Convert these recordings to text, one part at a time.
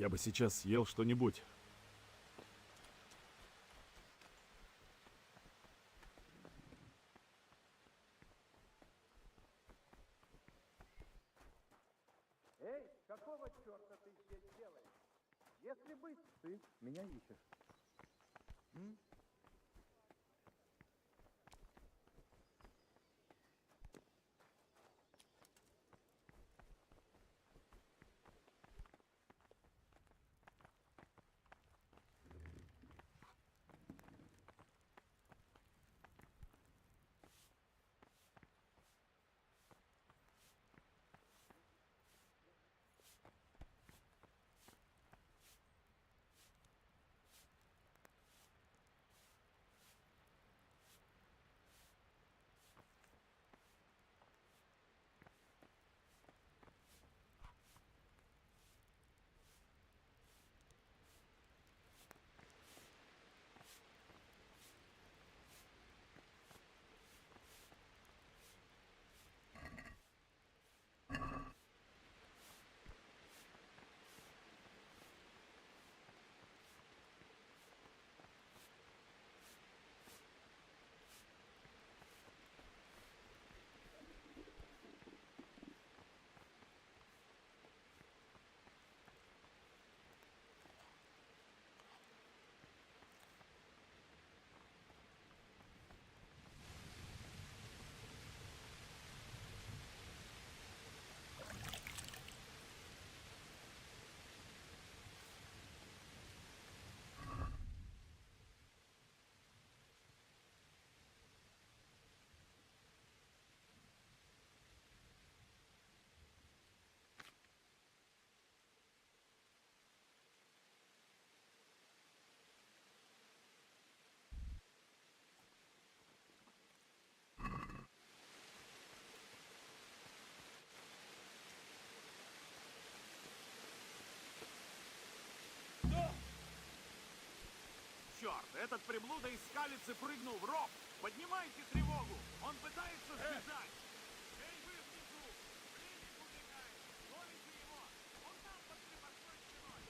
Я бы сейчас съел что-нибудь. Эй, какого черта ты здесь делаешь? Если бы ты меня ищешь. Черт, этот приблуда из скалицы прыгнул в ров. Поднимайте тревогу. Он пытается сбежать. Эй, вы внизу. Пленник убегает. Ловите его. Он там под крепостной стеной.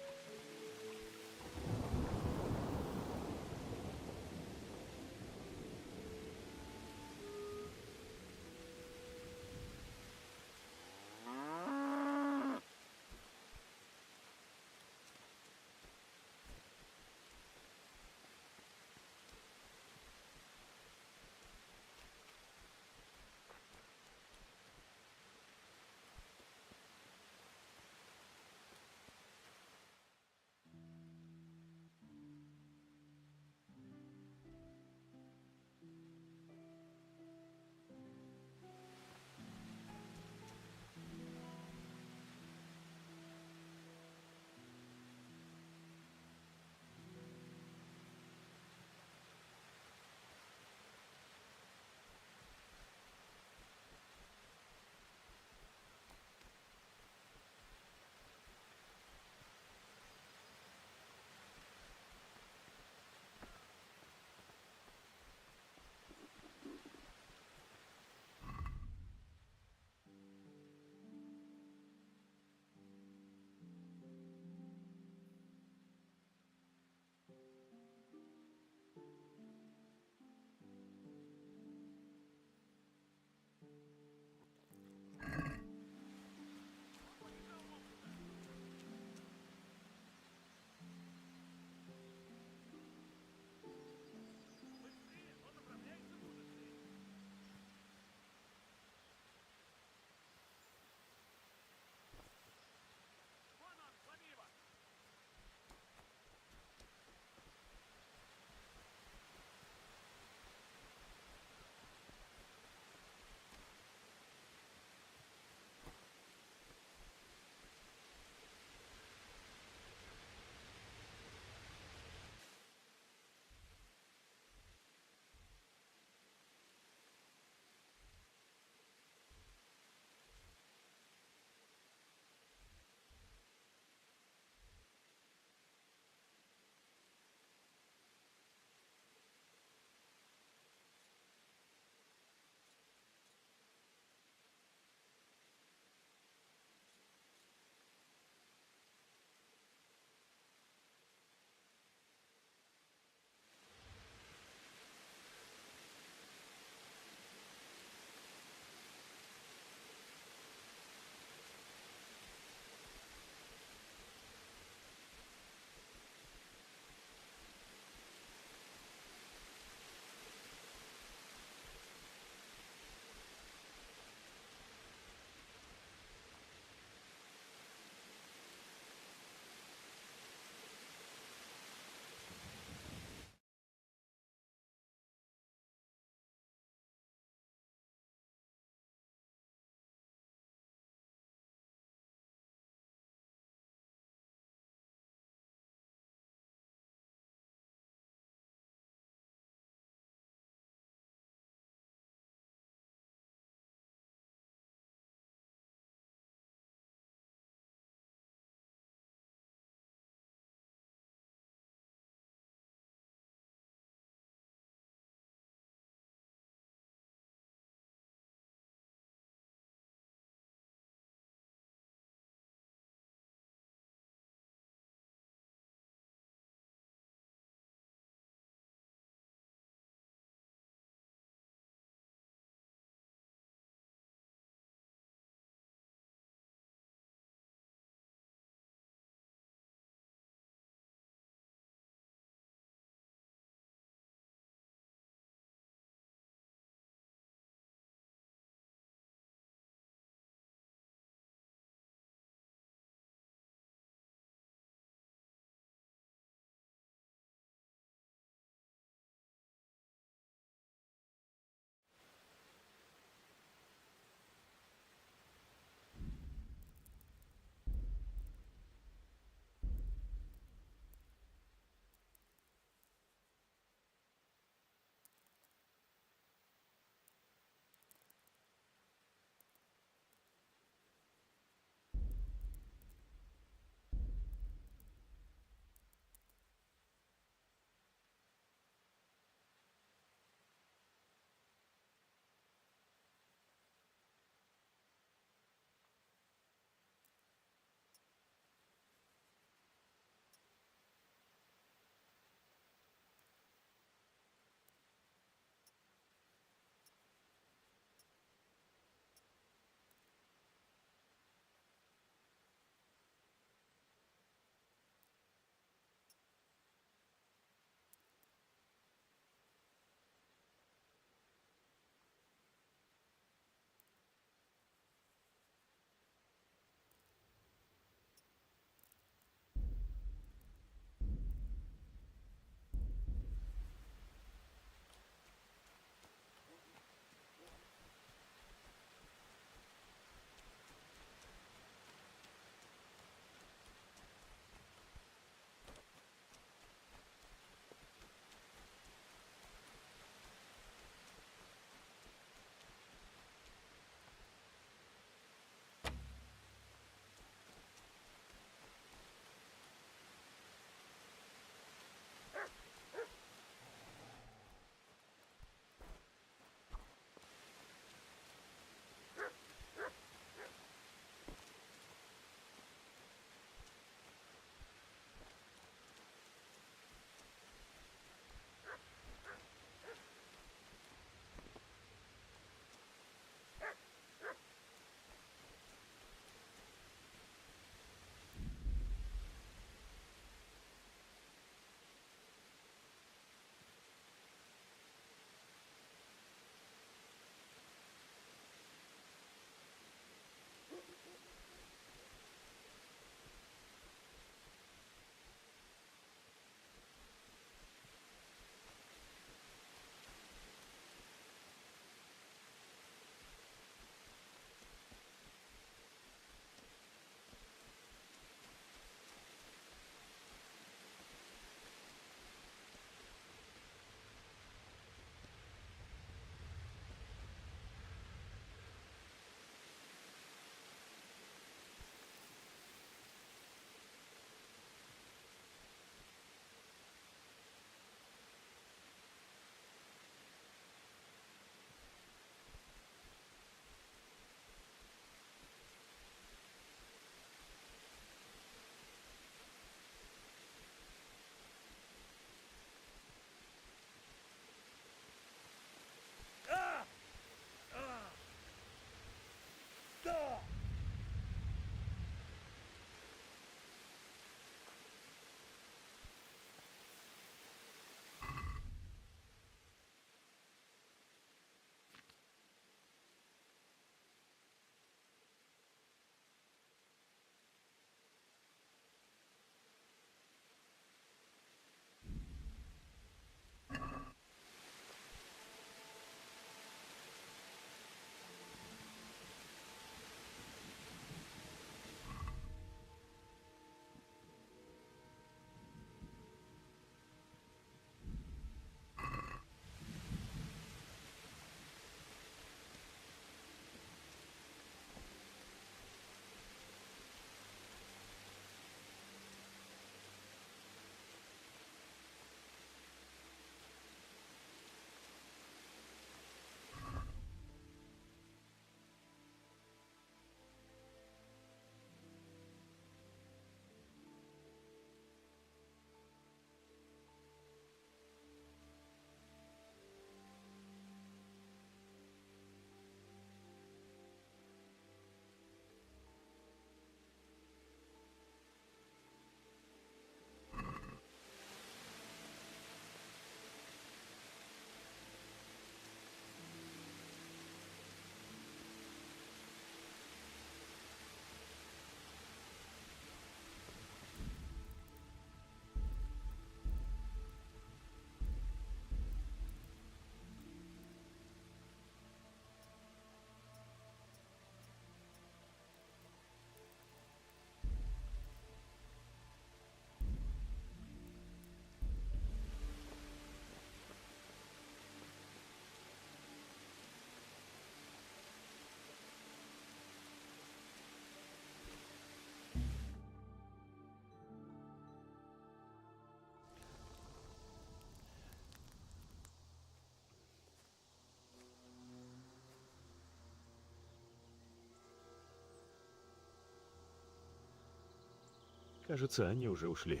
Кажется, они уже ушли.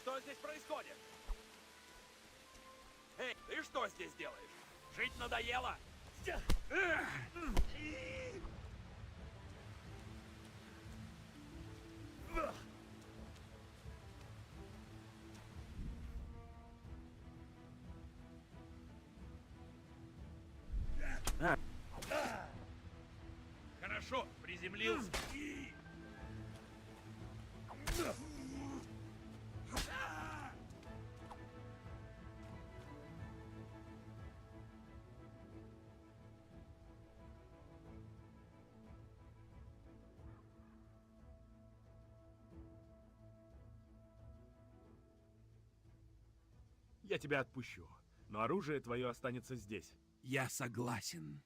Что здесь происходит? Эй, ты что здесь делаешь? Жить надоело? Хорошо, приземлился. Я тебя отпущу, но оружие твое останется здесь. Я согласен.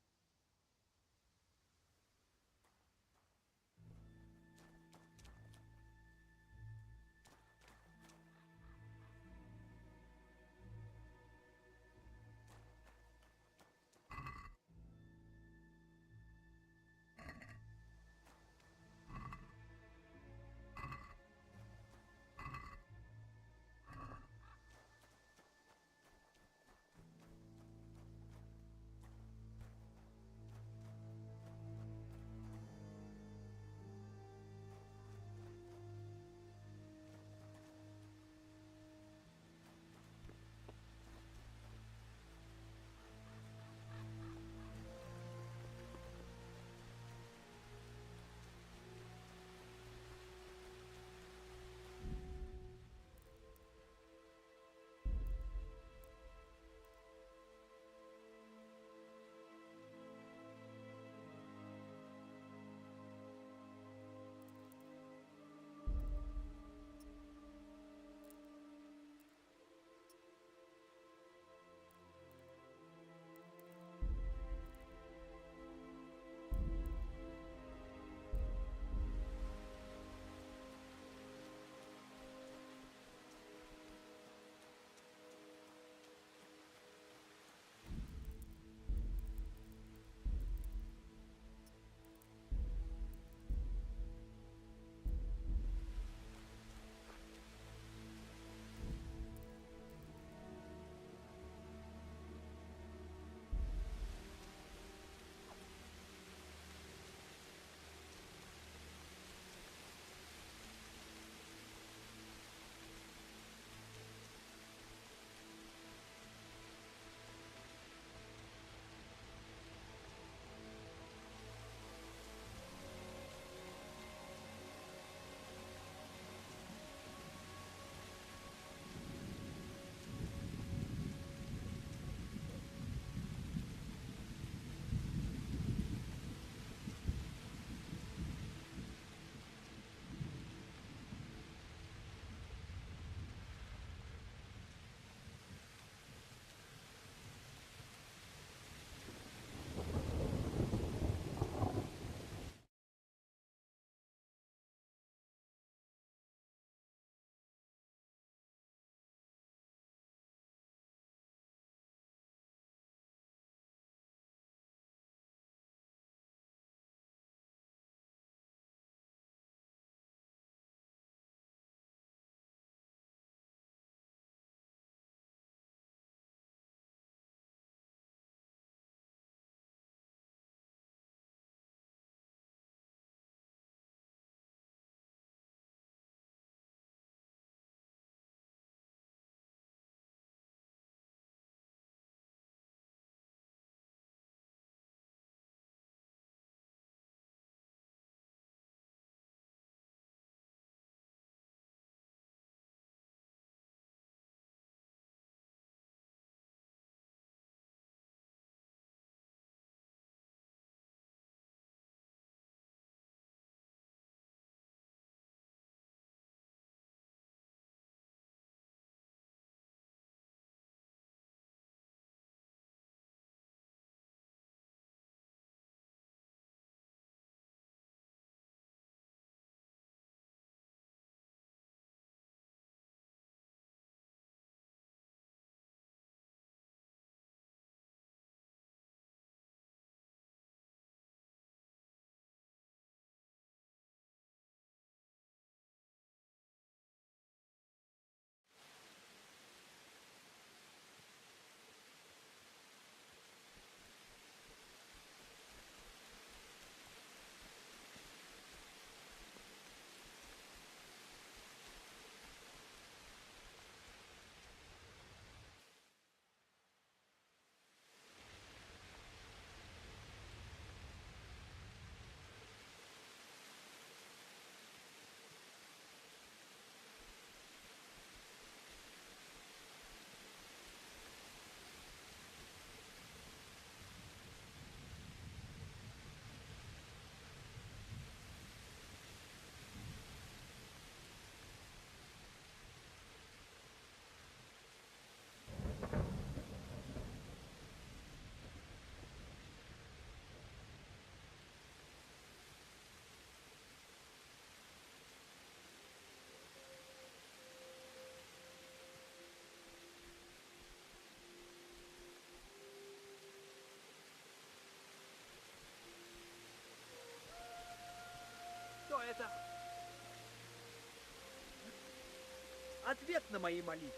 Ответ на мои молитвы.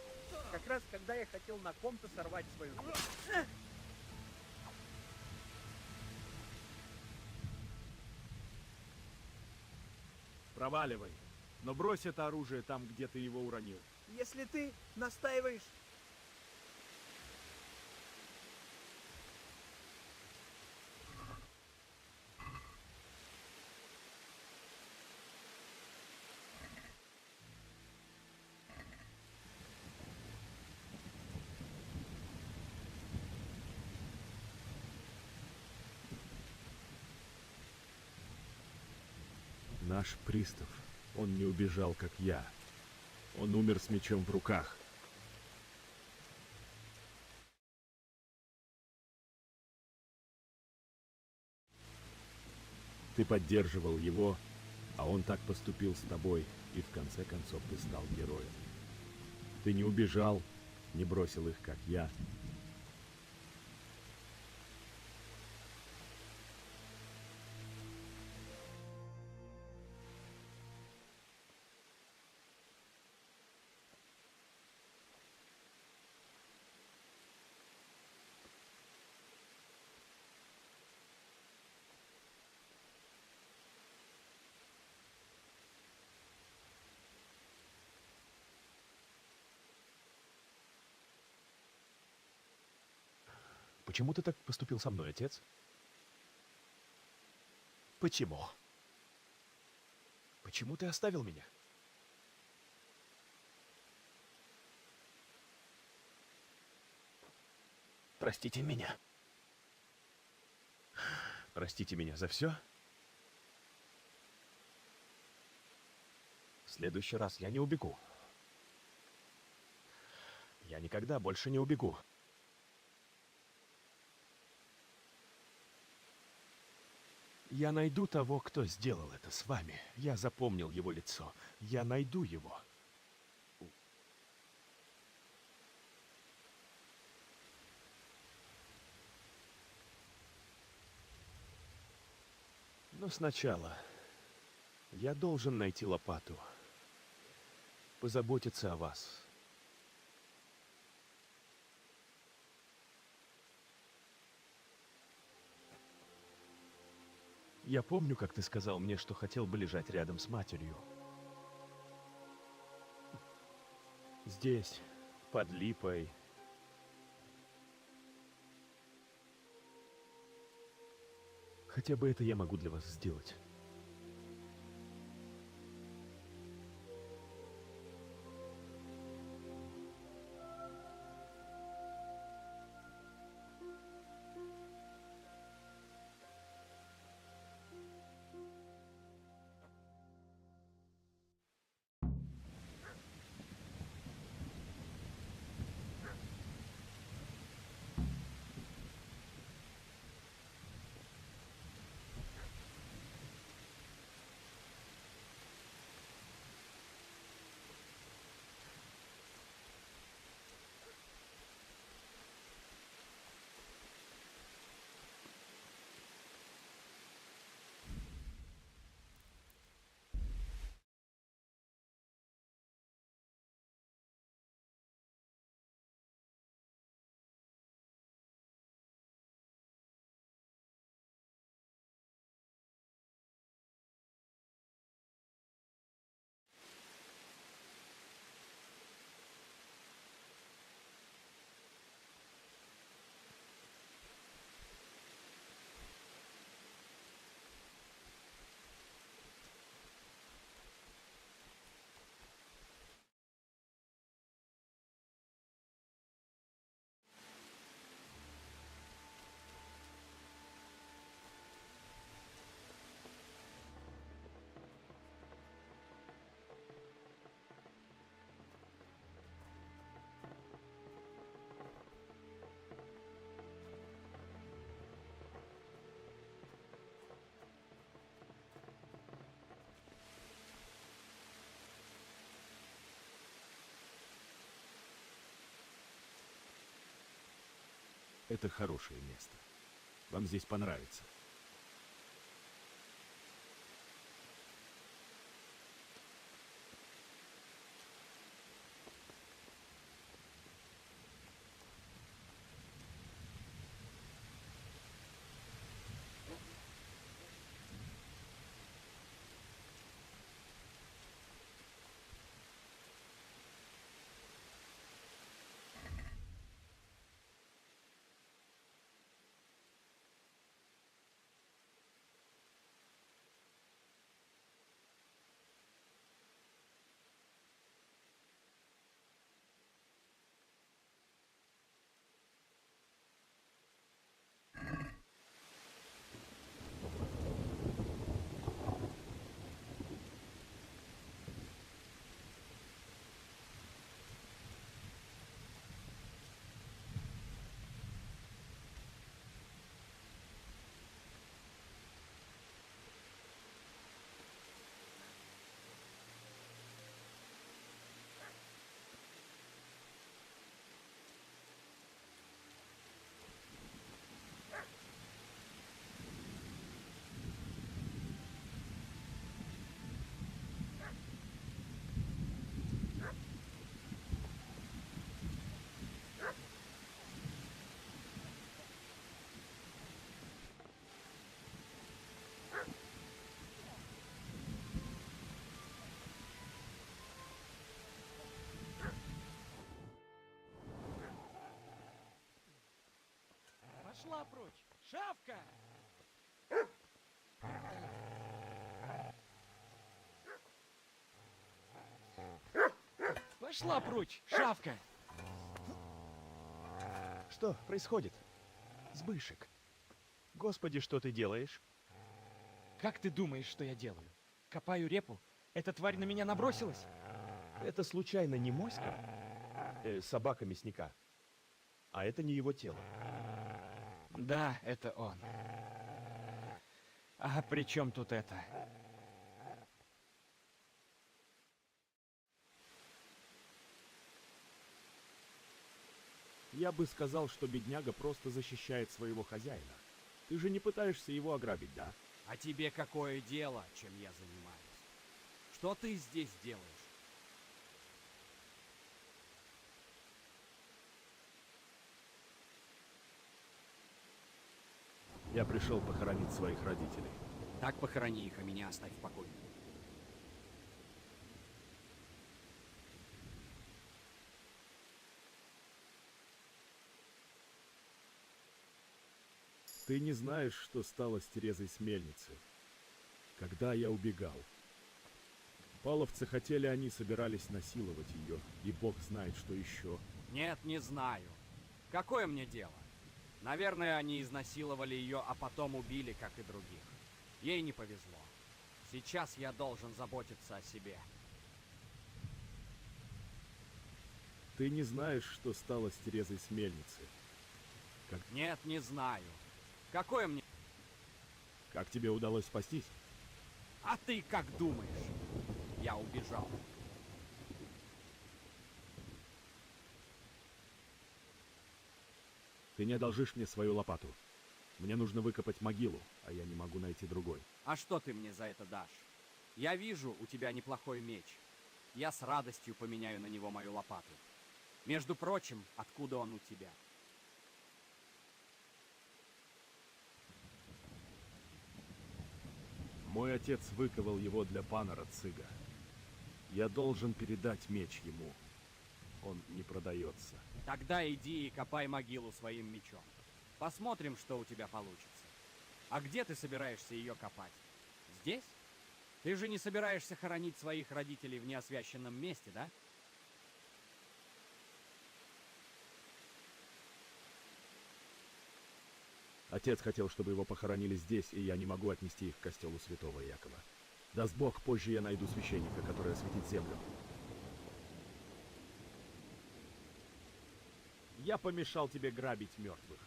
Как раз когда я хотел на ком-то сорвать свою жизнь. Проваливай. Но брось это оружие там, где ты его уронил. Если ты настаиваешь... Наш пристав, он не убежал, как я. Он умер с мечом в руках. Ты поддерживал его, а он так поступил с тобой, и в конце концов ты стал героем. Ты не убежал, не бросил их, как я. Почему ты так поступил со мной, отец? Почему? Почему ты оставил меня? Простите меня. Простите меня за все. В следующий раз я не убегу. Я никогда больше не убегу. Я найду того, кто сделал это с вами. Я запомнил его лицо. Я найду его. Но сначала я должен найти лопату. Позаботиться о вас. Я помню, как ты сказал мне, что хотел бы лежать рядом с матерью. Здесь, под липой. Хотя бы это я могу для вас сделать. Это хорошее место. Вам здесь понравится. Пошла прочь! Шавка! Пошла прочь, шавка! Что происходит? Сбышек. Господи, что ты делаешь? Как ты думаешь, что я делаю? Копаю репу? Эта тварь на меня набросилась? Это случайно не моська? Собака мясника. А это не его тело. Да, это он. А при чем тут это? Я бы сказал, что бедняга просто защищает своего хозяина. Ты же не пытаешься его ограбить, да? А тебе какое дело, чем я занимаюсь? Что ты здесь делаешь? Я пришел похоронить своих родителей. Так похорони их, а меня оставь в покое. Ты не знаешь, что стало с Терезой с мельницы. Когда я убегал. Паловцы хотели, они собирались насиловать ее, и бог знает, что еще. Нет, не знаю. Какое мне дело? Наверное, они изнасиловали ее, а потом убили, как и других. Ей не повезло. Сейчас я должен заботиться о себе. Ты не знаешь, что стало с Терезой с мельницы. Нет, не знаю. Какое мне... Как тебе удалось спастись? А ты как думаешь? Я убежал. Ты не одолжишь мне свою лопату. Мне нужно выкопать могилу, а я не могу найти другой. А что ты мне за это дашь? Я вижу, у тебя неплохой меч. Я с радостью поменяю на него мою лопату. Между прочим, откуда он у тебя? Мой отец выковал его для панера Цыга. Я должен передать меч ему. Он не продается. Тогда иди и копай могилу своим мечом. Посмотрим, что у тебя получится. А где ты собираешься ее копать? Здесь? Ты же не собираешься хоронить своих родителей в неосвященном месте, да? Отец хотел, чтобы его похоронили здесь, и я не могу отнести их к костелу святого Якова. Даст Бог, позже я найду священника, который осветит землю. Я помешал тебе грабить мертвых.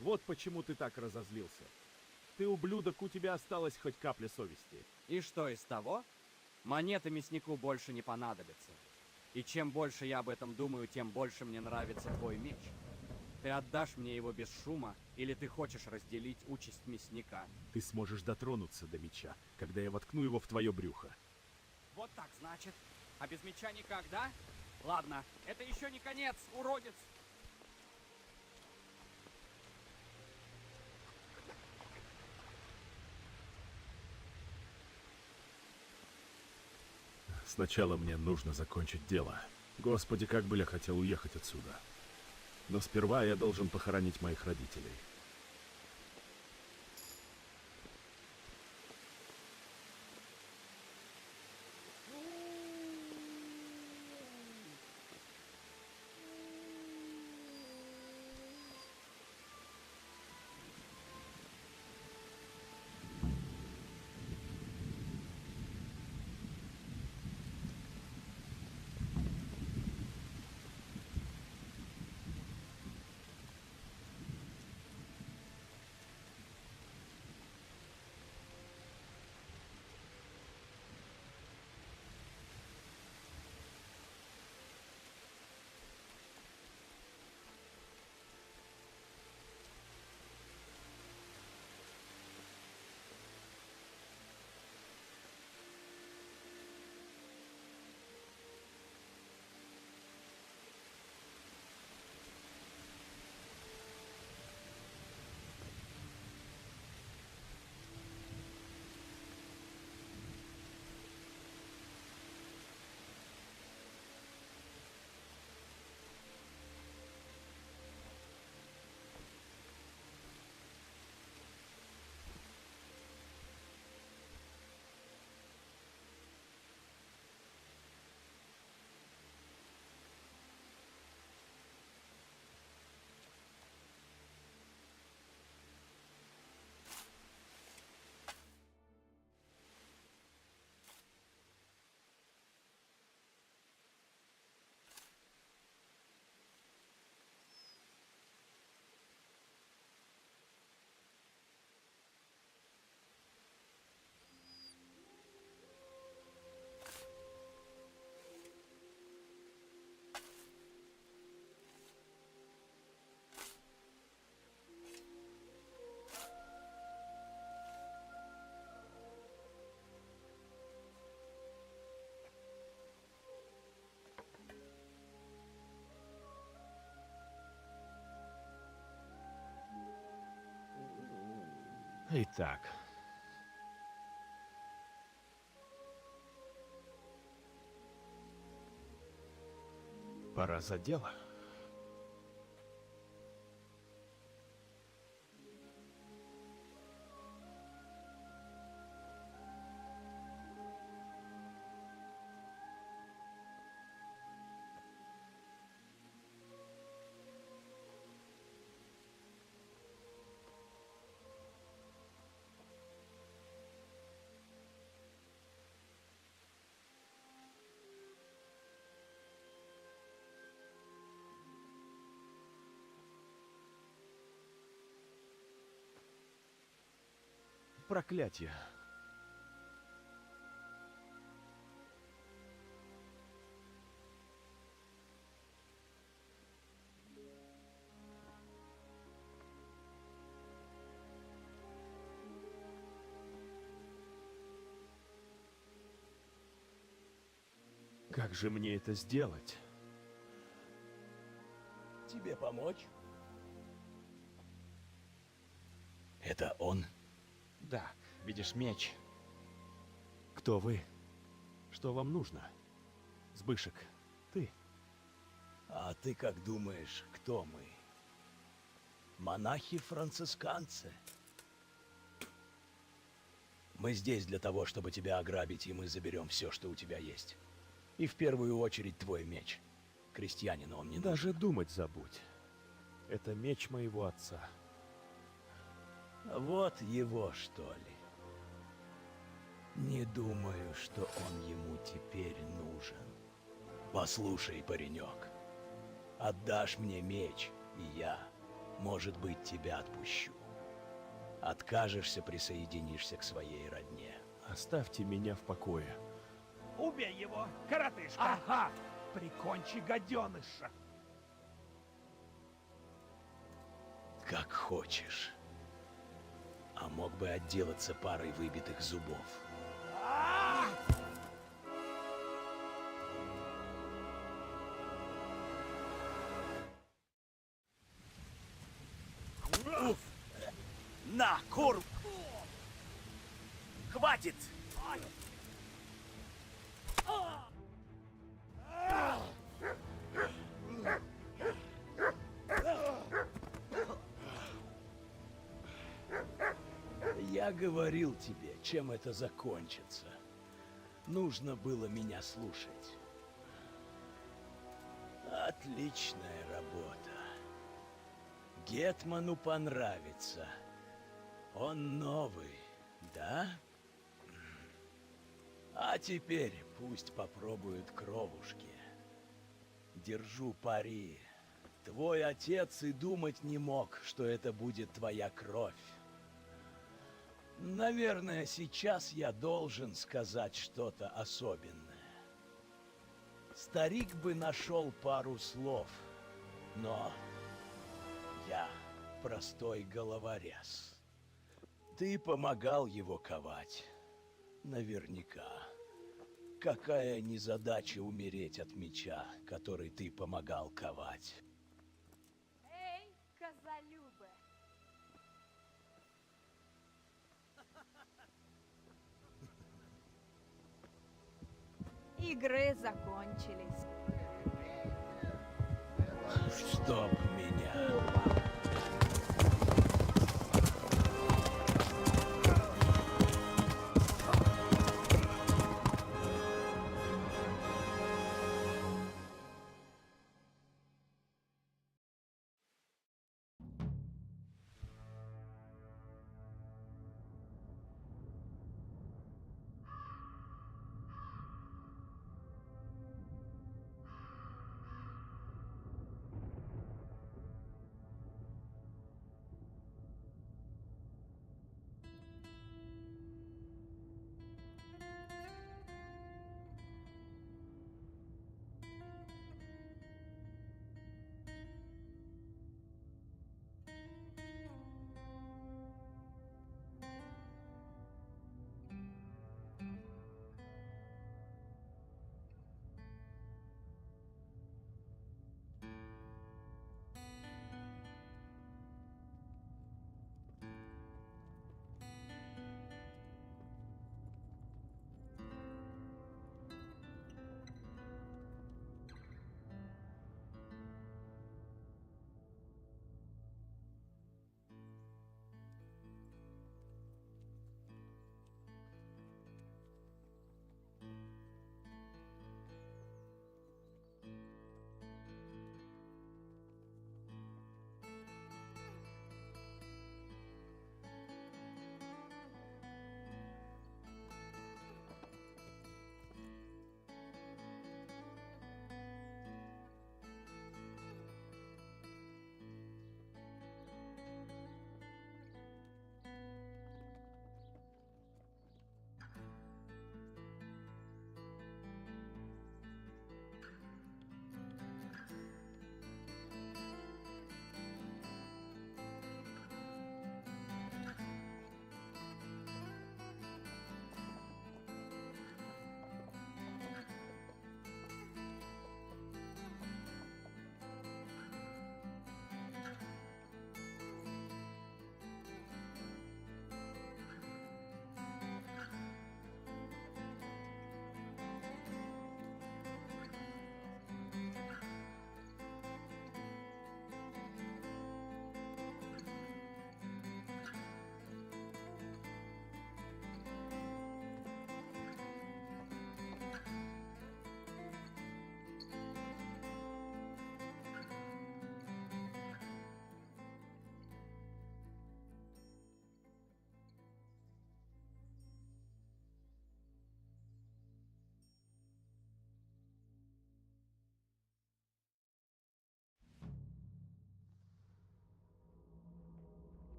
Вот почему ты так разозлился. Ты, ублюдок, у тебя осталась хоть капля совести. И что из того? Монеты мяснику больше не понадобятся. И чем больше я об этом думаю, тем больше мне нравится твой меч. Ты отдашь мне его без шума, или ты хочешь разделить участь мясника? Ты сможешь дотронуться до меча, когда я воткну его в твое брюхо. Вот так, значит. А без меча никак, да? Ладно, это еще не конец, уродец. Сначала мне нужно закончить дело. Господи, как бы я хотел уехать отсюда. Но сперва я должен похоронить моих родителей. Итак. Пора за дело. Проклятие. Как же мне это сделать? Тебе помочь? Это он? Да, видишь меч. Кто вы? Что вам нужно? Сбышек, ты? А ты как думаешь, кто мы? Монахи-францисканцы? Мы здесь для того, чтобы тебя ограбить, и мы заберем все, что у тебя есть. И в первую очередь твой меч. Крестьянину он не нужен. Даже думать забудь. Это меч моего отца. Вот его, что ли? Не думаю, что он ему теперь нужен. Послушай, паренек, отдашь мне меч, и я, может быть, тебя отпущу. Откажешься, присоединишься к своей родне. Оставьте меня в покое. Убей его, коротышка! Ага! Прикончи гаденыша! Как хочешь. А мог бы отделаться парой выбитых зубов. На, кур! Хватит! Я говорил тебе, чем это закончится. Нужно было меня слушать. Отличная работа. Гетману понравится. Он новый, да? А теперь пусть попробуют кровушки. Держу пари. Твой отец и думать не мог, что это будет твоя кровь. Наверное, сейчас я должен сказать что-то особенное. Старик бы нашел пару слов, но я простой головорез. Ты помогал его ковать. Наверняка. Какая незадача умереть от меча, который ты помогал ковать. Эй, козолюбы! Игры закончились. Чтоб меня.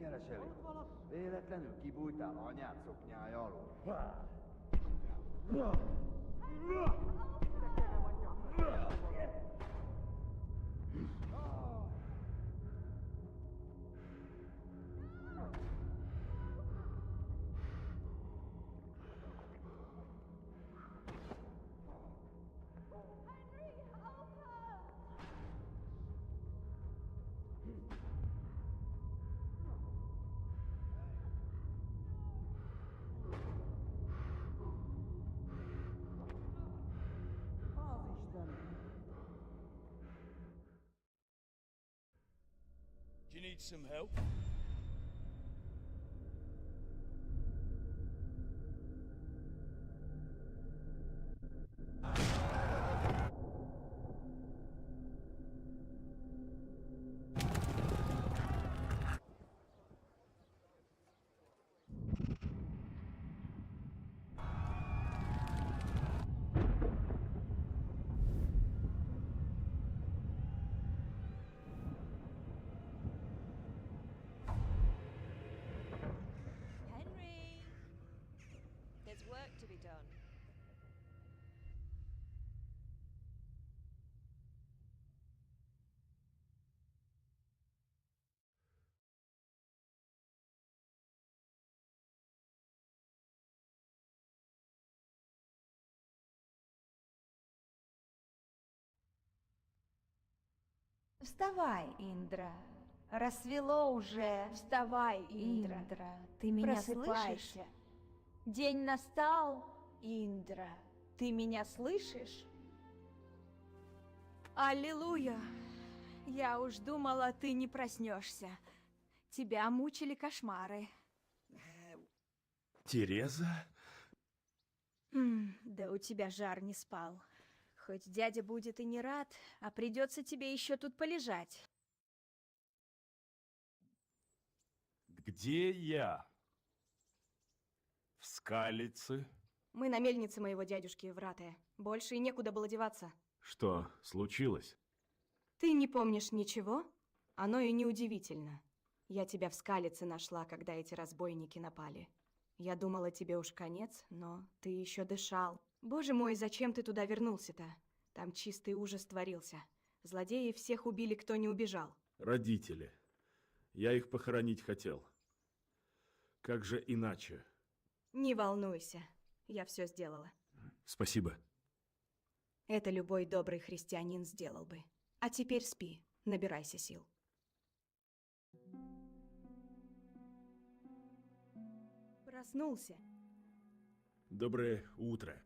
kereseli? Véletlenül kibújtál anyád szoknyája alól? Do you need some help? Henry! There's work to be done. Вставай, Индра. Рассвело уже. Вставай, Индра. Индра, ты меня слышишь? Просыпайся. День настал, Индра. Ты меня слышишь? Аллилуйя. Я уж думала, ты не проснешься. Тебя мучили кошмары. Тереза? Да у тебя жар не спал. Хоть дядя будет и не рад, а придется тебе еще тут полежать. Где я? В Скалице? Мы на мельнице моего дядюшки в Ратае. Больше и некуда было деваться. Что случилось? Ты не помнишь ничего? Оно и неудивительно. Я тебя в Скалице нашла, когда эти разбойники напали. Я думала, тебе уж конец, но ты еще дышал. Боже мой, зачем ты туда вернулся-то? Там чистый ужас творился. Злодеи всех убили, кто не убежал. Родители. Я их похоронить хотел. Как же иначе? Не волнуйся, я все сделала. Спасибо. Это любой добрый христианин сделал бы. А теперь спи, набирайся сил. Проснулся. Доброе утро.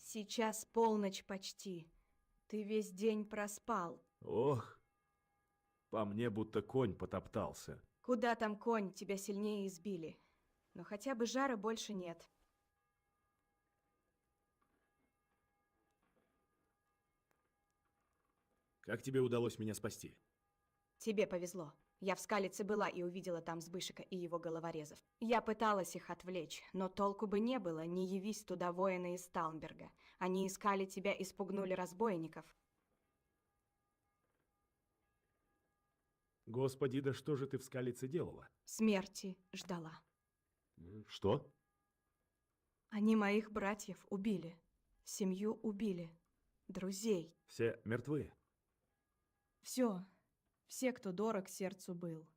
Сейчас полночь почти. Ты весь день проспал. Ох, по мне будто конь потоптался. Куда там конь, тебя сильнее избили. Но хотя бы жара больше нет. Как тебе удалось меня спасти? Тебе повезло. Я в Скалице была и увидела там Сбышика и его головорезов. Я пыталась их отвлечь, но толку бы не было, не явись туда воины из Талнберга. Они искали тебя и спугнули разбойников. Господи, да что же ты в Скалице делала? Смерти ждала. Что? Они моих братьев убили. Семью убили. Друзей. Все мертвы? Все, кто дорог сердцу был.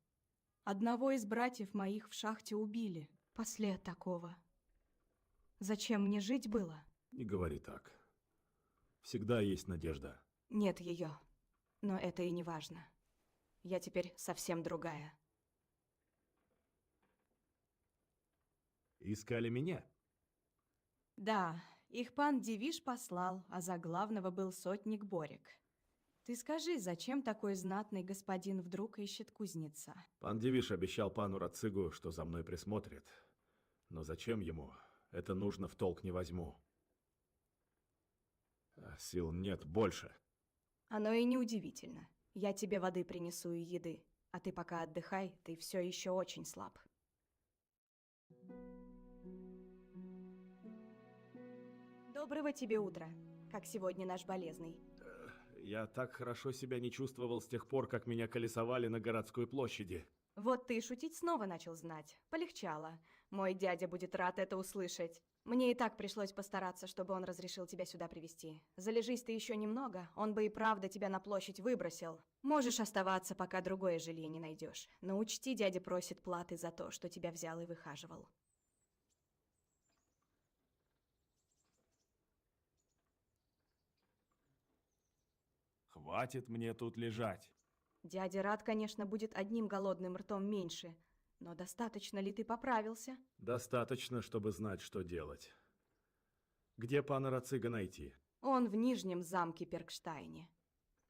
Одного из братьев моих в шахте убили. После такого. Зачем мне жить было? Не говори так. Всегда есть надежда. Нет ее. Но это и не важно. Я теперь совсем другая. Искали меня? Да, их пан Дивиш послал, а за главного был сотник Борик. Ты скажи, зачем такой знатный господин вдруг ищет кузнеца? Пан Дивиш обещал пану Рацигу, что за мной присмотрит. Но зачем ему? Это нужно в толк не возьму. А сил нет больше. Оно и неудивительно. Я тебе воды принесу и еды. А ты пока отдыхай, ты все еще очень слаб. Доброго тебе утра. Как сегодня наш болезный? Я так хорошо себя не чувствовал с тех пор, как меня колесовали на городской площади. Вот ты и шутить снова начал знать. Полегчало. Мой дядя будет рад это услышать. Мне и так пришлось постараться, чтобы он разрешил тебя сюда привезти. Залежись ты еще немного, он бы и правда тебя на площадь выбросил. Можешь оставаться, пока другое жилье не найдешь. Но учти, дядя просит платы за то, что тебя взял и выхаживал. Хватит мне тут лежать. Дядя рад, конечно, будет одним голодным ртом меньше. Но достаточно ли ты поправился? Достаточно, чтобы знать, что делать. Где пана Рацига найти? Он в Нижнем замке Перкштайне.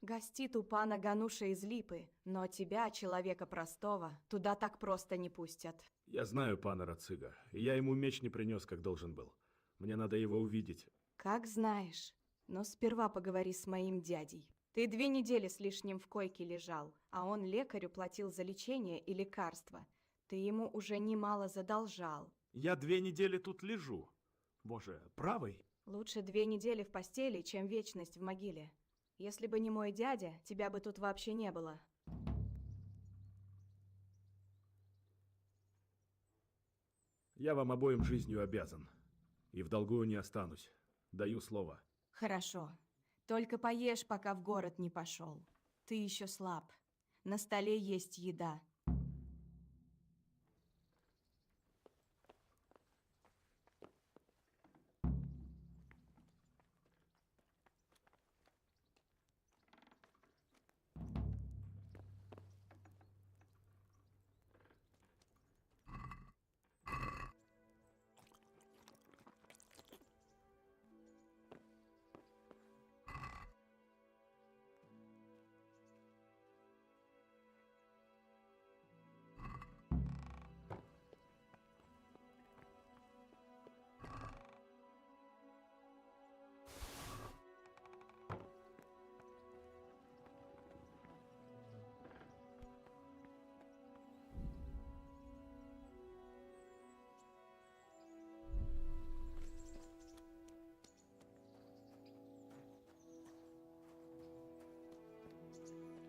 Гостит у пана Гануша из Липы, но тебя, человека простого, туда так просто не пустят. Я знаю пана Рацига, и я ему меч не принес, как должен был. Мне надо его увидеть. Как знаешь. Но сперва поговори с моим дядей. Ты 2 недели с лишним в койке лежал, а он лекарю платил за лечение и лекарства. Ты ему уже немало задолжал. Я 2 недели тут лежу. Боже, правый? Лучше 2 недели в постели, чем вечность в могиле. Если бы не мой дядя, тебя бы тут вообще не было. Я вам обоим жизнью обязан. И в долгу не останусь. Даю слово. Хорошо. Только поешь, пока в город не пошел. Ты еще слаб. На столе есть еда.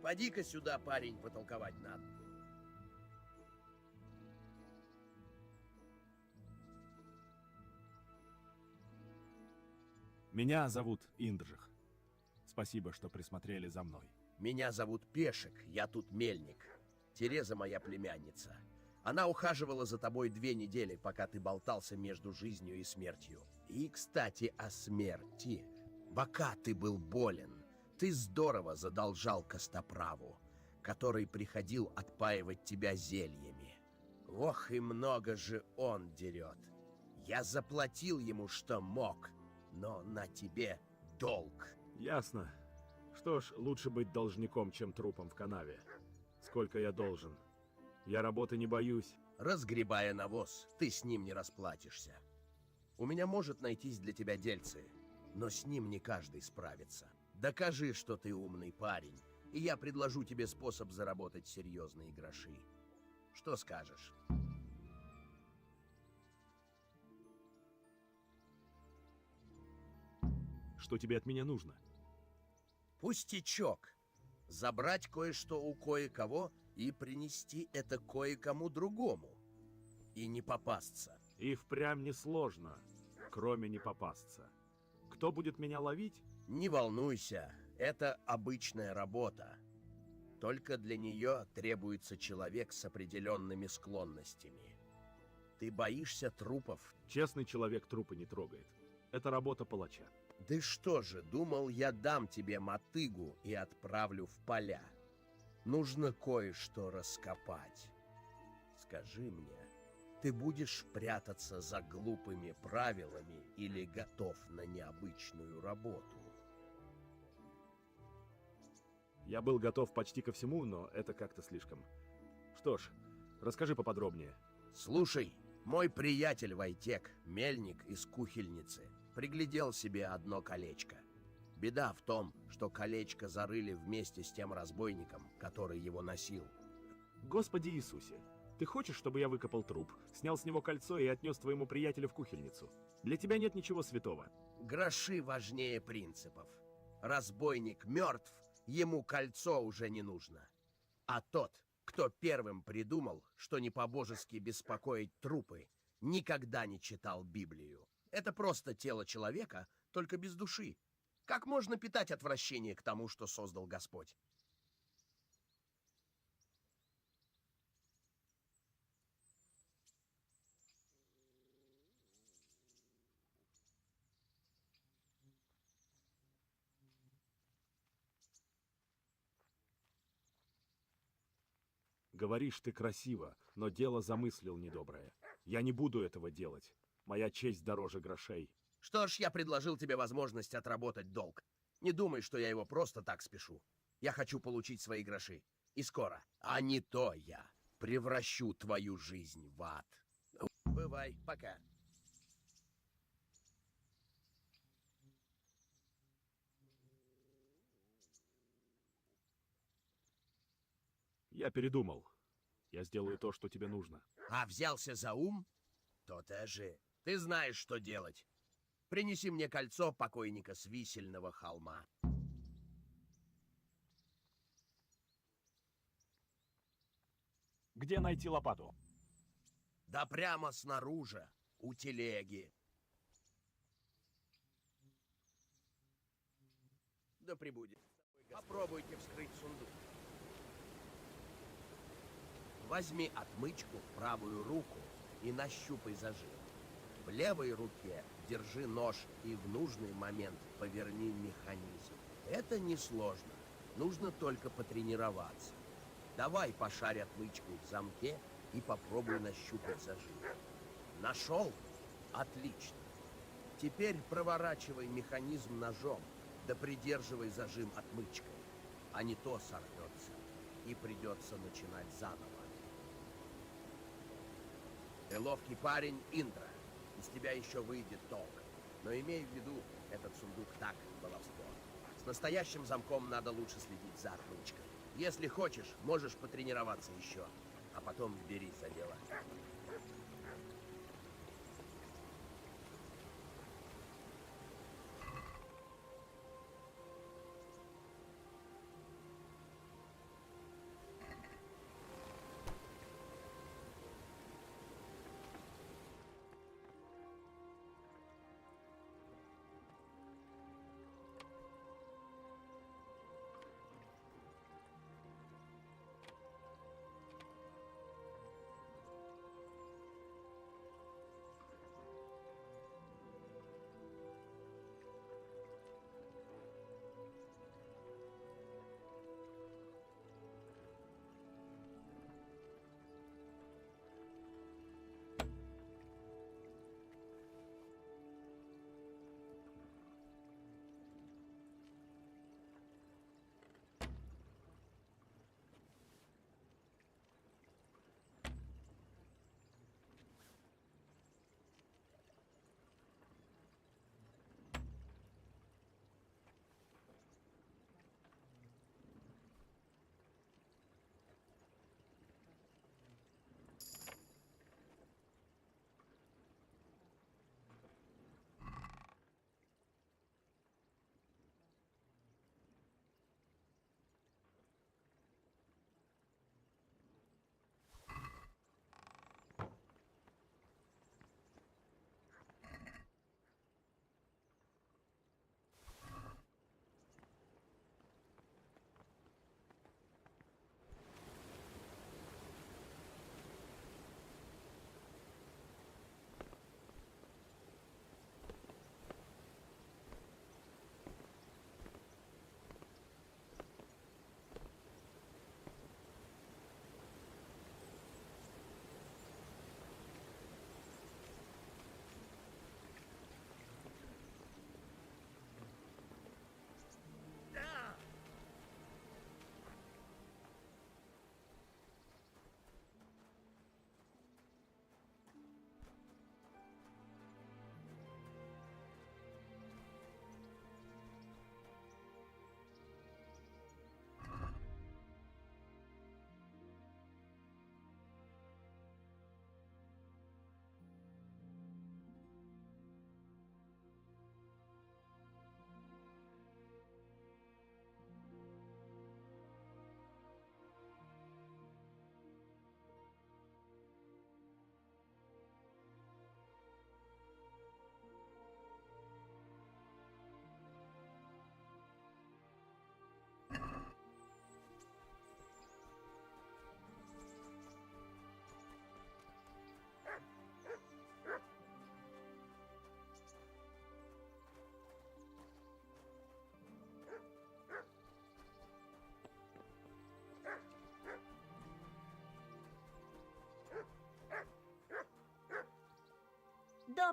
Поди-ка сюда, парень, потолковать надо. Меня зовут Индржих. Спасибо, что присмотрели за мной. Меня зовут Пешек, я тут мельник. Тереза моя племянница. Она ухаживала за тобой 2 недели, пока ты болтался между жизнью и смертью. И, кстати, о смерти. Пока ты был болен, ты здорово задолжал Костоправу, который приходил отпаивать тебя зельями. Ох, и много же он дерет. Я заплатил ему, что мог, но на тебе долг. Ясно. Что ж, лучше быть должником, чем трупом в канаве. Сколько я должен? Я работы не боюсь. Разгребая навоз, ты с ним не расплатишься. У меня может найтись для тебя дельцы, но с ним не каждый справится. Докажи, что ты умный парень, и я предложу тебе способ заработать серьезные гроши. Что скажешь? Что тебе от меня нужно? Пустячок. Забрать кое-что у кое-кого и принести это кое-кому другому. И не попасться. И впрямь несложно, кроме не попасться. Кто будет меня ловить? Не волнуйся, это обычная работа. Только для нее требуется человек с определенными склонностями. Ты боишься трупов? Честный человек трупы не трогает. Это работа палача. Да что же, думал, я дам тебе мотыгу и отправлю в поля. Нужно кое-что раскопать. Скажи мне, ты будешь прятаться за глупыми правилами или готов на необычную работу? Я был готов почти ко всему, но это как-то слишком. Что ж, расскажи поподробнее. Слушай, мой приятель Войтек, мельник из Кухельницы, приглядел себе одно колечко. Беда в том, что колечко зарыли вместе с тем разбойником, который его носил. Господи Иисусе, ты хочешь, чтобы я выкопал труп, снял с него кольцо и отнес твоему приятелю в Кухельницу? Для тебя нет ничего святого. Гроши важнее принципов. Разбойник мертв, ему кольцо уже не нужно. А тот, Кто первым придумал, что не по-божески беспокоить трупы, никогда не читал Библию. Это просто тело человека, только без души. Как можно питать отвращение к тому, что создал Господь? Говоришь ты красиво, но дело замыслил недоброе. Я не буду этого делать. Моя честь дороже грошей. Что ж, я предложил тебе возможность отработать долг. Не думай, что я его просто так спешу. Я хочу получить свои гроши. И скоро. А не то я превращу твою жизнь в ад. Бывай, пока. Я передумал. Я сделаю то, что тебе нужно. А взялся за ум? То-то же. Ты знаешь, что делать. Принеси мне кольцо покойника с висельного холма. Где найти лопату? Да прямо снаружи, у телеги. Да прибудет. Попробуйте вскрыть сундук. Возьми отмычку в правую руку и нащупай зажим. В левой руке держи нож и в нужный момент поверни механизм. Это несложно. Нужно только потренироваться. Давай пошарь отмычкой в замке и попробуй нащупать зажим. Нашел? Отлично. Теперь проворачивай механизм ножом, да придерживай зажим отмычкой. А не то сорвется, и придется начинать заново. Ты ловкий парень, Индра. Из тебя еще выйдет толк. Но имей в виду, этот сундук так, баловство. С настоящим замком надо лучше следить за отмычкой. Если хочешь, можешь потренироваться еще. А потом берись за дело.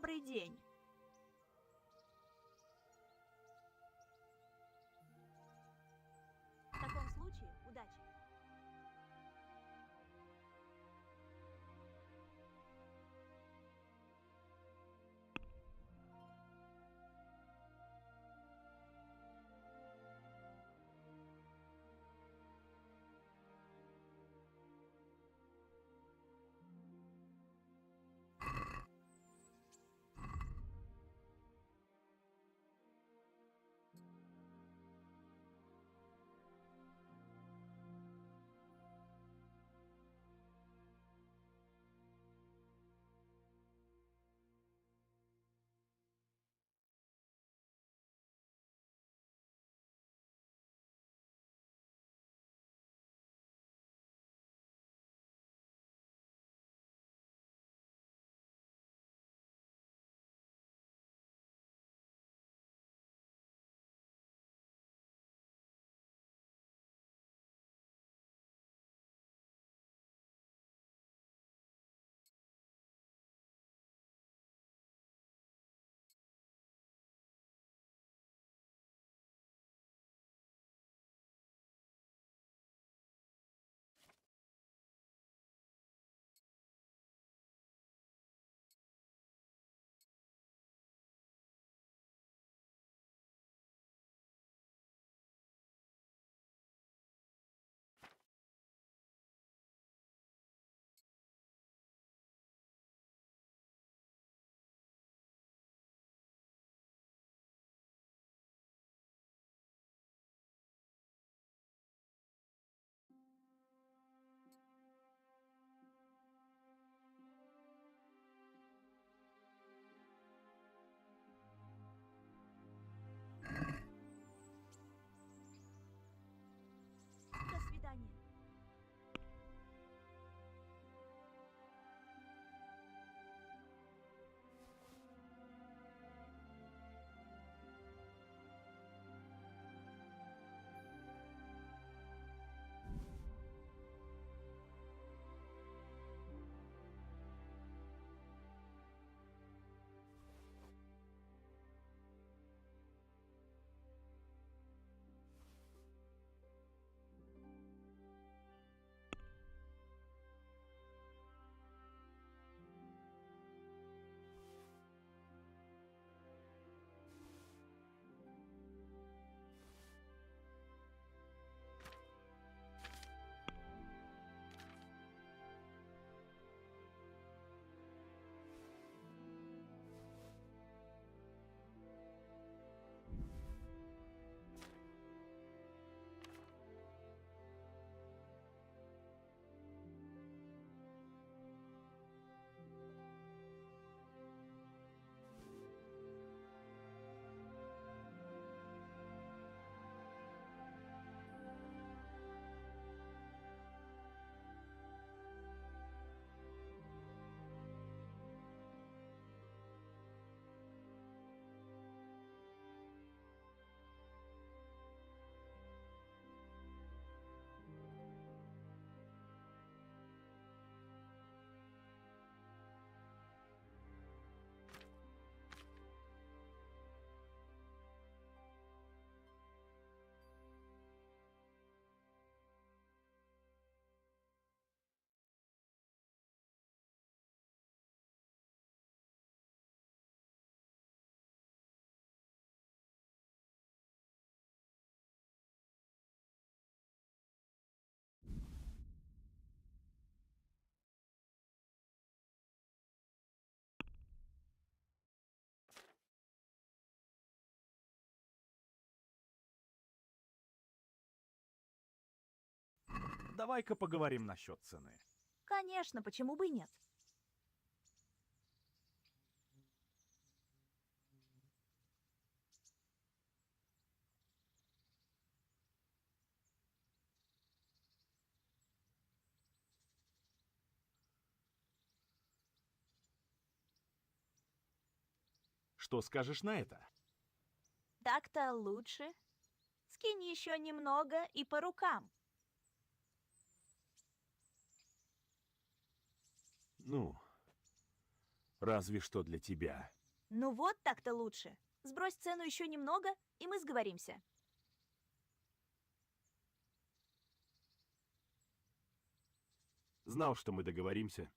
Добрый день. В таком случае, удачи. До свидания. Давай-ка поговорим насчет цены. Конечно, почему бы и нет? Что скажешь на это? Так-то лучше. Скинь еще немного и по рукам. Ну, Разве что для тебя. Ну вот так-то лучше. Сбрось цену еще немного, и мы сговоримся. Знал, что мы договоримся.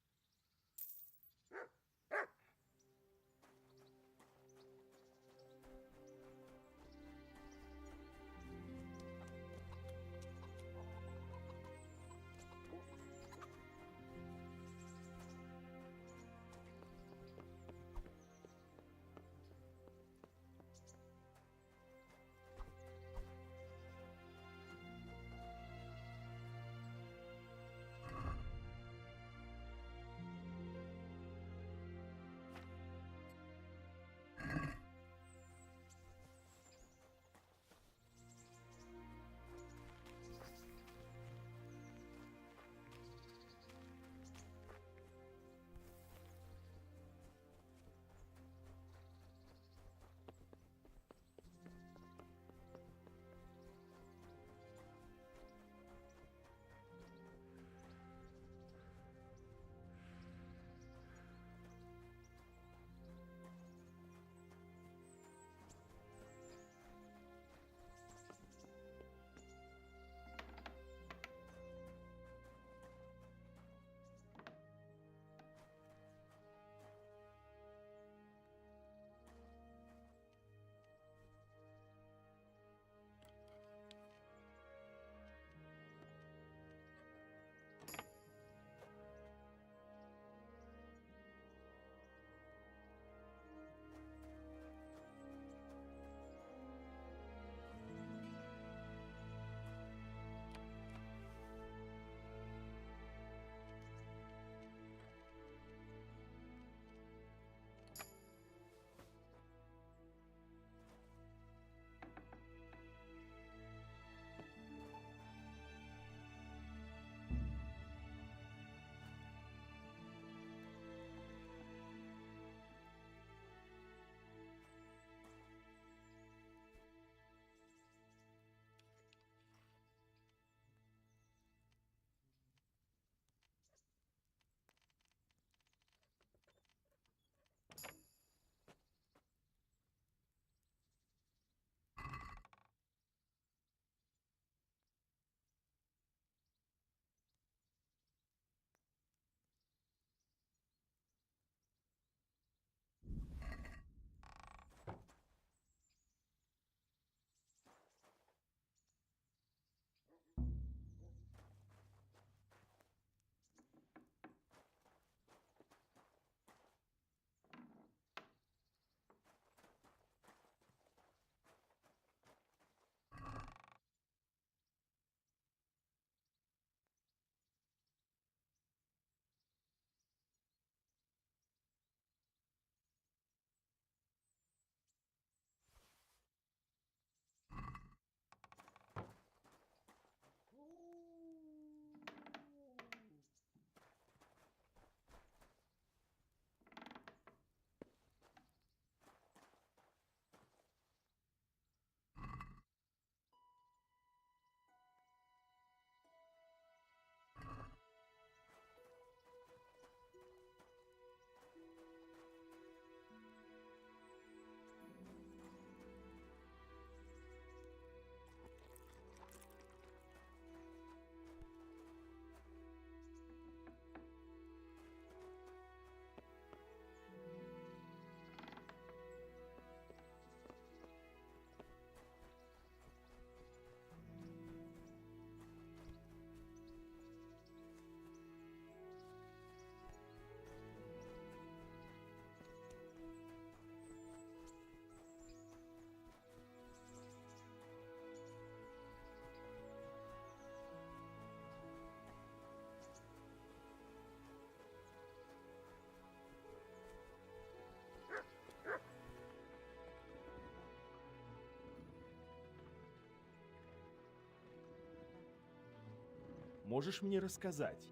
Можешь мне рассказать?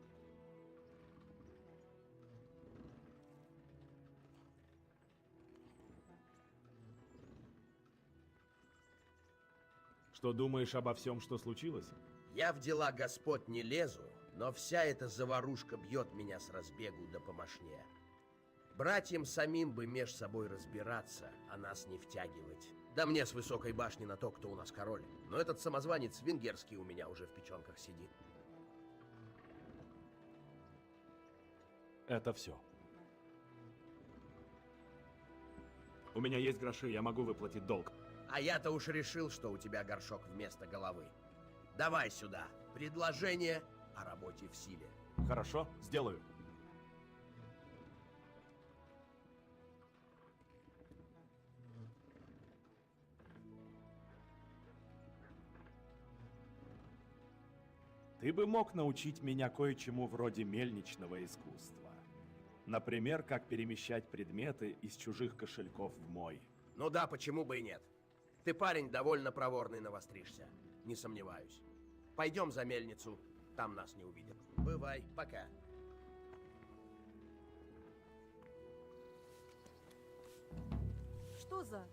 Что думаешь обо всем, что случилось? Я в дела господ не лезу, но вся эта заварушка бьет меня с разбегу да по мошне. Братьям самим бы меж собой разбираться, а нас не втягивать. Да мне с высокой башни на то, кто у нас король. Но этот самозванец венгерский у меня уже в печенках сидит. Это все. У меня есть гроши, я могу выплатить долг. А я-то уж решил, что у тебя горшок вместо головы. Давай сюда. Предложение о работе в силе. Хорошо, сделаю. Ты бы мог научить меня кое-чему вроде мельничного искусства. Например, как перемещать предметы из чужих кошельков в мой. Ну да, почему бы и нет. Ты парень довольно проворный, навостришься. Не сомневаюсь. Пойдем за мельницу, там нас не увидят. Бывай, пока. Что за...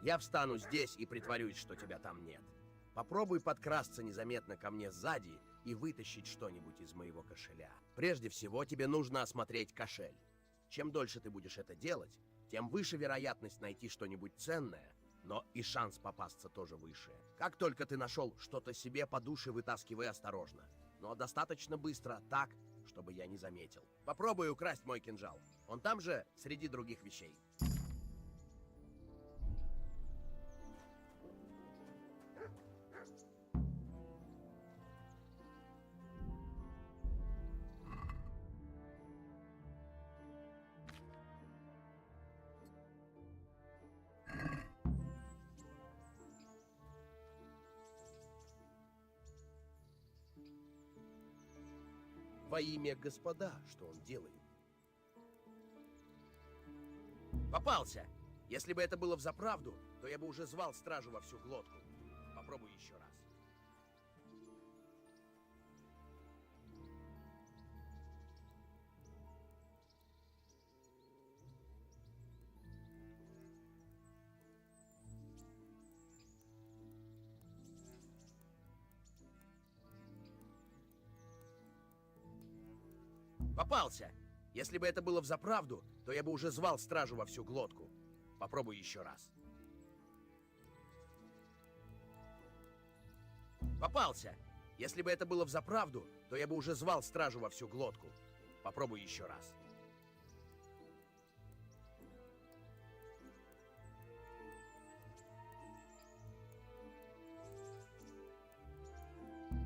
Я встану здесь и притворюсь, что тебя там нет. Попробуй подкрасться незаметно ко мне сзади и вытащить что-нибудь из моего кошеля. Прежде всего, тебе нужно осмотреть кошель. Чем дольше ты будешь это делать, тем выше вероятность найти что-нибудь ценное, но и шанс попасться тоже выше. Как только ты нашел что-то себе, по душе вытаскивай осторожно, но достаточно быстро, так, чтобы я не заметил. Попробуй украсть мой кинжал. Он там же, среди других вещей. во имя господа, что он делает. Попался! Если бы это было взаправду, то я бы уже звал стражу во всю глотку. Попробуй еще раз. Попался! Если бы это было взаправду, то я бы уже звал стражу во всю глотку. Попробуй еще раз. Попался! Если бы это было взаправду, то я бы уже звал стражу во всю глотку. Попробуй еще раз.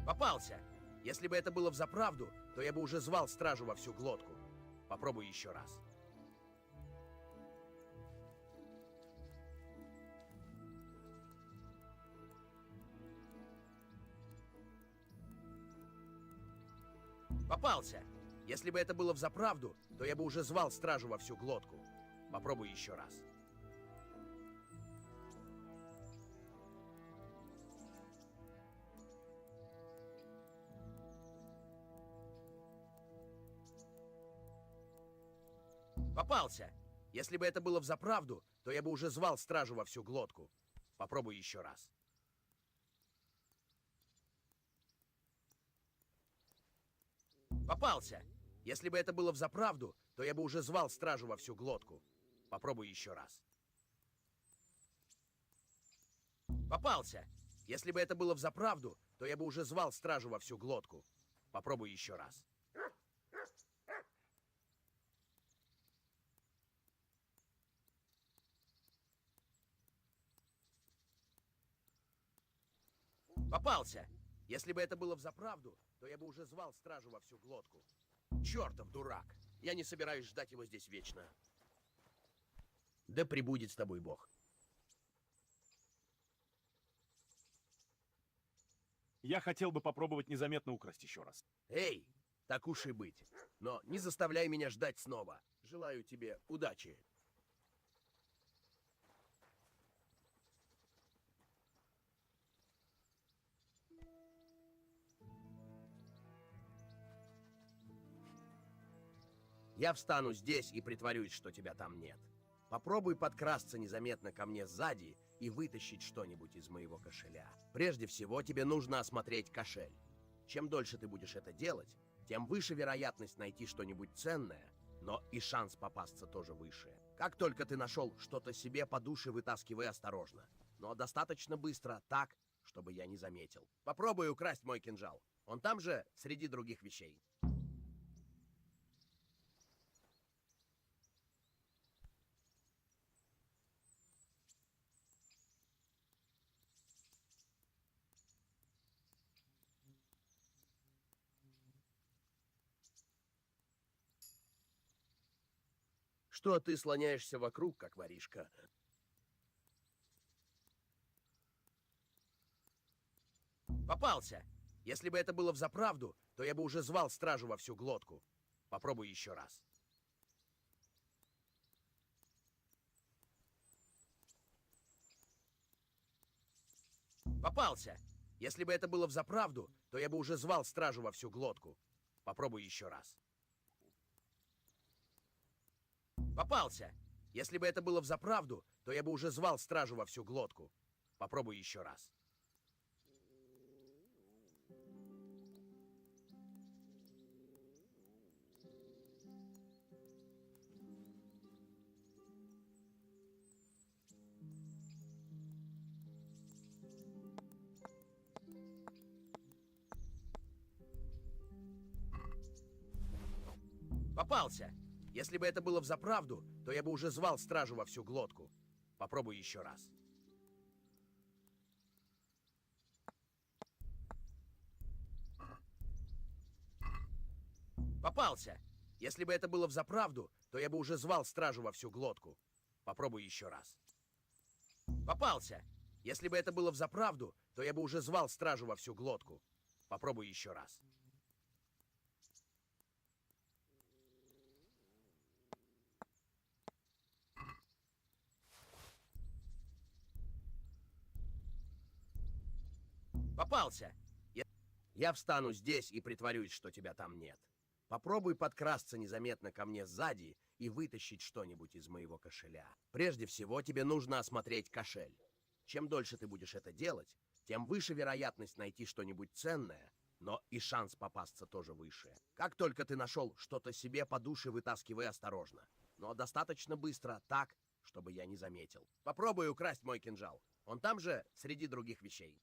Попался! Если бы это было взаправду, то я бы уже звал стражу во всю глотку. Попробуй еще раз. Попался! Если бы это было взаправду, то я бы уже звал стражу во всю глотку. Попробуй еще раз. Попался! Если бы это было взаправду, то я бы уже звал стражу во всю глотку. Попробуй еще раз. Попался! Если бы это было взаправду, то я бы уже звал стражу во всю глотку. Попробуй еще раз. Попался! Если бы это было взаправду, то я бы уже звал стражу во всю глотку. Попробуй еще раз. Попался! Если бы это было взаправду, то я бы уже звал стражу во всю глотку. Чертов дурак! Я не собираюсь ждать его здесь вечно. Да пребудет с тобой Бог. Я хотел бы попробовать незаметно украсть еще раз. Эй, так уж и быть. Но не заставляй меня ждать снова. Желаю тебе удачи. Я встану здесь и притворюсь, что тебя там нет. Попробуй подкрасться незаметно ко мне сзади и вытащить что-нибудь из моего кошеля. Прежде всего, тебе нужно осмотреть кошель. Чем дольше ты будешь это делать, тем выше вероятность найти что-нибудь ценное, но и шанс попасться тоже выше. Как только ты нашел что-то себе по душе, вытаскивай осторожно. Но достаточно быстро, так, чтобы я не заметил. Попробуй украсть мой кинжал. Он там же, среди других вещей. Что ты слоняешься вокруг, как воришка? Попался! Если бы это было взаправду, то я бы уже звал стражу во всю глотку. Попробуй еще раз. Попался! Если бы это было взаправду, то я бы уже звал стражу во всю глотку. Попробуй еще раз. Попался! Если бы это было взаправду, то я бы уже звал стражу во всю глотку. Попробуй еще раз. Попался! Если бы это было взаправду, то я бы уже звал стражу во всю глотку. Попробуй еще раз. Попался! Если бы это было взаправду, то я бы уже звал стражу во всю глотку. Попробуй еще раз. Попался! Если бы это было взаправду, то я бы уже звал стражу во всю глотку. Попробуй еще раз. Попался. Я встану здесь и притворюсь, что тебя там нет. Попробуй подкрасться незаметно ко мне сзади и вытащить что-нибудь из моего кошеля. Прежде всего, тебе нужно осмотреть кошель. Чем дольше ты будешь это делать, тем выше вероятность найти что-нибудь ценное, но и шанс попасться тоже выше. Как только ты нашел что-то себе, по душе вытаскивай осторожно. Но достаточно быстро, так, чтобы я не заметил. Попробуй украсть мой кинжал. Он там же, среди других вещей.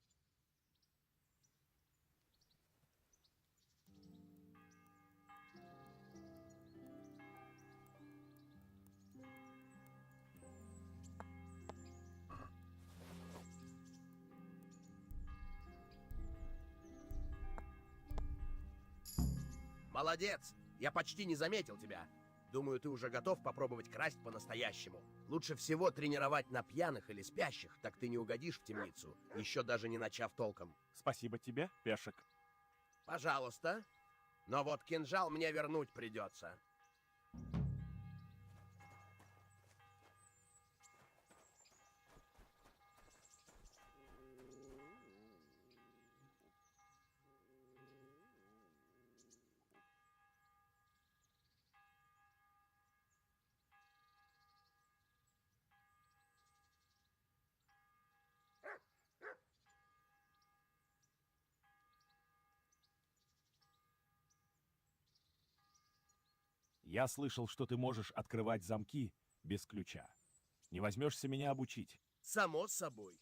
Молодец! Я почти не заметил тебя. Думаю, ты уже готов попробовать красть по-настоящему. Лучше всего тренировать на пьяных или спящих, так ты не угодишь в темницу, еще даже не начав толком. Спасибо тебе, Пешек. Пожалуйста. Но вот кинжал мне вернуть придется. Я слышал, что ты можешь открывать замки без ключа. Не возьмешься меня обучить? Само собой.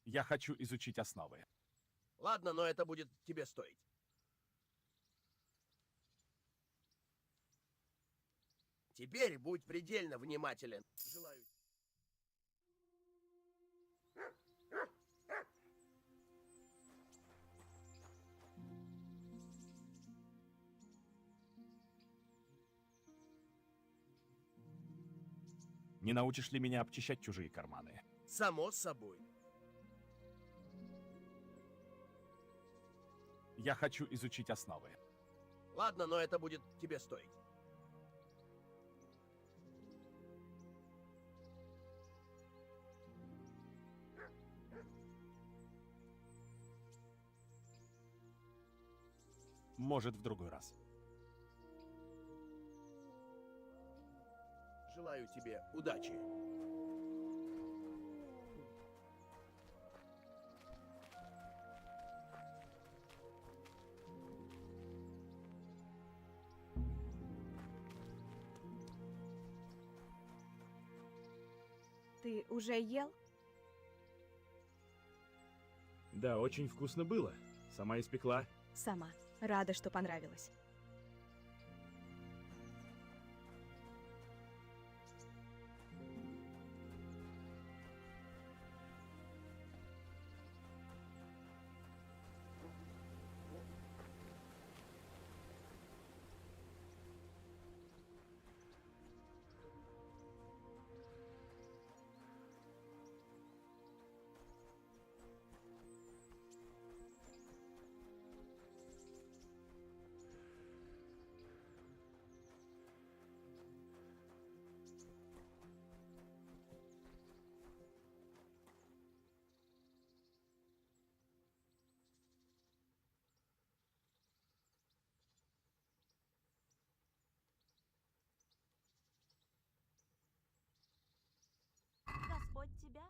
Я хочу изучить основы. Ладно, но это будет тебе стоить. Теперь будь предельно внимателен. Желаю. Не научишь ли меня обчищать чужие карманы? Само собой. Я хочу изучить основы. Ладно, но это будет тебе стоить. Может, в другой раз. Желаю тебе удачи. Ты уже ел? Да, очень вкусно было. Сама испекла. Сама. Рада, что понравилось. Господь тебя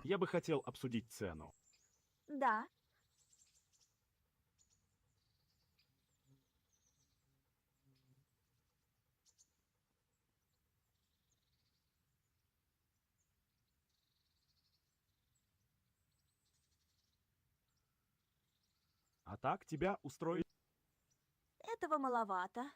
Я бы хотел обсудить цену. Да. А так тебя устроит? Этого маловато.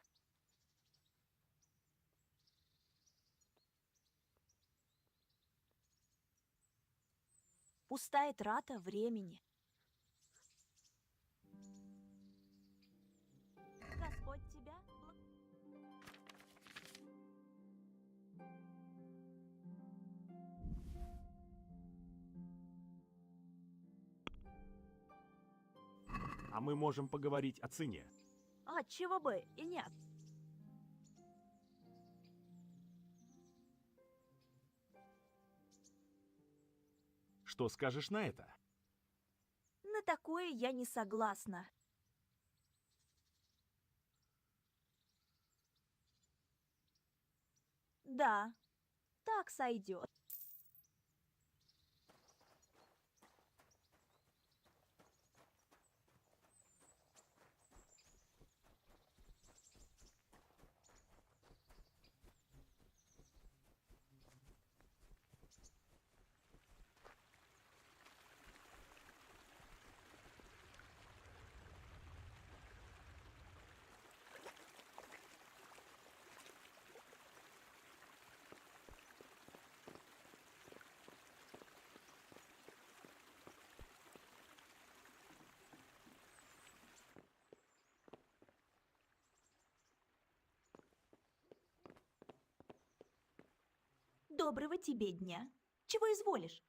Пустая трата времени. Господь тебя А мы можем поговорить о цене. А, чего бы и нет. Что скажешь на это? На такое я не согласна. Да, так сойдет. Доброго тебе дня. Чего изволишь?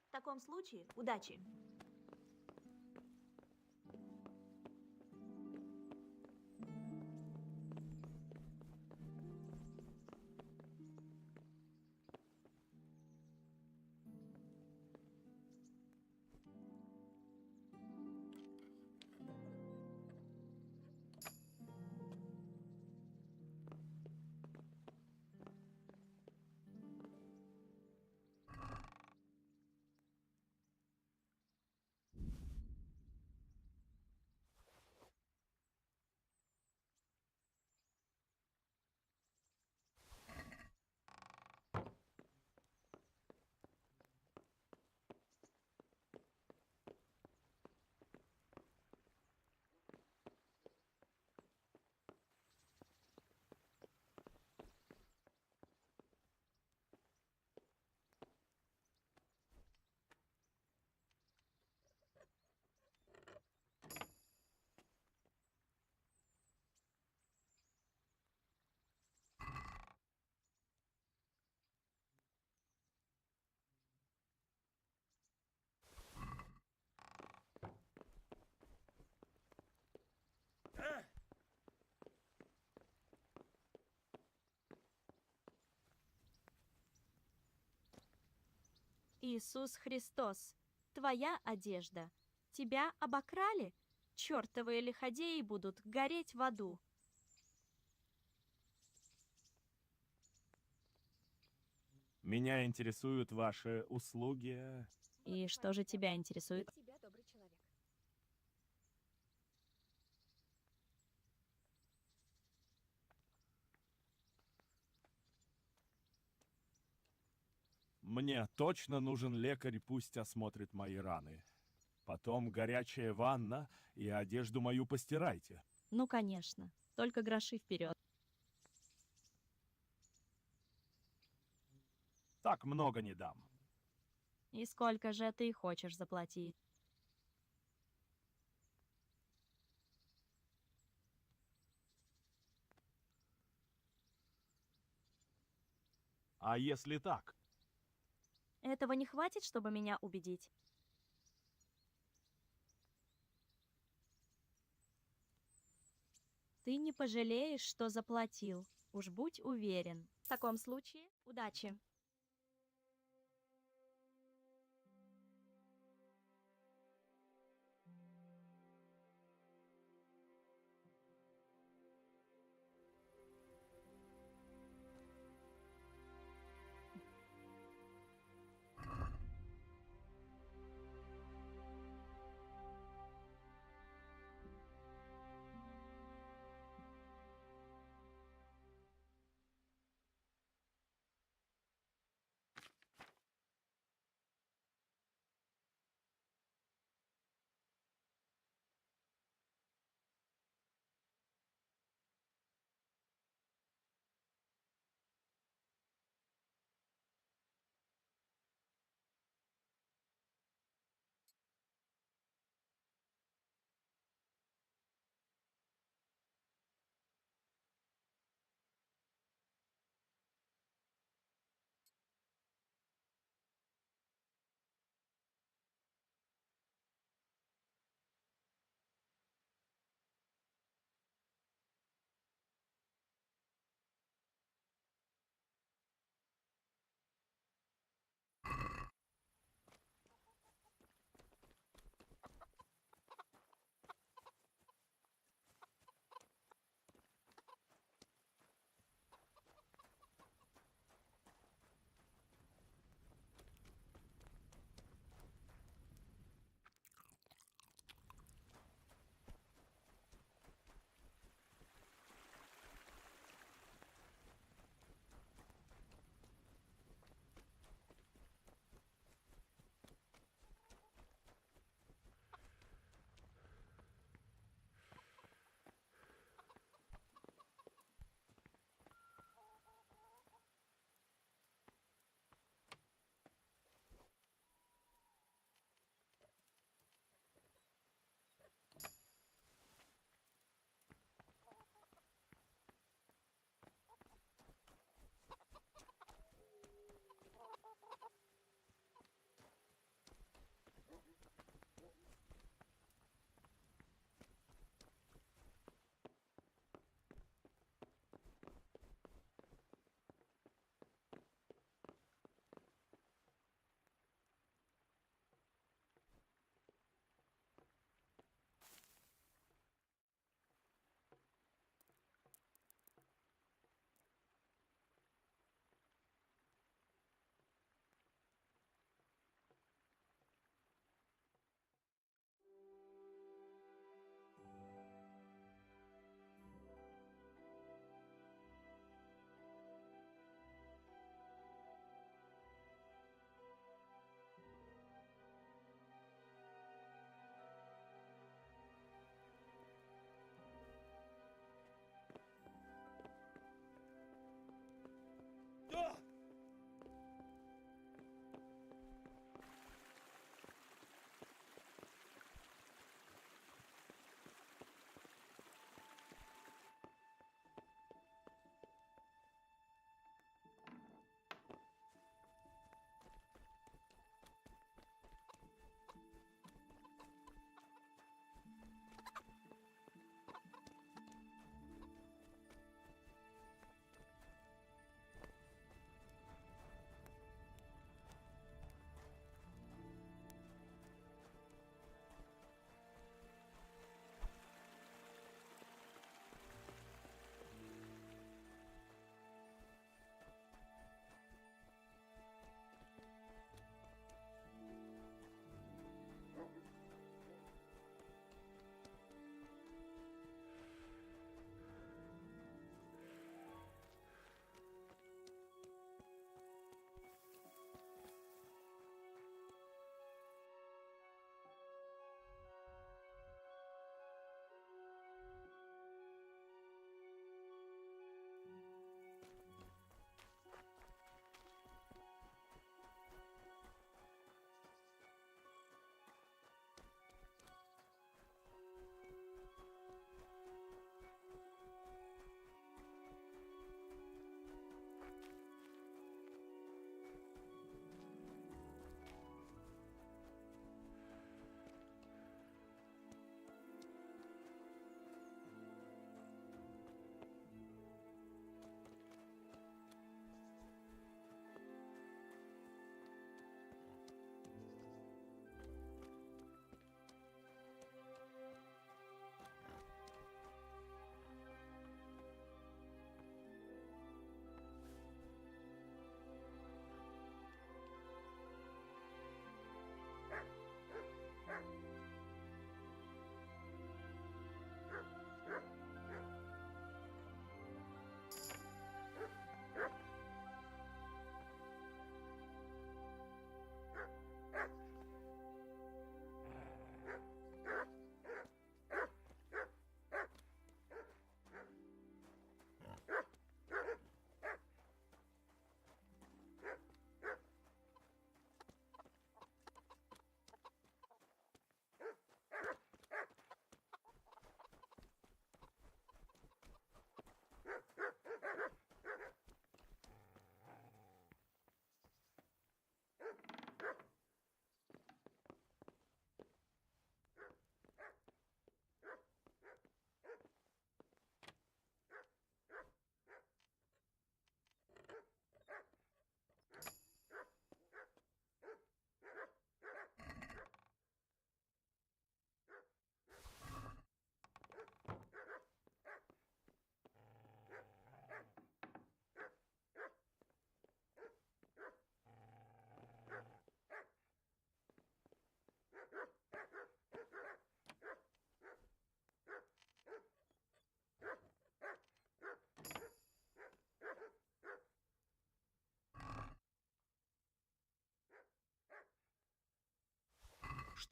В таком случае, удачи. Иисус Христос, твоя одежда. Тебя обокрали? Чёртовы лиходеи будут гореть в аду. Меня интересуют ваши услуги. И что же тебя интересует? Мне точно нужен лекарь, пусть осмотрит мои раны. Потом горячая ванна и одежду мою постирайте. Ну, конечно. Только гроши вперед. Так много не дам. И сколько же ты хочешь заплатить? А если так? Этого не хватит, чтобы меня убедить? Ты не пожалеешь, что заплатил. Уж будь уверен. В таком случае, удачи.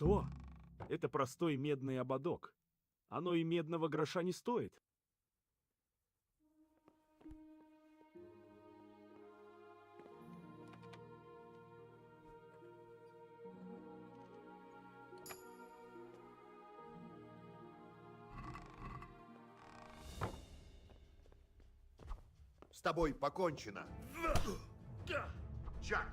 Что? Это простой медный ободок. Оно и медного гроша не стоит. С тобой покончено. Чак!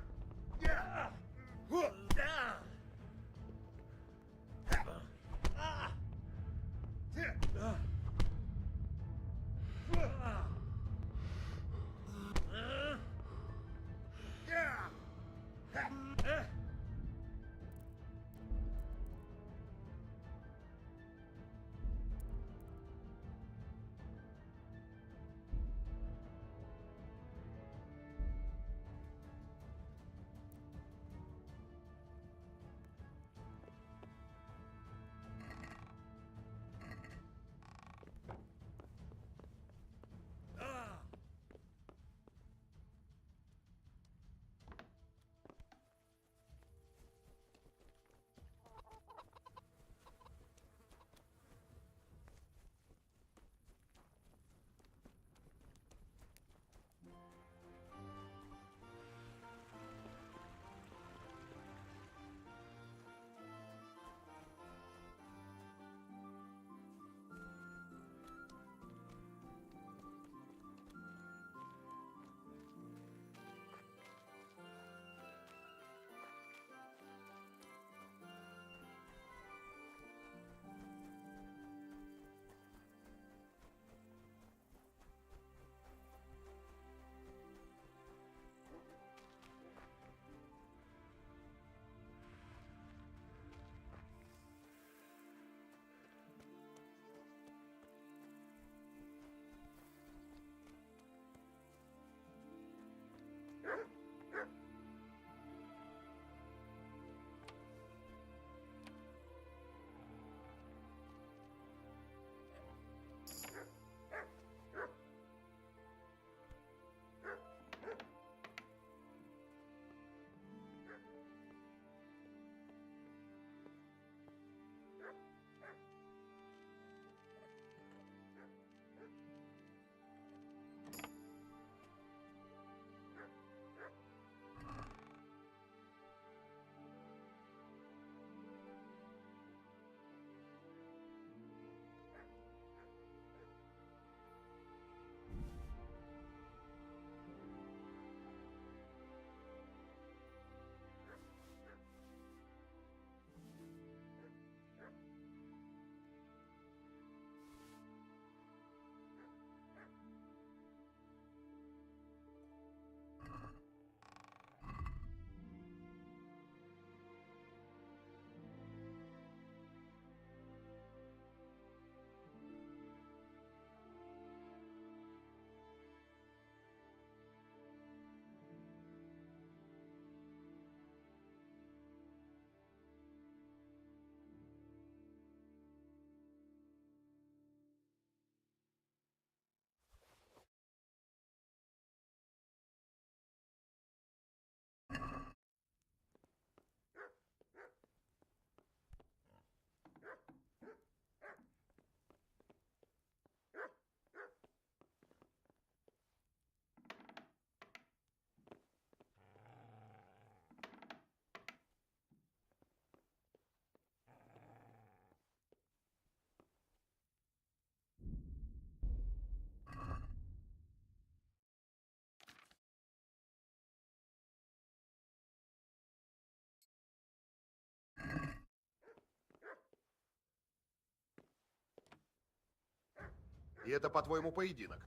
И это, по-твоему, поединок?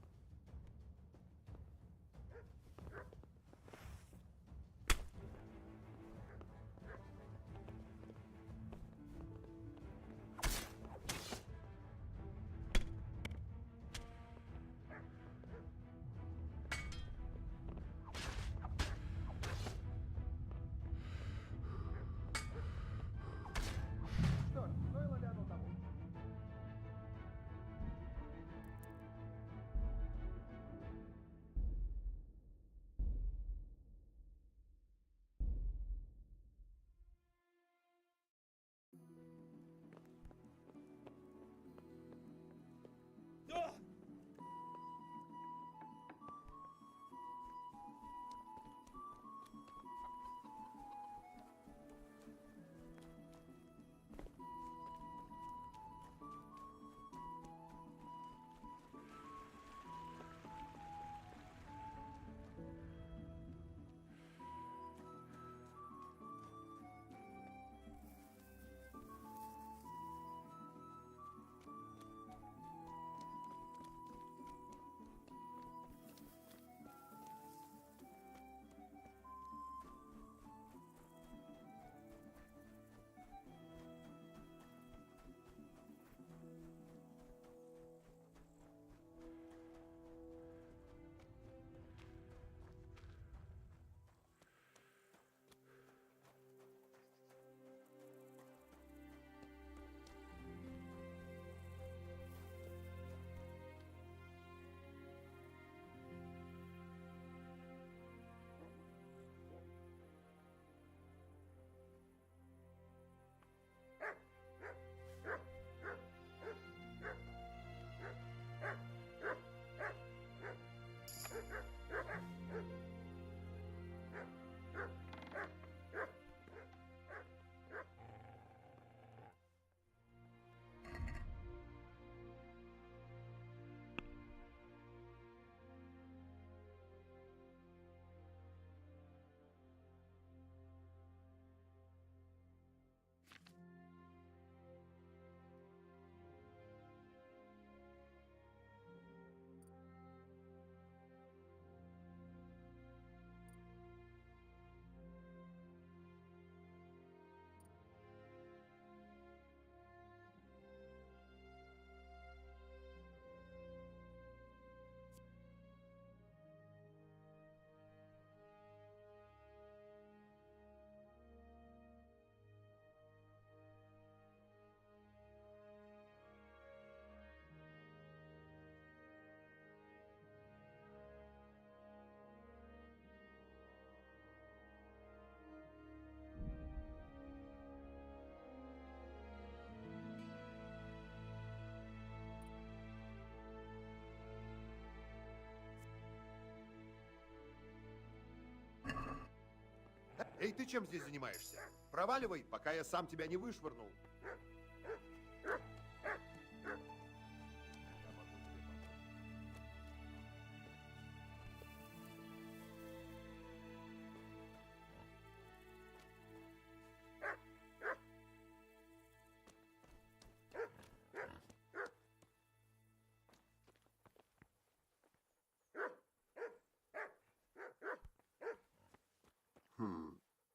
Эй, ты чем здесь занимаешься? Проваливай, пока я сам тебя не вышвырнул.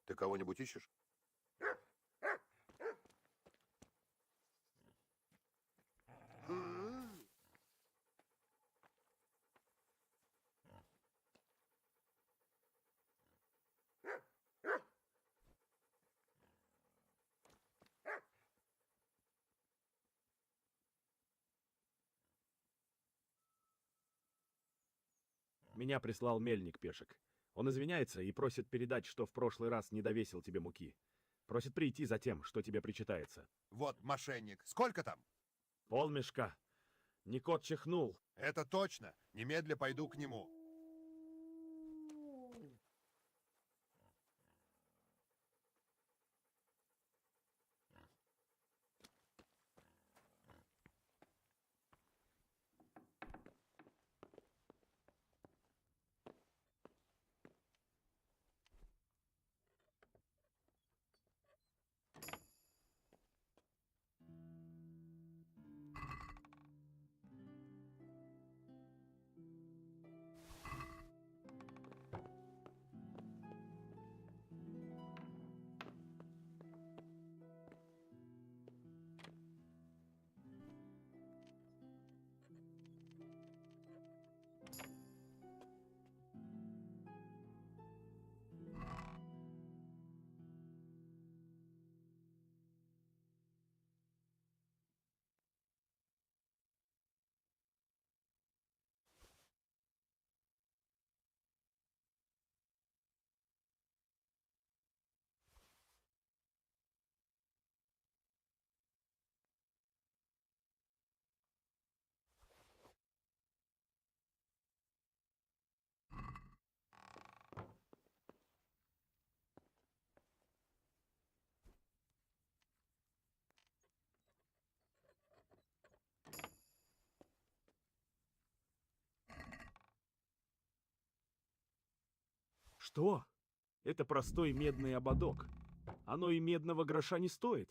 Ты кого-нибудь ищешь? Меня прислал мельник, Пешек. Он извиняется и просит передать, что в прошлый раз не довесил тебе муки. Просит прийти за тем, что тебе причитается. Вот мошенник. Сколько там? Полмешка. Не кот чихнул. Это точно. Немедля пойду к нему. Что? Это простой медный ободок. Оно и медного гроша не стоит.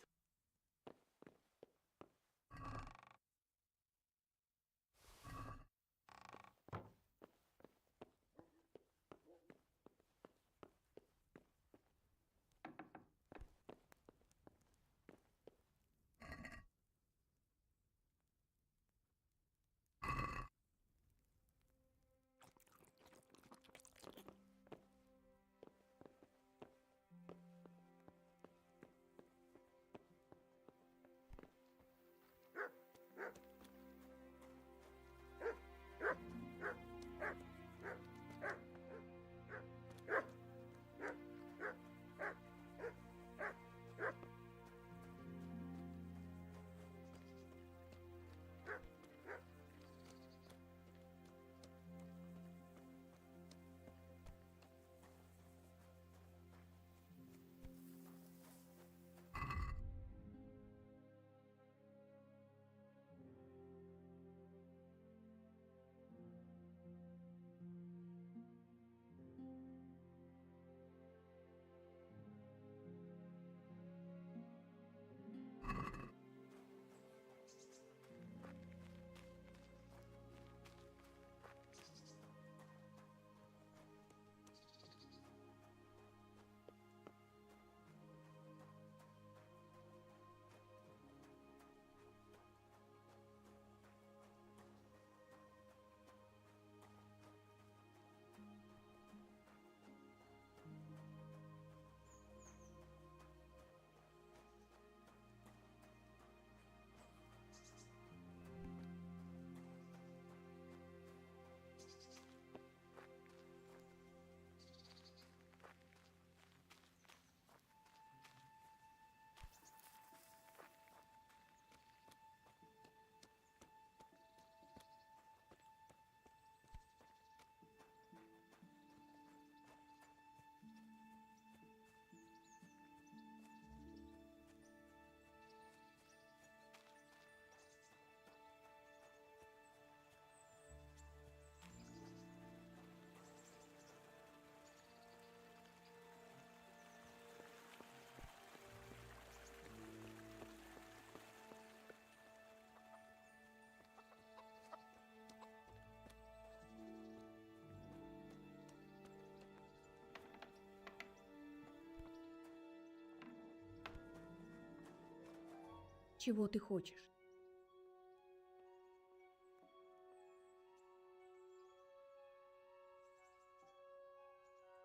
Чего ты хочешь?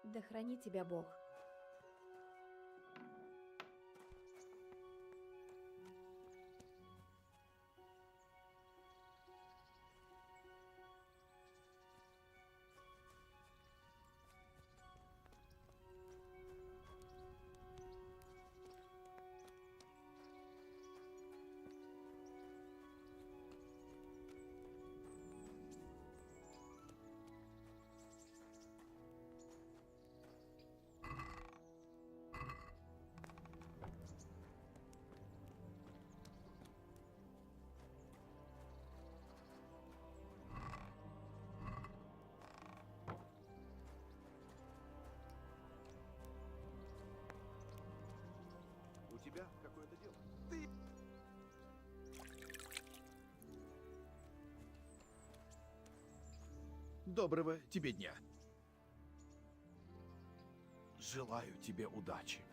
Да хранит тебя Бог. У тебя какое-то дело. Доброго тебе дня. Желаю тебе удачи.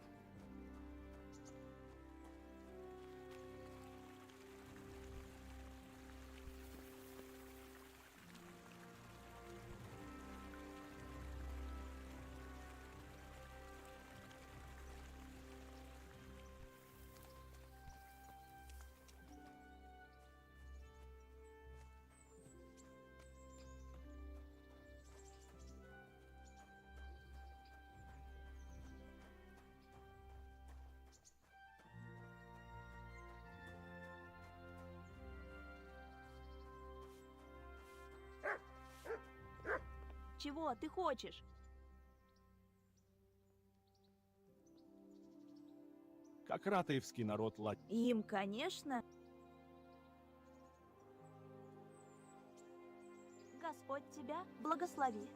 Чего ты хочешь? Как ратаевский народ Им, конечно. Господь тебя благослови.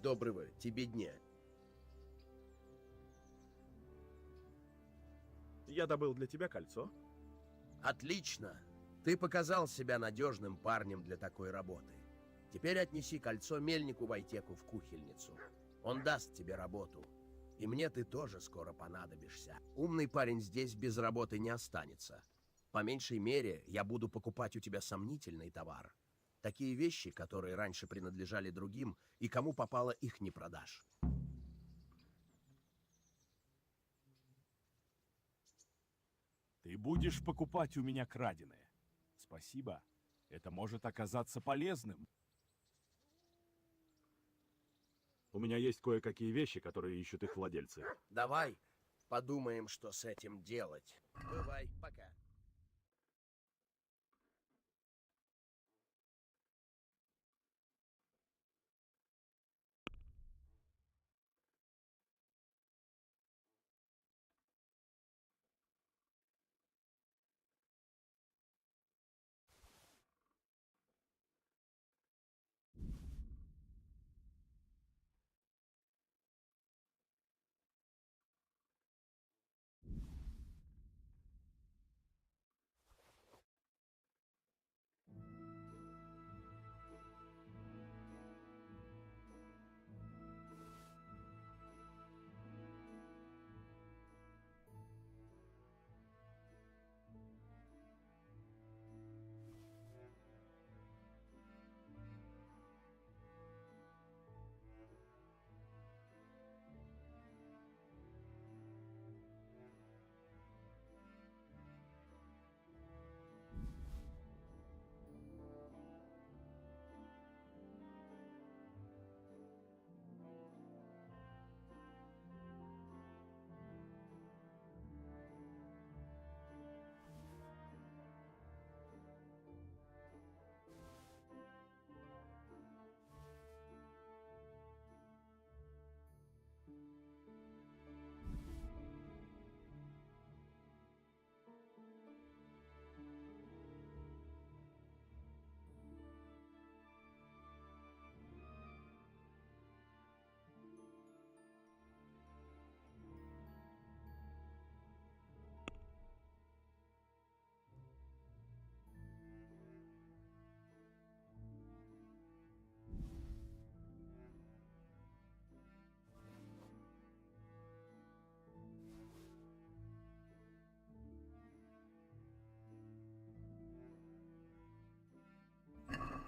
Доброго тебе дня. Я добыл для тебя кольцо. Отлично. Ты показал себя надежным парнем для такой работы. Теперь отнеси кольцо мельнику Войтеку в кухельницу. Он даст тебе работу. И мне ты тоже скоро понадобишься. Умный парень здесь без работы не останется. По меньшей мере, я буду покупать у тебя сомнительный товар. Такие вещи, которые раньше принадлежали другим, и кому попало, их не продашь. Ты будешь покупать у меня краденое. Спасибо. Это может оказаться полезным. У меня есть кое-какие вещи, которые ищут их владельцы. Давай подумаем, что с этим делать. Бывай, пока.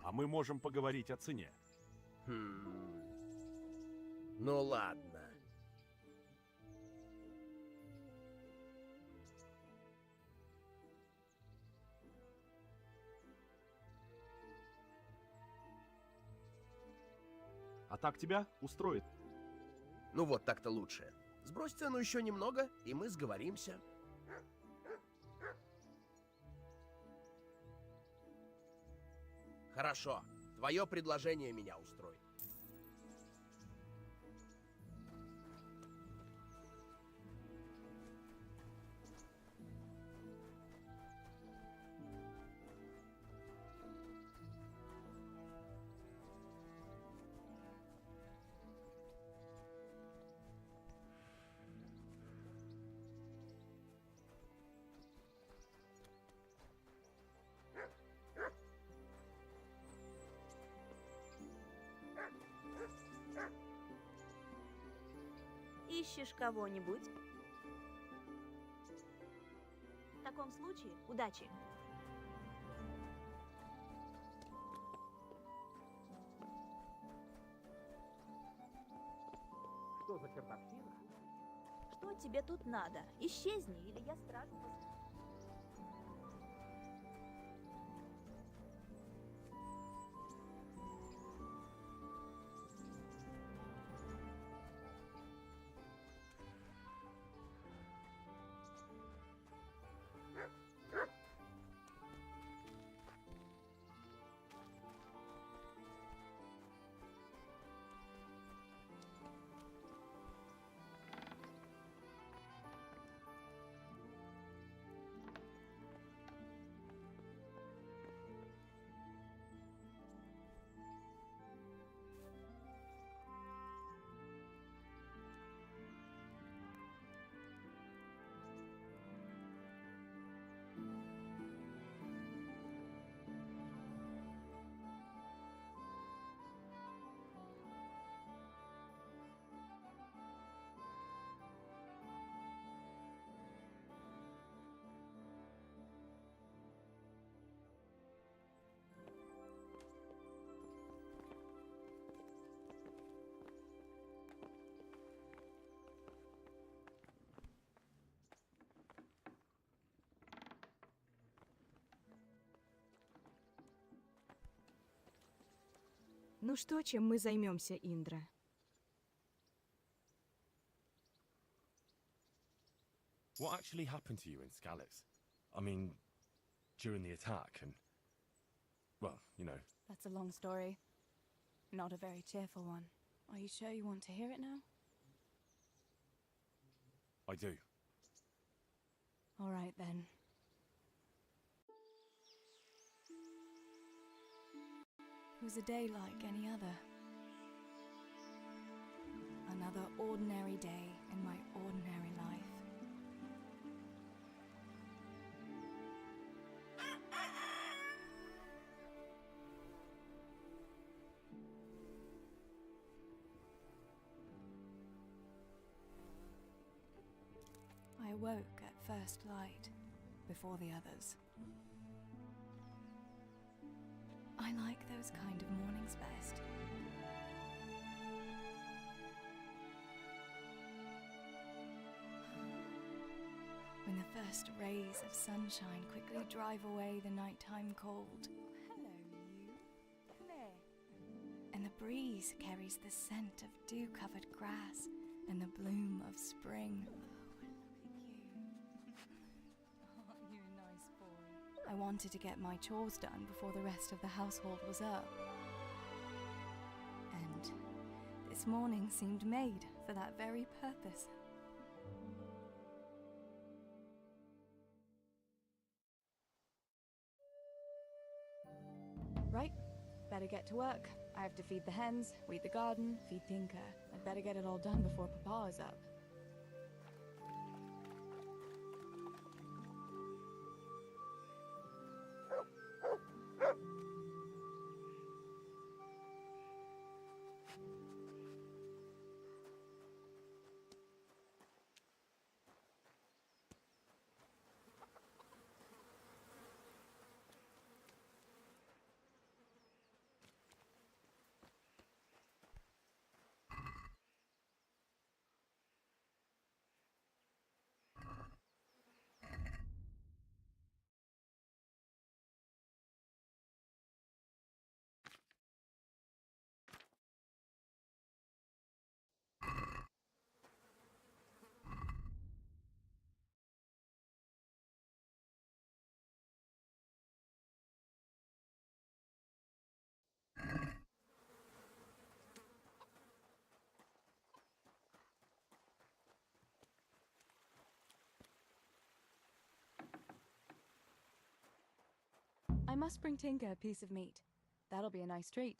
А мы можем поговорить о цене. Ну ладно. А так тебя устроит? Ну вот так-то лучше. Сбрось цену еще немного, и мы сговоримся. Хорошо. Твое предложение меня устроит. Ищешь кого-нибудь? В таком случае, удачи. Что за чертовщина? Что тебе тут надо? Исчезни, или я стражу посмотрю. Ну что, чем мы займемся, Индра? What actually happened to you in Skalitz? I mean, during the attack and... Well, you know. That's a long story. Not a very cheerful one. Are you sure you want to hear it now? I do. All right, then. It was a day like any other. Another ordinary day in my ordinary life. I awoke at first light, before the others. I like those kind of mornings best. When the first rays of sunshine quickly drive away the nighttime cold. Hello, you. Come here. And the breeze carries the scent of dew-covered grass and the bloom of spring. I wanted to get my chores done before the rest of the household was up. And this morning seemed made for that very purpose. Right, better get to work. I have to feed the hens, weed the garden, feed Tinker. I'd better get it all done before Papa is up. I must bring Tinker a piece of meat. That'll be a nice treat.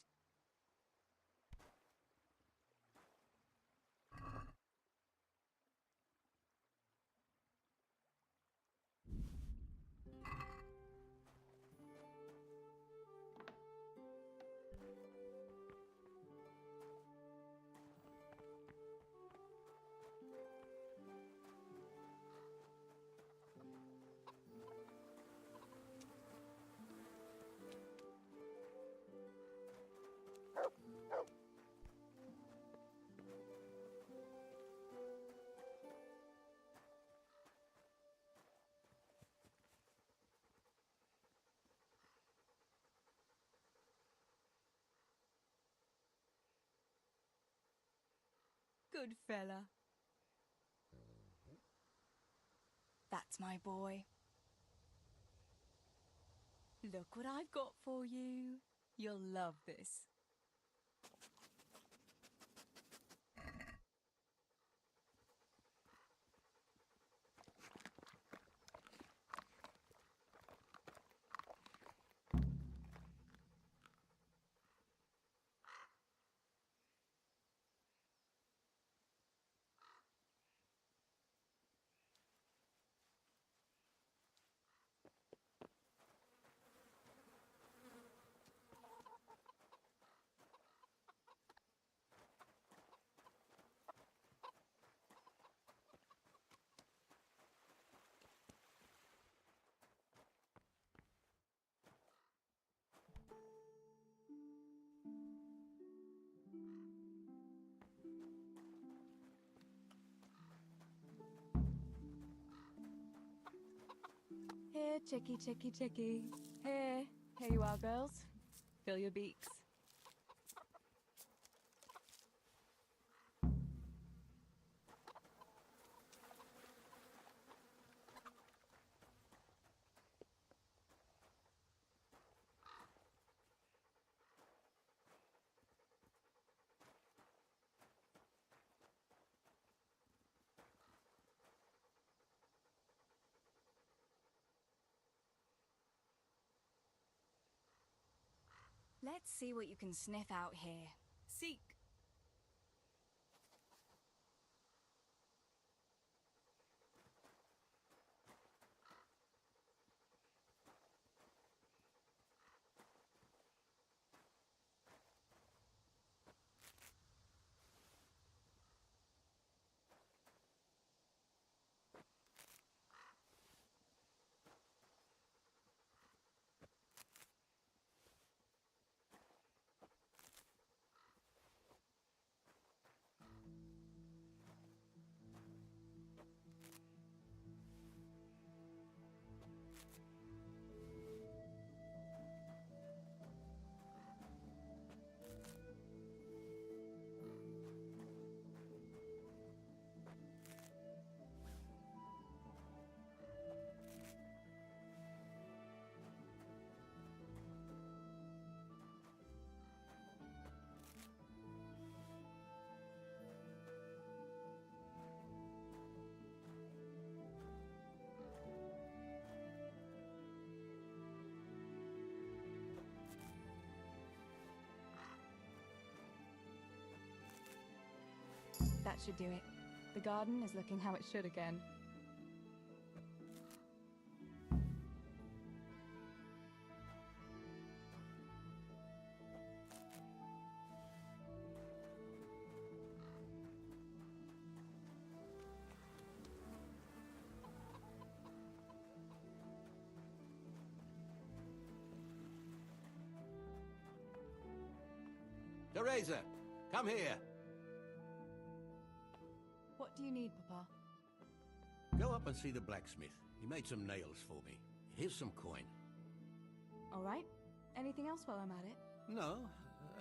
Good fella. That's my boy. Look what I've got for you. You'll love this. Here, chickie, chickie, chickie. Here you are, girls. Fill your beaks. Let's see what you can sniff out here. Seek. That should do it. The garden is looking how it should again. Teresa, come here. What do you need, Papa? Go up and see the blacksmith. He made some nails for me. Here's some coin. All right. Anything else while I'm at it? No,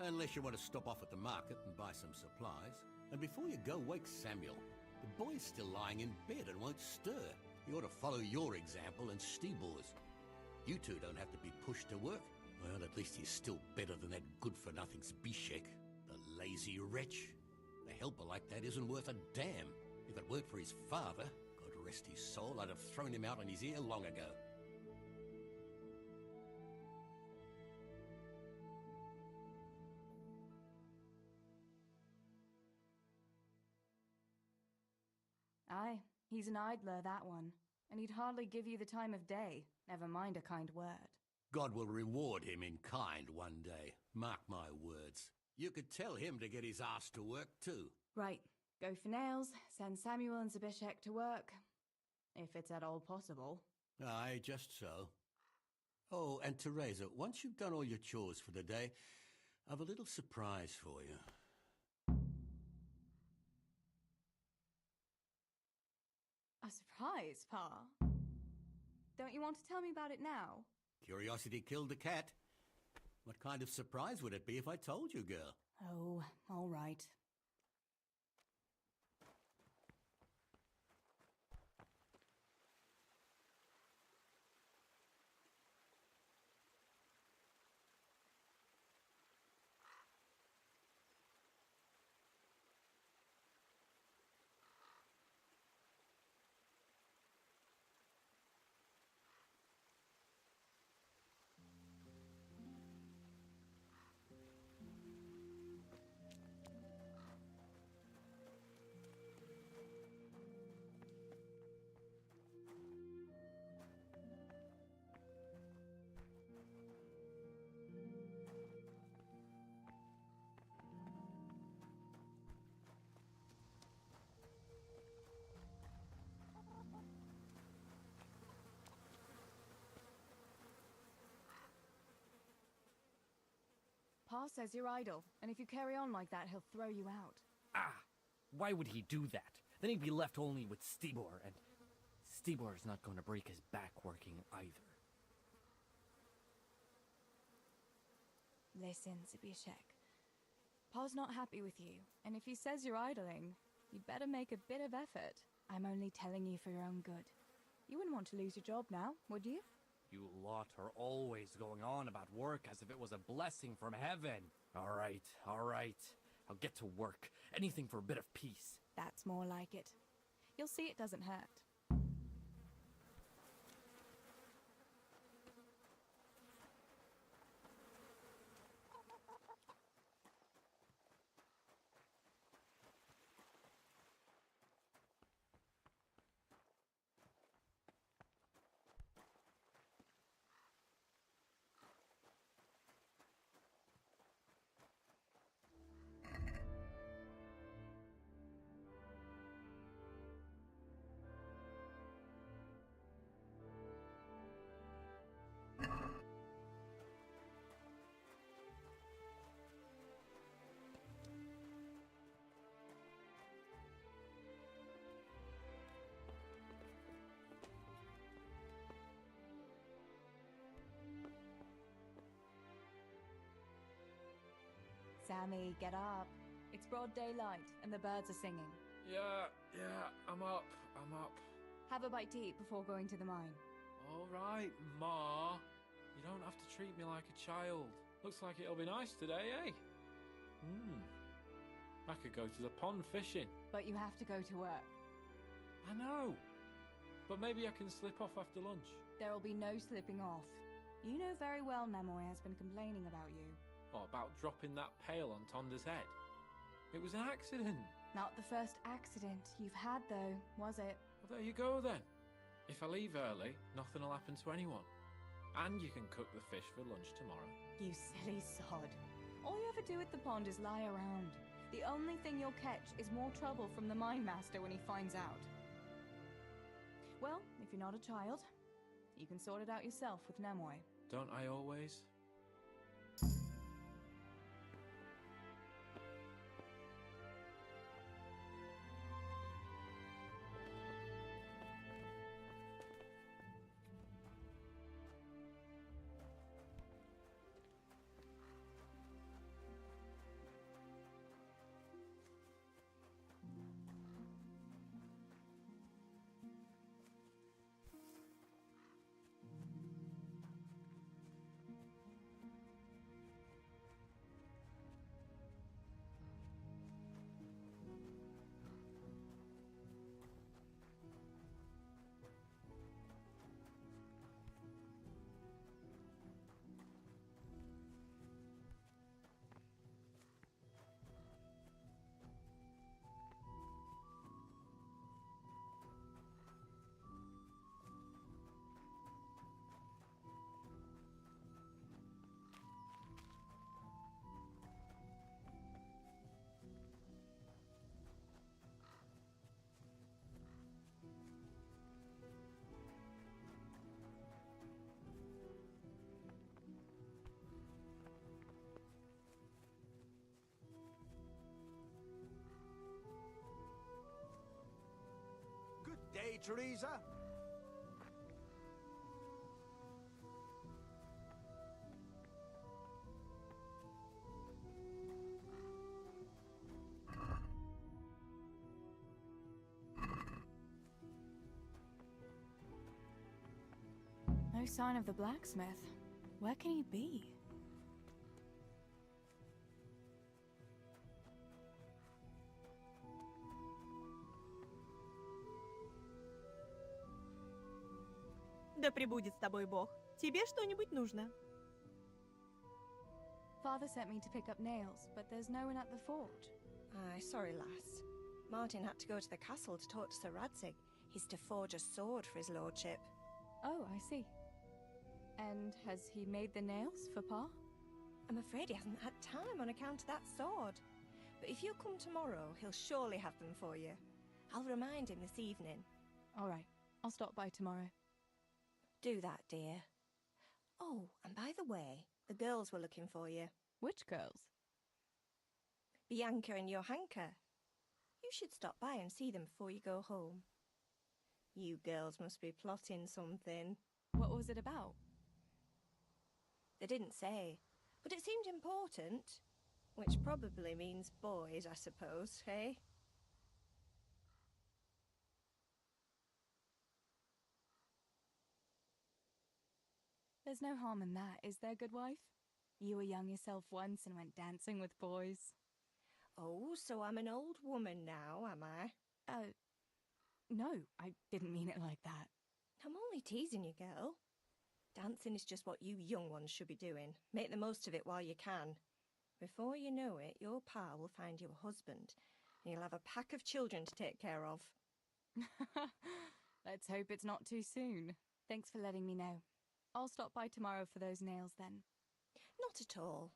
unless you want to stop off at the market and buy some supplies. And before you go, wake Samuel. The boy's still lying in bed and won't stir. He ought to follow your example and Steebor's. You two don't have to be pushed to work. Well, at least he's still better than that good-for-nothing Zbyszek, the lazy wretch. A helper like that isn't worth a damn. If it weren't for his father, God rest his soul, I'd have thrown him out on his ear long ago. Aye, he's an idler, that one. And he'd hardly give you the time of day, never mind a kind word. God will reward him in kind one day. Mark my words. You could tell him to get his ass to work too. Right, go for nails, send Samuel and Zabishek to work. If it's at all possible. Aye, just so. Oh, and Teresa, once you've done all your chores for the day, I've a little surprise for you. A surprise, Pa? Don't you want to tell me about it now? Curiosity killed the cat. What kind of surprise would it be if I told you, girl? Oh, all right. Pa says you're idle, and if you carry on like that, he'll throw you out. Ah! Why would he do that? Then he'd be left only with S.T.A.L.K.E.R, and S.T.A.L.K.E.R is not going to break his back working either. Listen, Zabishek. Pa's not happy with you, and if he says you're idling, you'd better make a bit of effort. I'm only telling you for your own good. You wouldn't want to lose your job now, would you? You lot are always going on about work as if it was a blessing from heaven. All right. I'll get to work. Anything for a bit of peace. That's more like it. You'll see it doesn't hurt. Sammy, get up. It's broad daylight, and the birds are singing. Yeah, I'm up. Have a bite to eat before going to the mine. All right, Ma. You don't have to treat me like a child. Looks like it'll be nice today, eh? I could go to the pond fishing. But you have to go to work. I know. But maybe I can slip off after lunch. There will be no slipping off. You know very well Nemoy has been complaining about you. What about dropping that pail on Tonda's head? It was an accident. Not the first accident you've had, though, was it? Well, there you go, then. If I leave early, nothing will happen to anyone. And you can cook the fish for lunch tomorrow. You silly sod. All you ever do at the pond is lie around. The only thing you'll catch is more trouble from the mine master when he finds out. Well, if you're not a child, you can sort it out yourself with Nemoy. Don't I always? Hey, Teresa. No sign of the blacksmith. Where can he be? Да пребудет с тобой Бог. Тебе что-нибудь нужно? Father sent me to pick up nails, but there's no one at the forge. Aye, sorry, lass. Martin had to go to the castle to talk to Sir Radzig. He's to forge a sword for his lordship. Oh, I see. And has he made the nails for Pa? I'm afraid he hasn't had time on account of that sword. But if you come tomorrow, he'll surely have them for you. I'll remind him this evening. All right, I'll stop by tomorrow. Do that, dear. Oh, and by the way, the girls were looking for you. Which girls? Bianca and Johanka. You should stop by and see them before you go home. You girls must be plotting something. What was it about? They didn't say, but it seemed important. Which probably means boys, I suppose, eh? There's no harm in that, is there, good wife? You were young yourself once and went dancing with boys. Oh, so I'm an old woman now, am I? No, I didn't mean it like that. I'm only teasing you, girl. Dancing is just what you young ones should be doing. Make the most of it while you can. Before you know it, your pa will find you a husband, and you'll have a pack of children to take care of. Let's hope it's not too soon. Thanks for letting me know. I'll stop by tomorrow for those nails then. Not at all.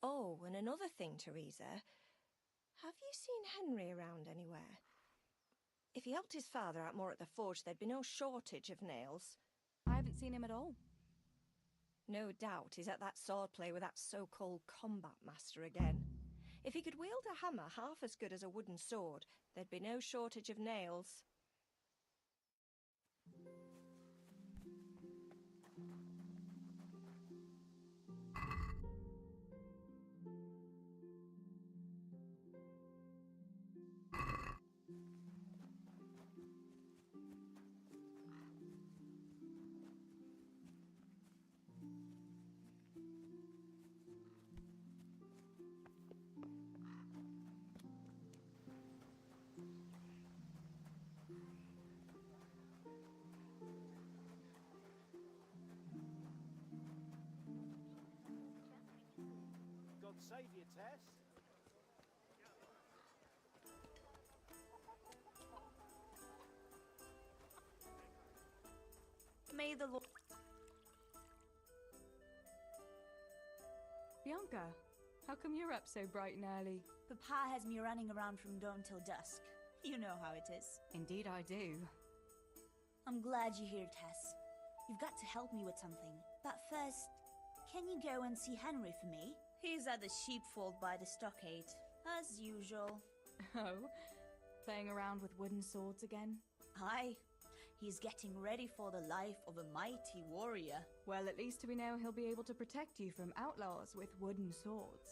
Oh, and another thing, Teresa. Have you seen Henry around anywhere? If he helped his father out more at the forge, there'd be no shortage of nails. I haven't seen him at all. No doubt he's at that swordplay with that so-called combat master again. If he could wield a hammer half as good as a wooden sword, there'd be no shortage of nails. God save you, Tess. May the Lord... Bianca, how come you're up so bright and early? Papa has me running around from dawn till dusk. You know how it is. Indeed I do. I'm glad you're here, Tess. You've got to help me with something. But first, can you go and see Henry for me? He's at the sheepfold by the stockade, as usual. Oh, playing around with wooden swords again? Aye. He's getting ready for the life of a mighty warrior. Well, at least we know he'll be able to protect you from outlaws with wooden swords.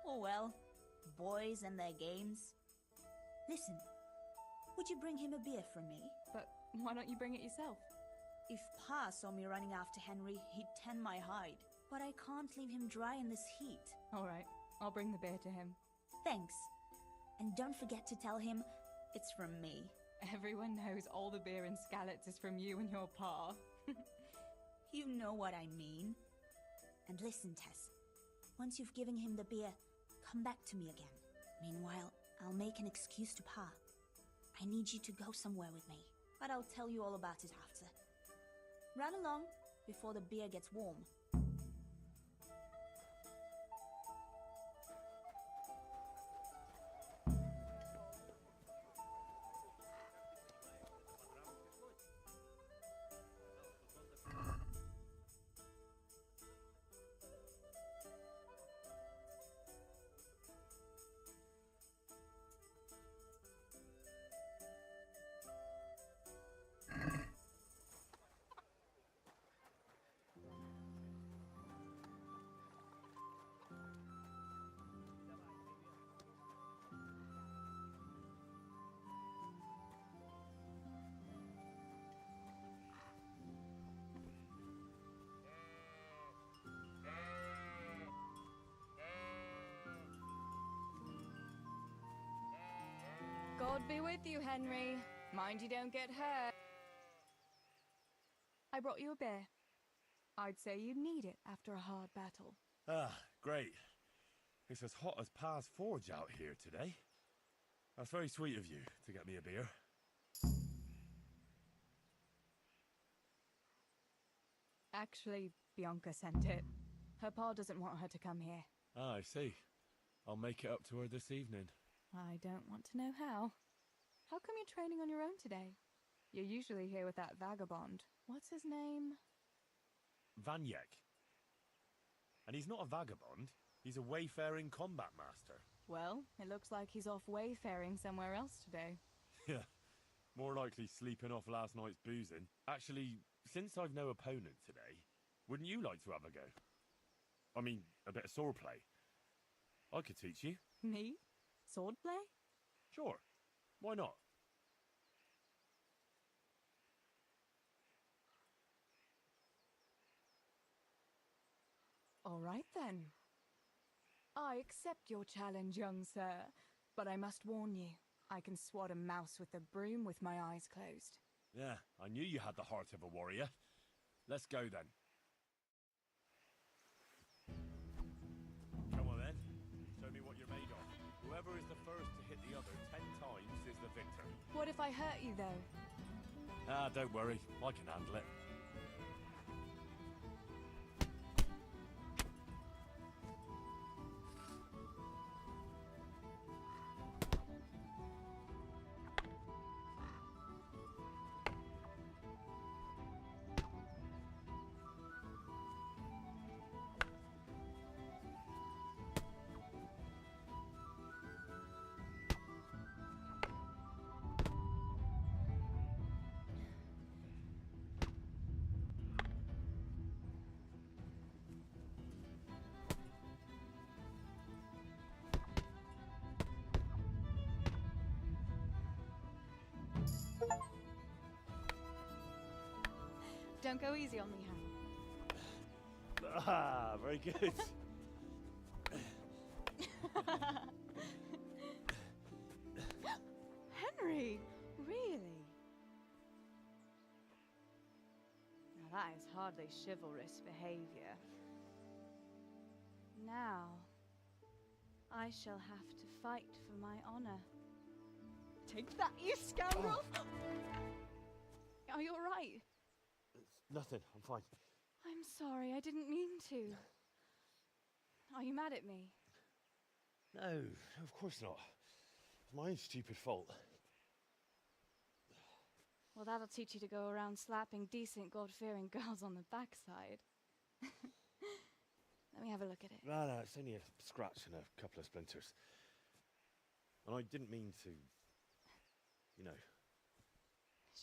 Oh well, boys and their games. Listen, would you bring him a beer from me? But why don't you bring it yourself? If Pa saw me running after Henry, he'd tan my hide. But I can't leave him dry in this heat. All right, I'll bring the beer to him. Thanks. And don't forget to tell him it's from me. Everyone knows all the beer in Skalitz is from you and your pa. You know what I mean. And listen, Tess. Once you've given him the beer, come back to me again. Meanwhile, I'll make an excuse to Pa. I need you to go somewhere with me. But I'll tell you all about it after. Run along before the beer gets warm. Lord be with you, Henry. Mind you don't get hurt. I brought you a beer. I'd say you'd need it after a hard battle. Ah, great. It's as hot as Pa's Forge out here today. That's very sweet of you to get me a beer. Actually, Bianca sent it. Her pa doesn't want her to come here. Ah, I see. I'll make it up to her this evening. I don't want to know how. How come you're training on your own today? You're usually here with that vagabond. What's his name? Vanyek. And he's not a vagabond. He's a wayfaring combat master. Well, it looks like he's off wayfaring somewhere else today. Yeah. More likely sleeping off last night's boozing. Actually, since I've no opponent today, wouldn't you like to have a go? I mean, a bit of swordplay. I could teach you. Me? Swordplay? Sure. Why not? All right then. I accept your challenge, young sir. But I must warn you, I can swat a mouse with a broom with my eyes closed. Yeah, I knew you had the heart of a warrior. Let's go then. Come on then. Show me what you're made of. Whoever is the first to hit the other 10 times is the victor. What if I hurt you, though? Ah, don't worry. I can handle it. Don't go easy on me, Harry. Ah, very good. Henry, really? Now that is hardly chivalrous behavior. Now, I shall have to fight for my honor. Take that, you scoundrel! Are you all right? Nothing. I'm fine. I'm sorry, I didn't mean to. Are you mad at me? No, of course not. It's my own stupid fault. Well, that'll teach you to go around slapping decent, God-fearing girls on the backside. Let me have a look at it. No, it's only a scratch and a couple of splinters. And I didn't mean to, you know.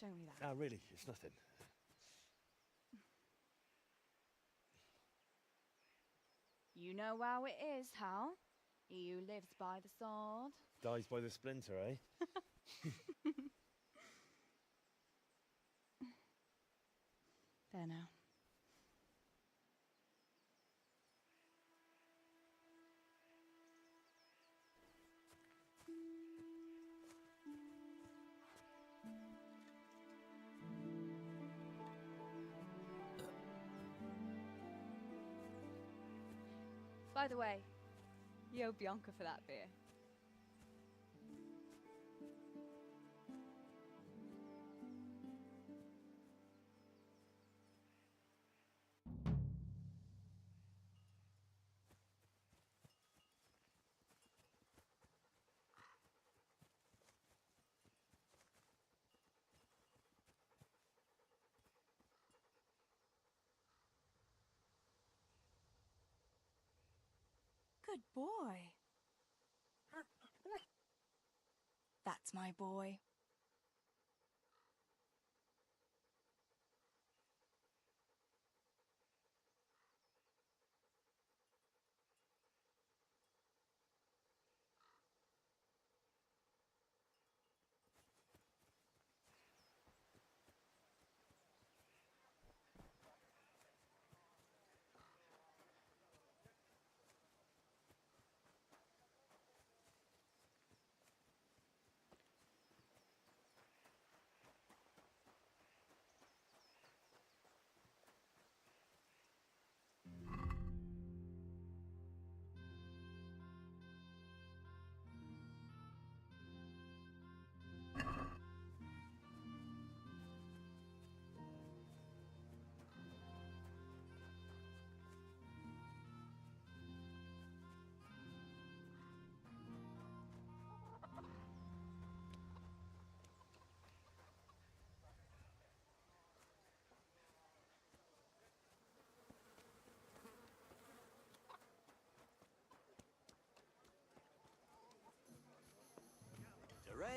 Show me that. No, really, it's nothing. You know how it is, Hal. He who lives by the sword Dies by the splinter, eh? There now. By the way, you owe Bianca for that beer. Good boy. That's my boy.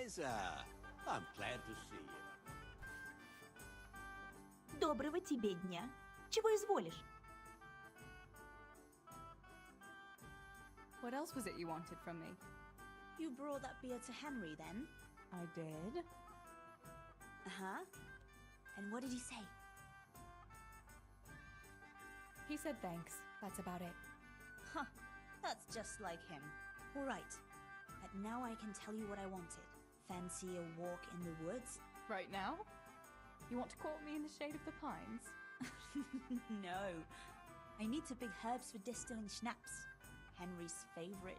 Teresa, I'm glad to see you. Доброго тебе дня. Чего изволишь? What else was it you wanted from me? You brought that beer to Henry then? I did. Uh-huh. And what did he say? He said thanks. That's about it. Huh. That's just like him. All right. But now I can tell you what I wanted. Fancy a walk in the woods? Right now? You want to court me in the shade of the pines? No. I need to pick herbs for distilling schnapps. Henry's favorite.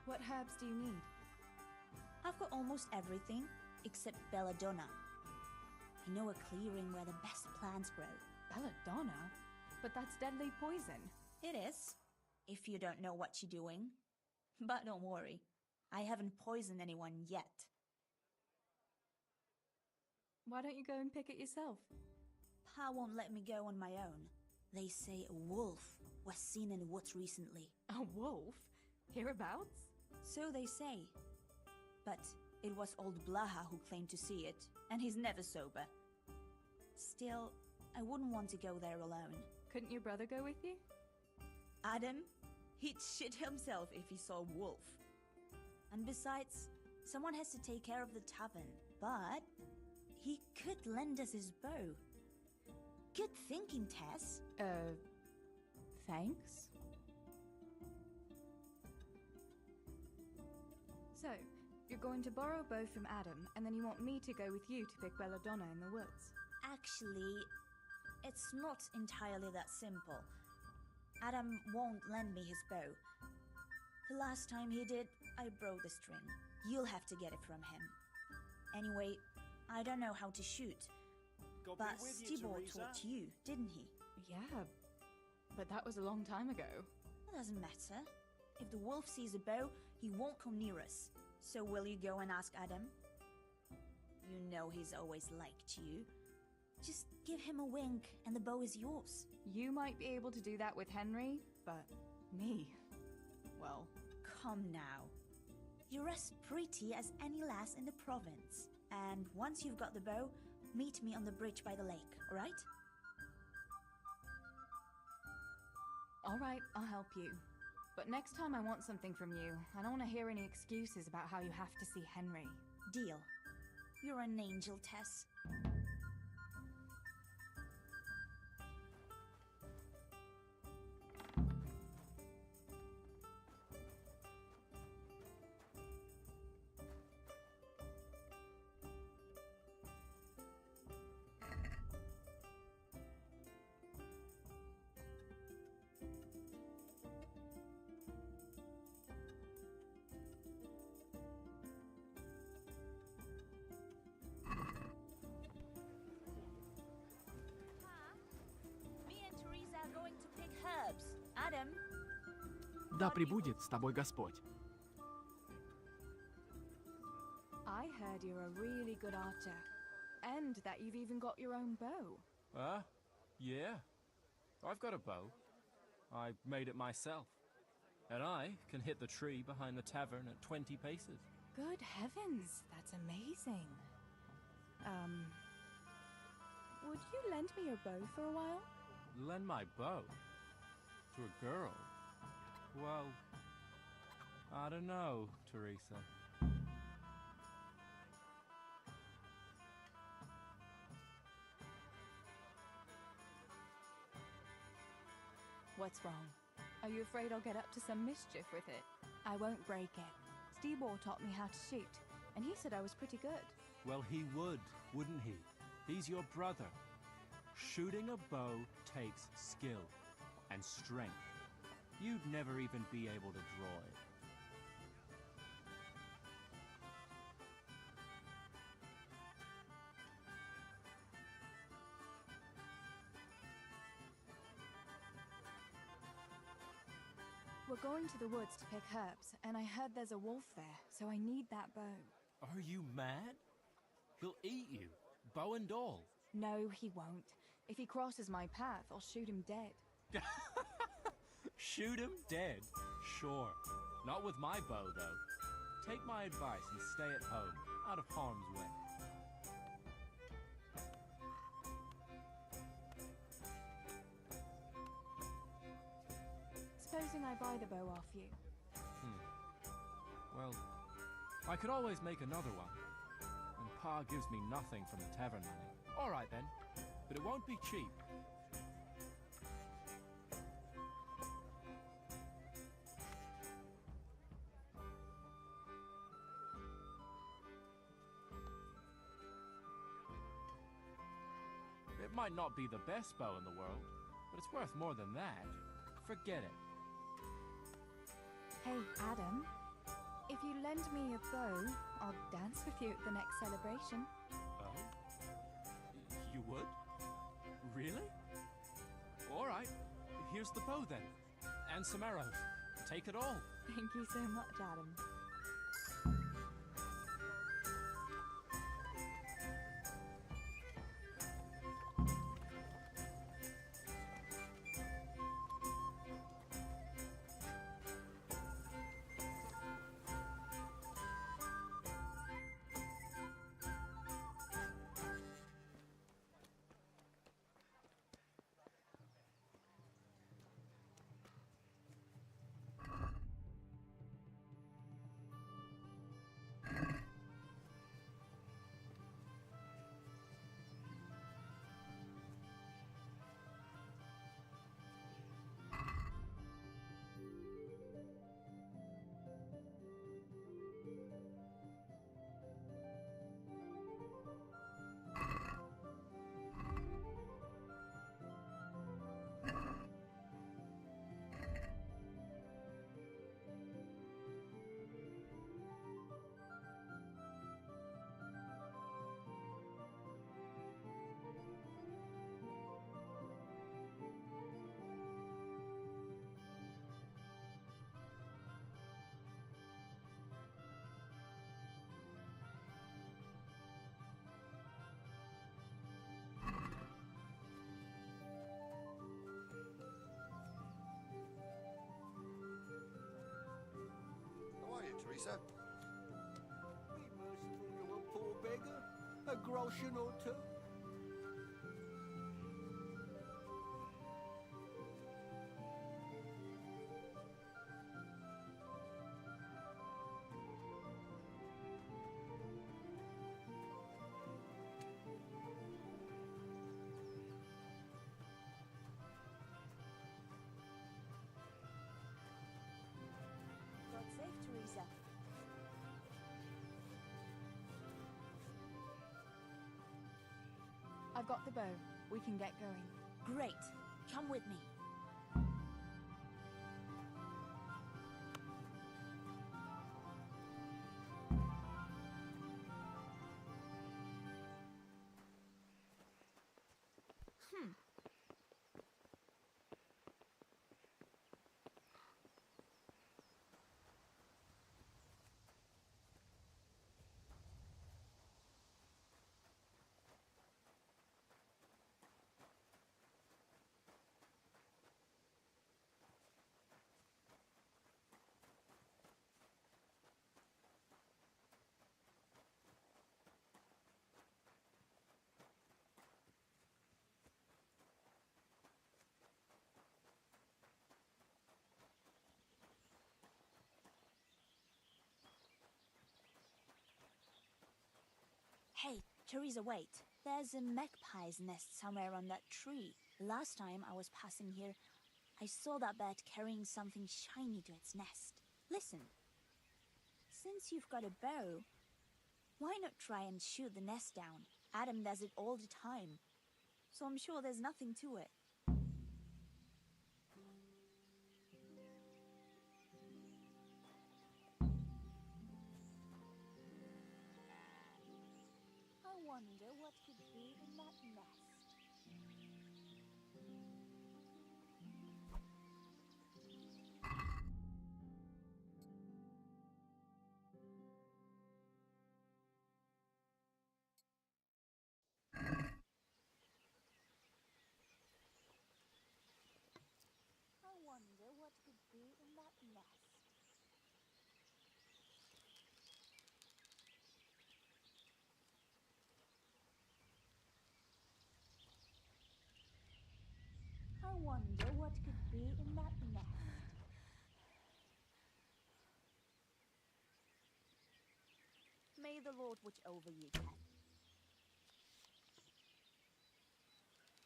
What herbs do you need? I've got almost everything except belladonna. I know a clearing where the best plants grow. Belladonna? But that's deadly poison. It is, if you don't know what you're doing. But don't worry, I haven't poisoned anyone yet. Why don't you go and pick it yourself? Pa won't let me go on my own. They say a wolf was seen in the woods recently. A wolf? Hereabouts? So they say. But it was old Blaha who claimed to see it, and he's never sober. Still, I wouldn't want to go there alone. Couldn't your brother go with you? Adam? He'd shit himself if he saw a wolf. And besides, someone has to take care of the tavern, but he could lend us his bow. Good thinking, Tess. Thanks? So, you're going to borrow a bow from Adam, and then you want me to go with you to pick belladonna in the woods? Actually, it's not entirely that simple. Adam won't lend me his bow. The last time he did, I broke the string. You'll have to get it from him. Anyway, I don't know how to shoot. But S.T.A.L.K.E.R taught you, didn't he? Yeah, but that was a long time ago. It doesn't matter. If the wolf sees a bow, he won't come near us. So will you go and ask Adam? You know he's always liked you. Just give him a wink and the bow is yours. You might be able to do that with Henry, but me, well... Come now. You're as pretty as any lass in the province. And once you've got the bow, meet me on the bridge by the lake, alright? Alright, I'll help you. But next time I want something from you. I don't want to hear any excuses about how you have to see Henry. Deal. You're an angel, Tess. Adam? Да пребудет с тобой Господь. I heard you're a really good archer. And that you've even got your own bow. Yeah. I've got a bow. I made it myself. And I can hit the tree behind the tavern at 20 paces. Good heavens, that's amazing. Would you lend me your bow for a while? Lend my bow? To a girl? Well, I don't know, Teresa. What's wrong? Are you afraid I'll get up to some mischief with it? I won't break it. S.T.A.L.K.E.R taught me how to shoot, and he said I was pretty good. Well, he would, wouldn't he? He's your brother. Shooting a bow takes skill and strength. You'd never even be able to draw it. We're going to the woods to pick herbs, and I heard there's a wolf there, so I need that bow. Are you mad? He'll eat you, bow and all. No, he won't. If he crosses my path, I'll shoot him dead. Shoot him dead? Sure. Not with my bow, though. Take my advice and stay at home, out of harm's way. Supposing I buy the bow off you. Well, I could always make another one. And Pa gives me nothing from the tavern money. All right, then. But it won't be cheap. It might not be the best bow in the world, but it's worth more than that. Forget it. Hey, Adam. If you lend me a bow, I'll dance with you at the next celebration. Oh? You would? Really? All right. Here's the bow then. And some arrows. Take it all. Thank you so much, Adam. How are you, Teresa? Be merciful to a poor beggar. A groschen or two. God save Teresa. I've got the bow. We can get going. Great. Come with me. Hey, Teresa, wait. There's a magpie's nest somewhere on that tree. Last time I was passing here, I saw that bird carrying something shiny to its nest. Listen. Since you've got a bow, why not try and shoot the nest down? Adam does it all the time, so I'm sure there's nothing to it. I wonder what could be in that nest. wonder what could be in that nest. May the Lord watch over you, Tess.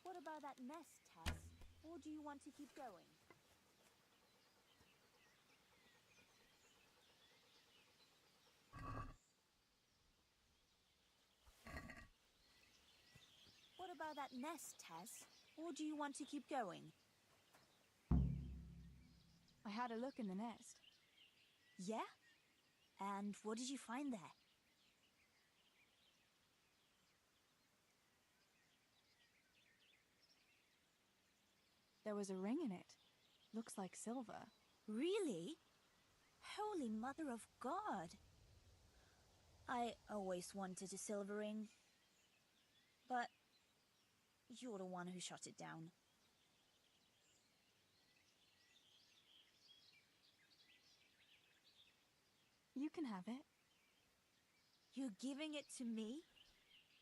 What about that nest, Tess? Or do you want to keep going? What about that nest, Tess? Or do you want to keep going? I had a look in the nest. Yeah? And what did you find there? There was a ring in it. Looks like silver. Really? Holy Mother of God! I always wanted a silver ring. But you're the one who shot it down. You can have it. You're giving it to me?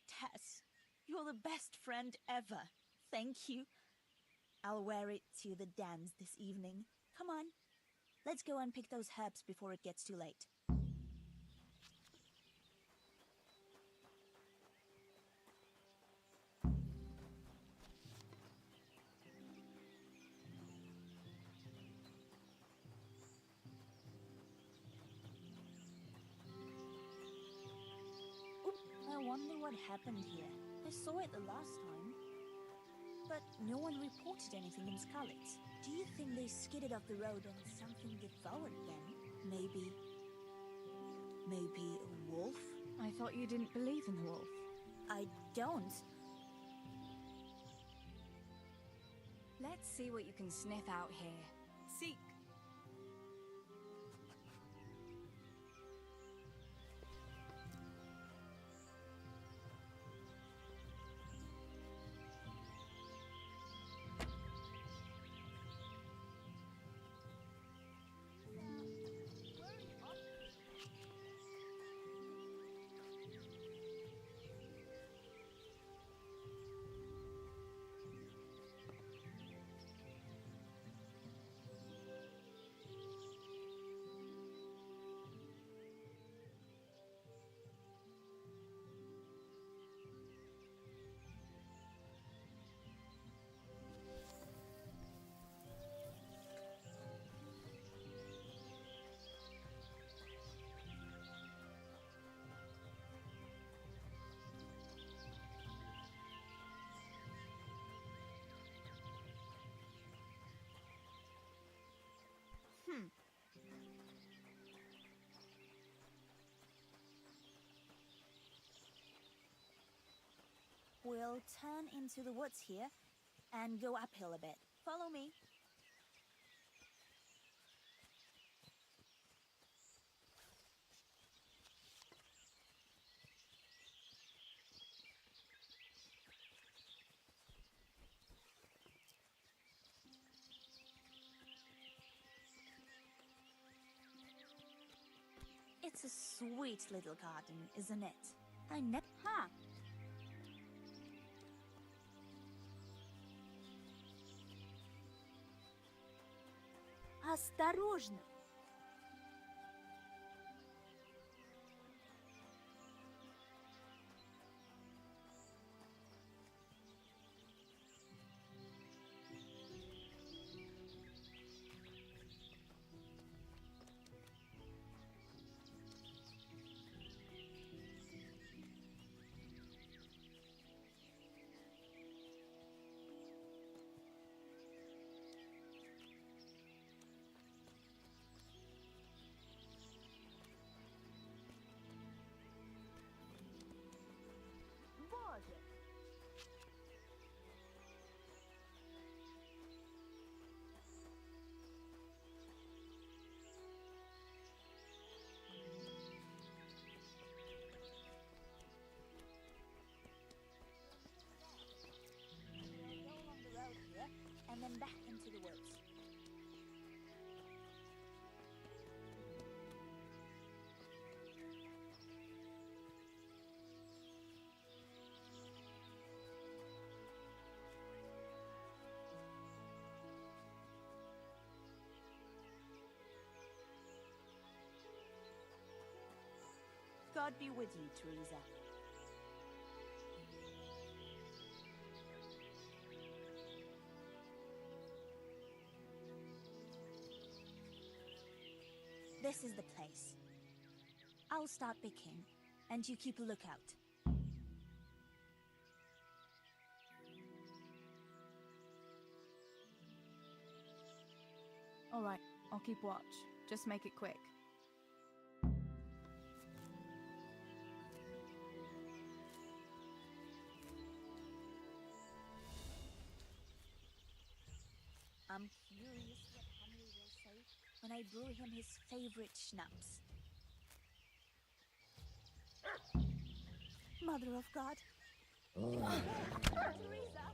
Tess, you're the best friend ever. Thank you. I'll wear it to the dance this evening. Come on, let's go and pick those herbs before it gets too late. I wonder what happened here. I saw it the last time. But no one reported anything in Scarlet. Do you think they skidded off the road and something devoured them? Maybe a wolf? I thought you didn't believe in the wolf. I don't. Let's see what you can sniff out here. Seek. We'll turn into the woods here and go uphill a bit. Follow me. It's a sweet little garden, isn't it? I never... Huh. Осторожно! And then back into the woods. God be with you, Teresa. This is the place. I'll start picking, and you keep a lookout. All right, I'll keep watch. Just make it quick. I'm curious what Henry will say when I brew him his favorite schnapps. Mother of God. Teresa!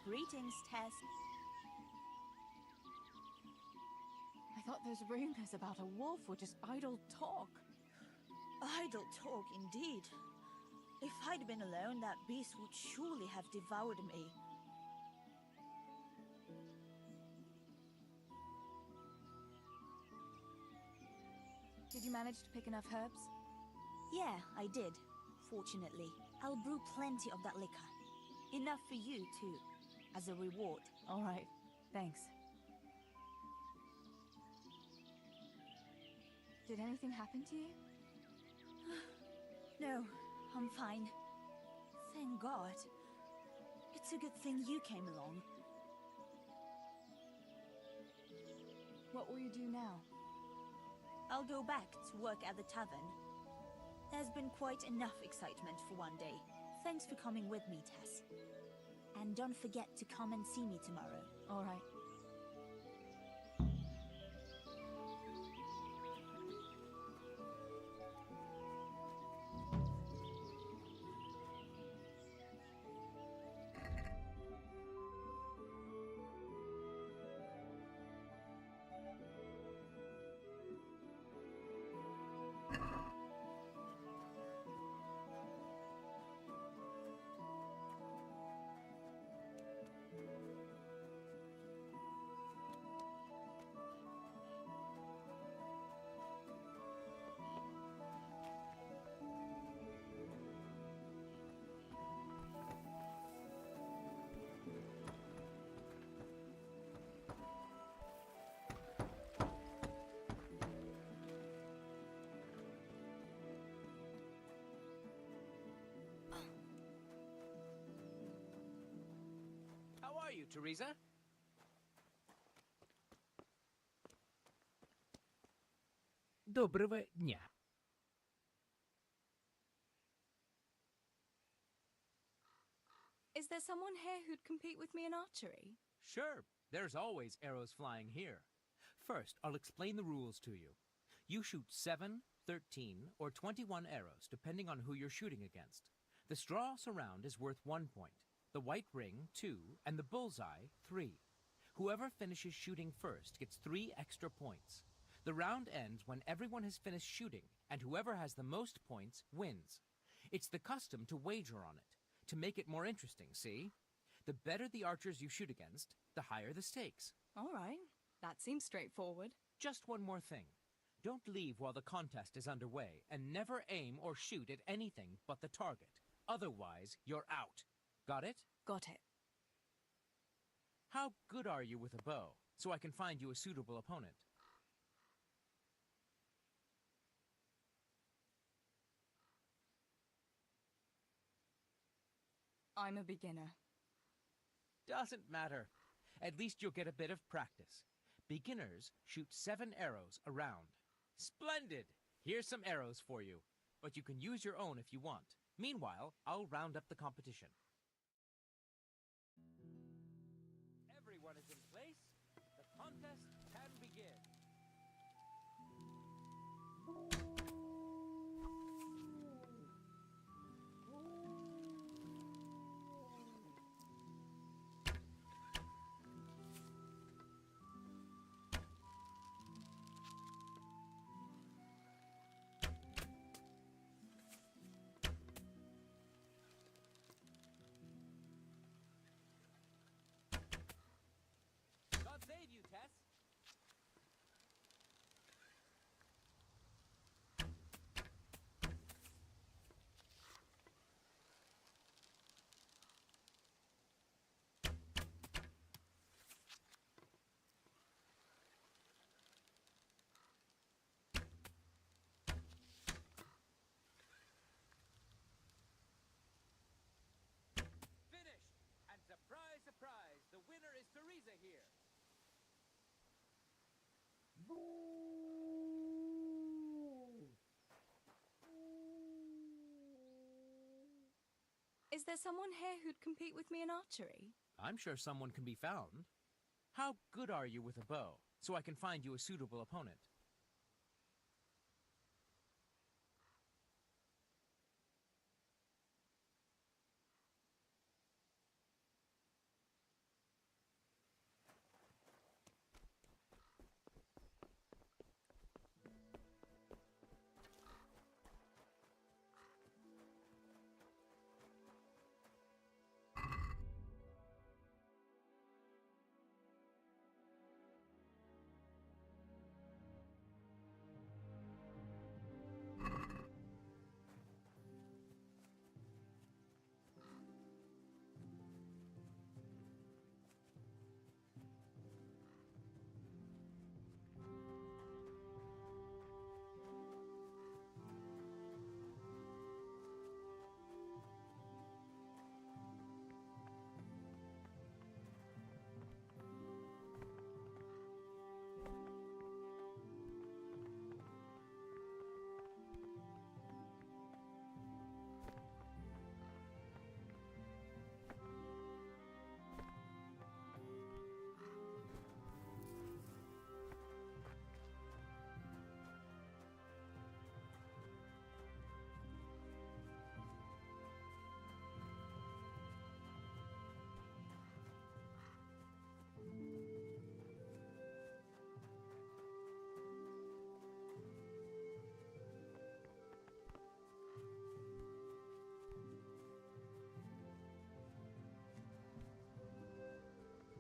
Greetings, Tess. I thought those rumors about a wolf were just idle talk. Idle talk, indeed. If I'd been alone, that beast would surely have devoured me. Did you manage to pick enough herbs? Yeah, I did. Fortunately, I'll brew plenty of that liquor. Enough for you, too, as a reward. All right, thanks. Did anything happen to you? No, I'm fine. Thank God. It's a good thing you came along. What will you do now? I'll go back to work at the tavern. There's been quite enough excitement for one day. Thanks for coming with me, Tess. And don't forget to come and see me tomorrow. All right. How are you, Teresa? Доброго дня. Is there someone here who'd compete with me in archery? Sure, there's always arrows flying here. First, I'll explain the rules to you. You shoot 7, 13, or 21 arrows, depending on who you're shooting against. The straw surround is worth 1 point. the white ring 2, and the bullseye 3. Whoever finishes shooting first gets 3 extra points. The round ends when everyone has finished shooting, and whoever has the most points wins. It's the custom to wager on it, to make it more interesting, see? The better the archers you shoot against, the higher the stakes. All right, that seems straightforward. Just one more thing. Don't leave while the contest is underway, and never aim or shoot at anything but the target. Otherwise, you're out. Got it? Got it. How good are you with a bow, so I can find you a suitable opponent? I'm a beginner. Doesn't matter. At least you'll get a bit of practice. Beginners shoot 7 arrows around. Splendid! Here's some arrows for you, but you can use your own if you want. Meanwhile, I'll round up the competition. Everyone is in place. The contest can begin. God save you, Tess. Finished! And surprise, surprise, the winner is Teresa here. Is there someone here who'd compete with me in archery? I'm sure someone can be found. How good are you with a bow, so I can find you a suitable opponent?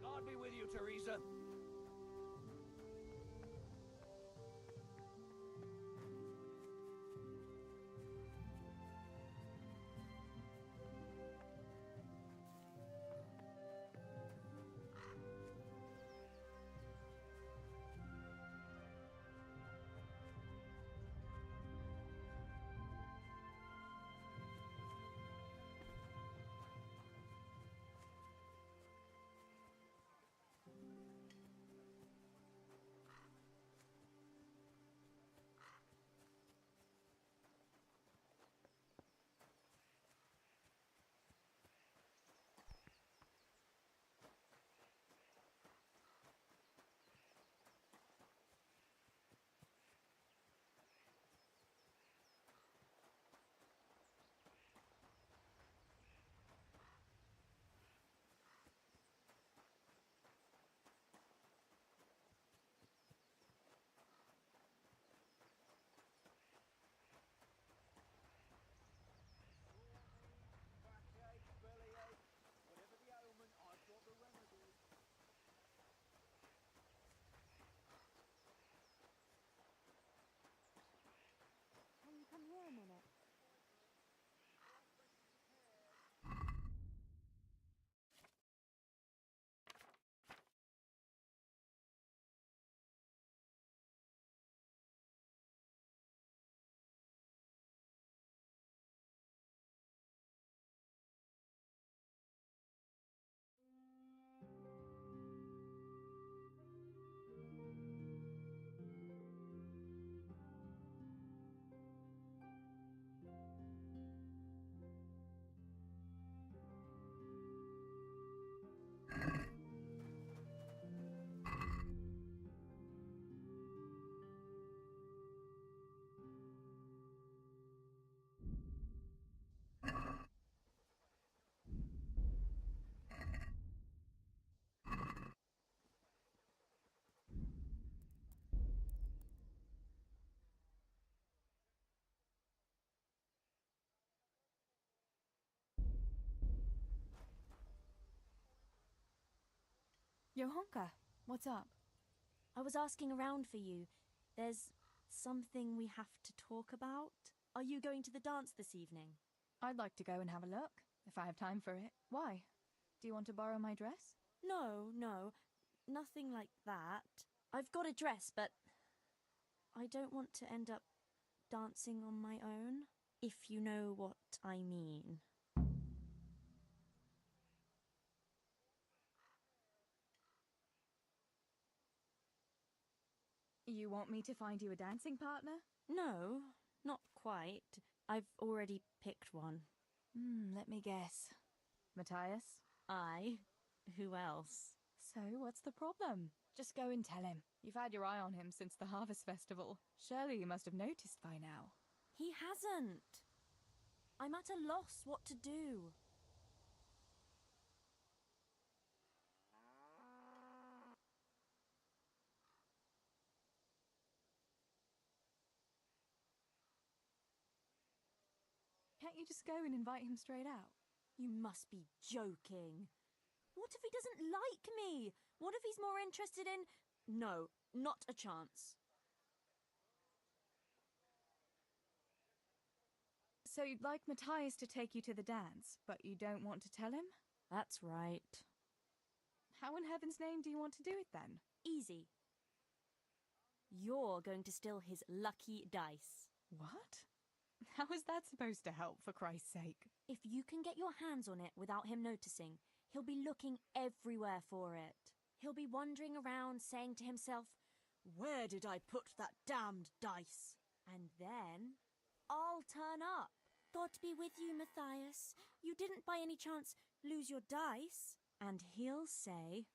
God be with you, Teresa. Johanka, what's up? I was asking around for you. There's something we have to talk about. Are you going to the dance this evening? I'd like to go and have a look, if I have time for it. Why? Do you want to borrow my dress? No, nothing like that. I've got a dress, but I don't want to end up dancing on my own, if you know what I mean. You want me to find you a dancing partner? No, not quite. I've already picked one. Let me guess. Matthias? I? Who else? So, what's the problem? Just go and tell him. You've had your eye on him since the Harvest Festival. Surely you must have noticed by now. He hasn't. I'm at a loss what to do. Can't you just go and invite him straight out? You must be joking. What if he doesn't like me? What if he's more interested in... No, not a chance. So you'd like Matthias to take you to the dance, but you don't want to tell him? That's right. How in heaven's name do you want to do it then? Easy. You're going to steal his lucky dice. What? How is that supposed to help, for Christ's sake? If you can get your hands on it without him noticing, he'll be looking everywhere for it. He'll be wandering around saying to himself, "Where did I put that damned dice?" And then I'll turn up. God be with you, Matthias. You didn't by any chance lose your dice? And he'll say,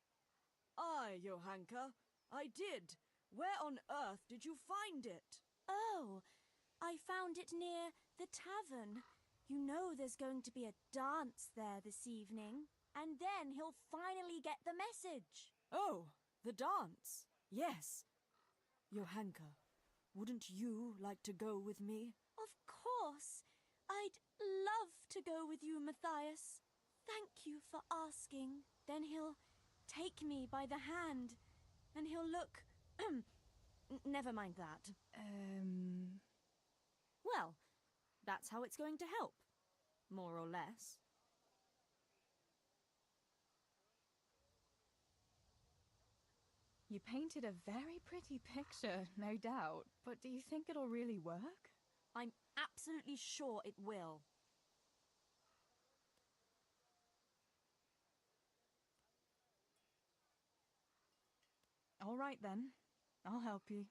"Aye, Johanka, I did. Where on earth did you find it?" "Oh, I found it near the tavern. You know there's going to be a dance there this evening." And then he'll finally get the message. "Oh, the dance. Yes. Johanka, wouldn't you like to go with me?" Of course. I'd love to go with you, Matthias. Thank you for asking. Then he'll take me by the hand, and he'll look... Never mind that. Well, that's how it's going to help. More or less. You painted a very pretty picture, no doubt. But do you think it'll really work? I'm absolutely sure it will. All right then. I'll help you.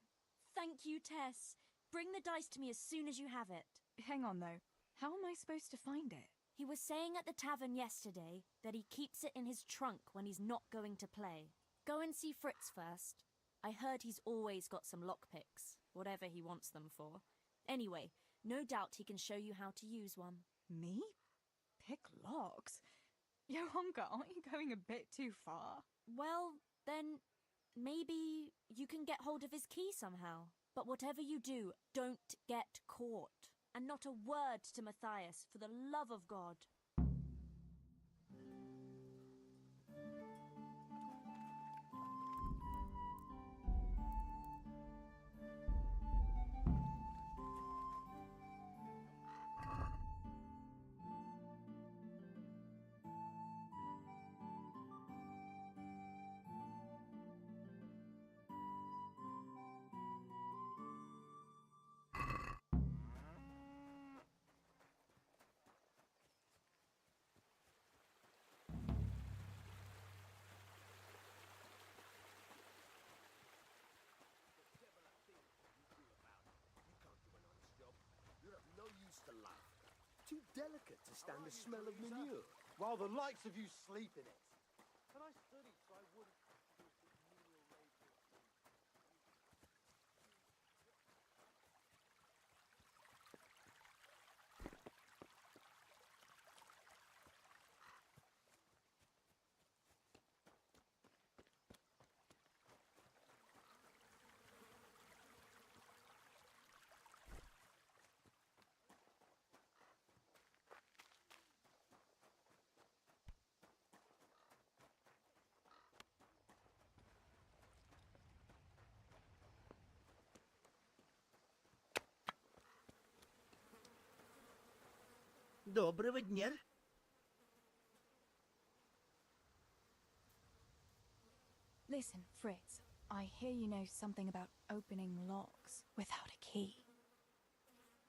Thank you, Tess. Bring the dice to me as soon as you have it. Hang on, though. How am I supposed to find it? He was saying at the tavern yesterday that he keeps it in his trunk when he's not going to play. Go and see Fritz first. I heard he's always got some lockpicks, whatever he wants them for. Anyway, no doubt he can show you how to use one. Me? Pick locks? Johanka, aren't you going a bit too far? Well, then maybe you can get hold of his key somehow. But whatever you do, don't get caught. And not a word to Matthias, for the love of God. Too delicate to stand the smell of manure. While the likes of you sleep in it. And I studied so I wouldn't... Доброго дня. Listen, Fritz, I hear you know something about opening locks without a key.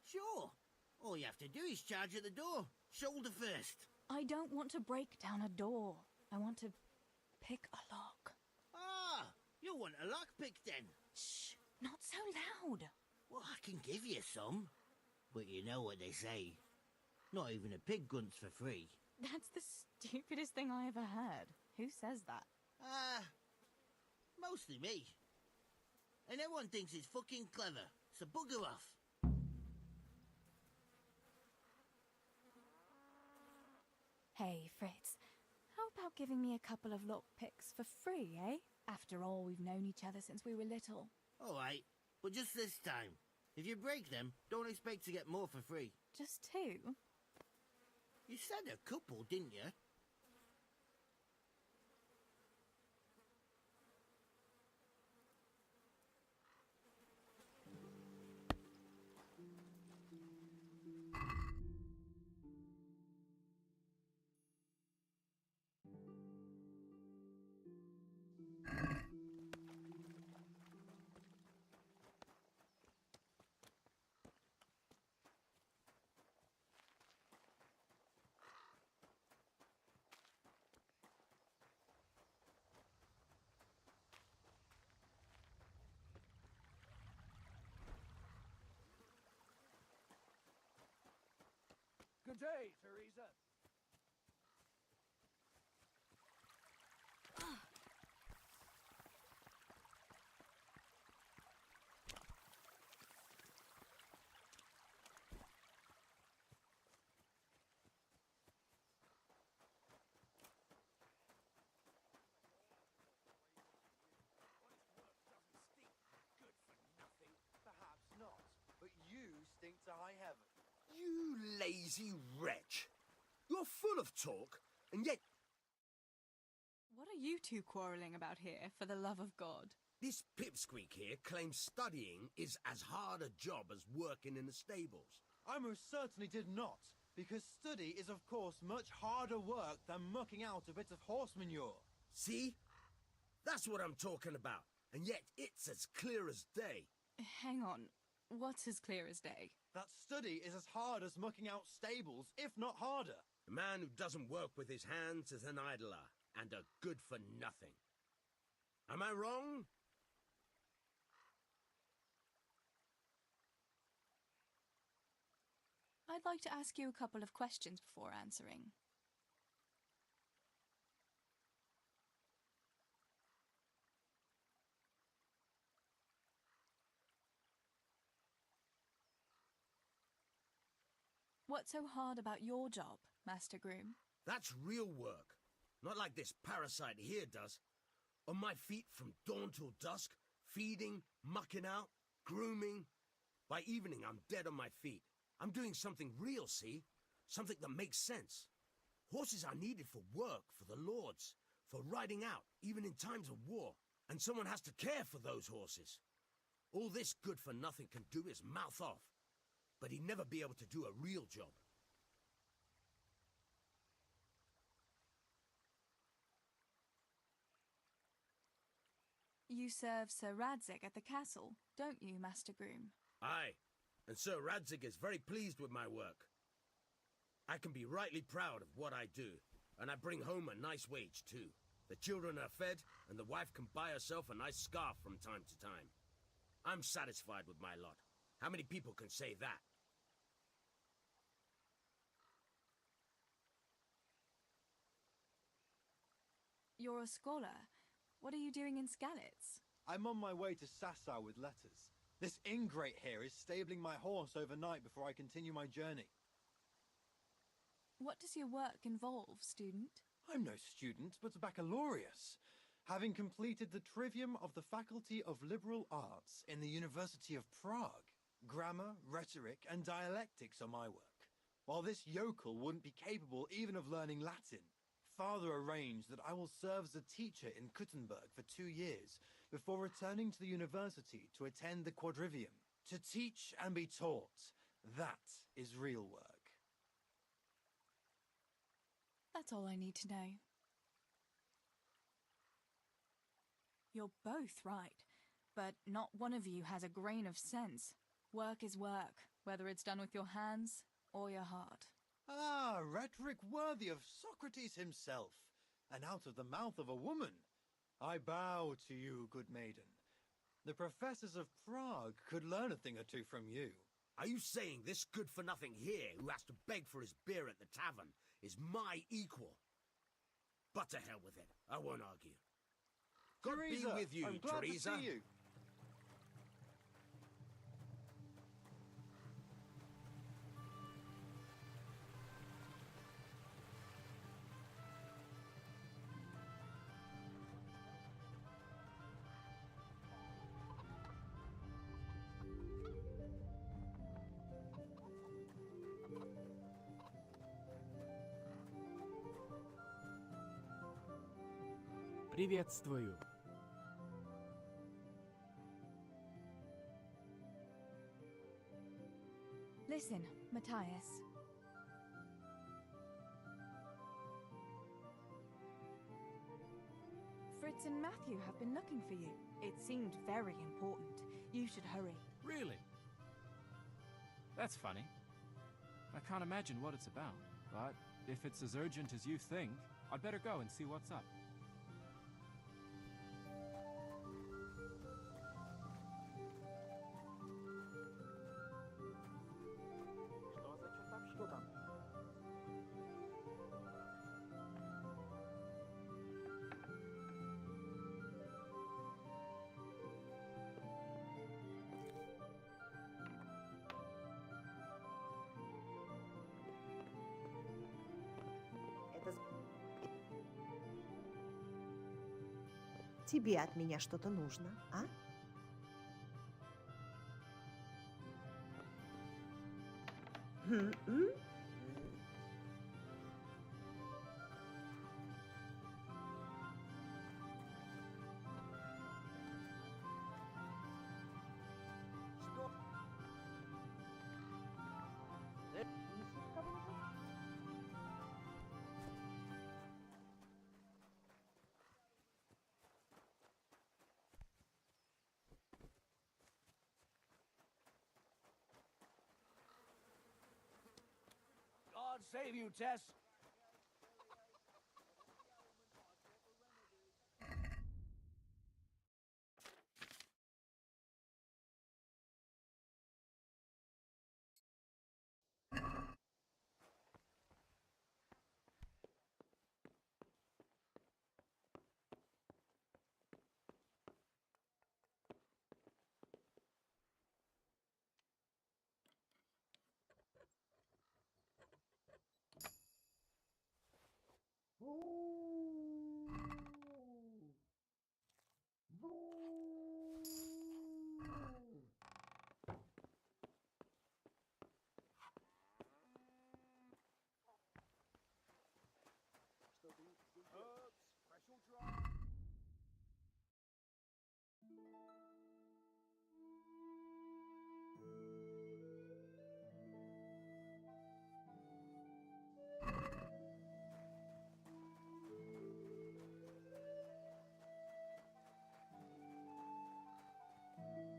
Sure. All you have to do is charge at the door. Shoulder first. I don't want to break down a door. I want to pick a lock. Ah, you want a lockpick then? Shh, not so loud. Well, I can give you some. But you know what they say. Not even a pig grunts for free. That's the stupidest thing I ever heard. Who says that? Mostly me. And everyone thinks it's fucking clever, so bugger off. Hey, Fritz, how about giving me a couple of lockpicks for free, eh? After all, we've known each other since we were little. Alright, but just this time. If you break them, don't expect to get more for free. Just two? You said a couple, didn't you? Good day, Teresa. Perhaps not, but you stink to high heaven. You lazy wretch. You're full of talk, and yet... What are you two quarrelling about here, for the love of God? This pipsqueak here claims studying is as hard a job as working in the stables. I most certainly did not, because study is of course much harder work than mucking out a bit of horse manure. See? That's what I'm talking about, and yet it's as clear as day. Hang on, what's as clear as day? That study is as hard as mucking out stables, if not harder. A man who doesn't work with his hands is an idler, and a good for nothing. Am I wrong? I'd like to ask you a couple of questions before answering. What's so hard about your job, Master Groom? That's real work. Not like this parasite here does. On my feet from dawn till dusk, feeding, mucking out, grooming. By evening, I'm dead on my feet. I'm doing something real, see? Something that makes sense. Horses are needed for work, for the lords, for riding out, even in times of war. And someone has to care for those horses. All this good-for-nothing can do is mouth off. But he'd never be able to do a real job. You serve Sir Radzig at the castle, don't you, Master Groom? Aye, and Sir Radzig is very pleased with my work. I can be rightly proud of what I do, and I bring home a nice wage too. The children are fed, and the wife can buy herself a nice scarf from time to time. I'm satisfied with my lot. How many people can say that? You're a scholar. What are you doing in Skalitz? I'm on my way to Sasau with letters. This ingrate here is stabling my horse overnight before I continue my journey. What does your work involve, student? I'm no student, but a baccalaureus, having completed the trivium of the Faculty of Liberal Arts in the University of Prague. Grammar, rhetoric, and dialectics are my work. While this yokel wouldn't be capable even of learning Latin, Father arranged that I will serve as a teacher in Kuttenberg for 2 years before returning to the university to attend the quadrivium. To teach and be taught, that is real work. That's all I need to know. You're both right, but not one of you has a grain of sense. Work is work, whether it's done with your hands or your heart. Ah, rhetoric worthy of Socrates himself, and out of the mouth of a woman. I bow to you, good maiden. The professors of Prague could learn a thing or two from you. Are you saying this good-for-nothing here, who has to beg for his beer at the tavern, is my equal? But to hell with it. I won't argue. God be Teresa, with you, I'm glad Teresa. to see you. Приветствую. Listen, Matthias. Fritz and Matthew have been looking for you. It seemed very important. You should hurry. Really? That's funny. I can't imagine what it's about, but if it's as urgent as you think, I'd better go and see what's up. Тебе от меня что-то нужно, а? God save you, Tess.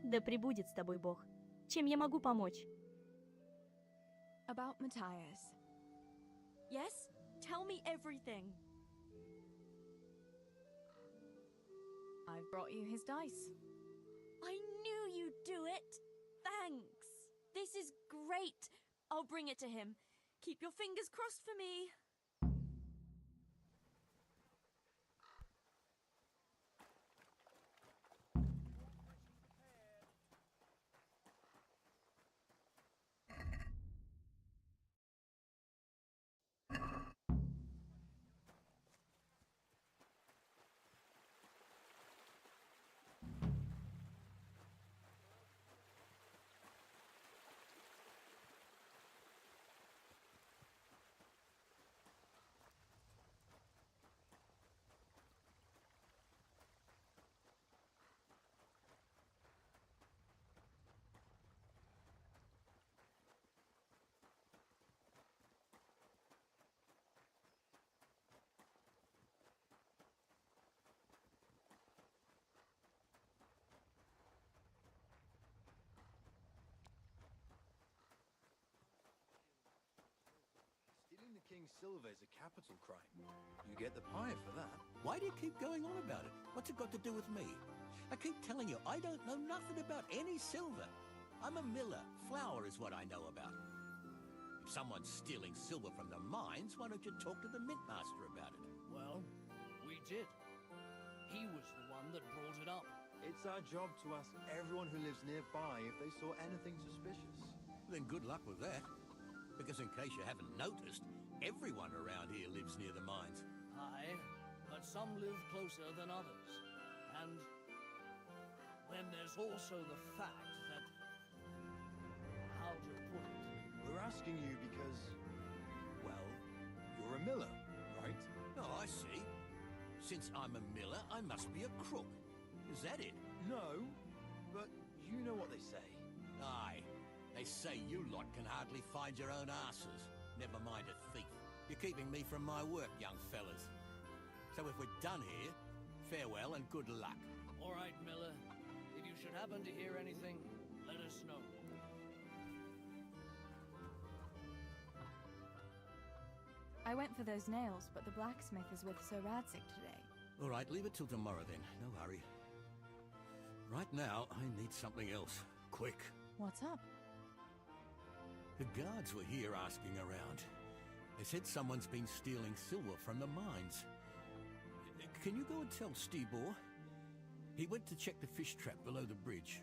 Да пребудет с тобой Бог. Чем я могу помочь? About Matthias. Yes? Tell me everything. I've brought you his dice. I knew you'd do it. Thanks. This is great. I'll bring it to him. Keep your fingers crossed for me. Mining silver is a capital crime. You get the pie for that. Why do you keep going on about it? What's it got to do with me? I keep telling you, I don't know nothing about any silver. I'm a miller. Flour is what I know about. If someone's stealing silver from the mines, why don't you talk to the mint master about it? Well, we did. He was the one that brought it up. It's our job to ask everyone who lives nearby if they saw anything suspicious. Then good luck with that. Because in case you haven't noticed, everyone around here lives near the mines. Aye, but some live closer than others. And then there's also the fact that... How'd you put it? We're asking you because, well, you're a miller, right? Oh, I see. Since I'm a miller, I must be a crook. Is that it? No, but you know what they say. Aye. They say you lot can hardly find your own asses. Never mind a thief. You're keeping me from my work, young fellas. So if we're done here, farewell and good luck. All right, Miller. If you should happen to hear anything, let us know. I went for those nails, but the blacksmith is with Sir Radzik today. All right, leave it till tomorrow then. No hurry. Right now, I need something else. Quick. What's up? The guards were here asking around. They said someone's been stealing silver from the mines. Can you go and tell S.T.A.L.K.E.R? He went to check the fish trap below the bridge.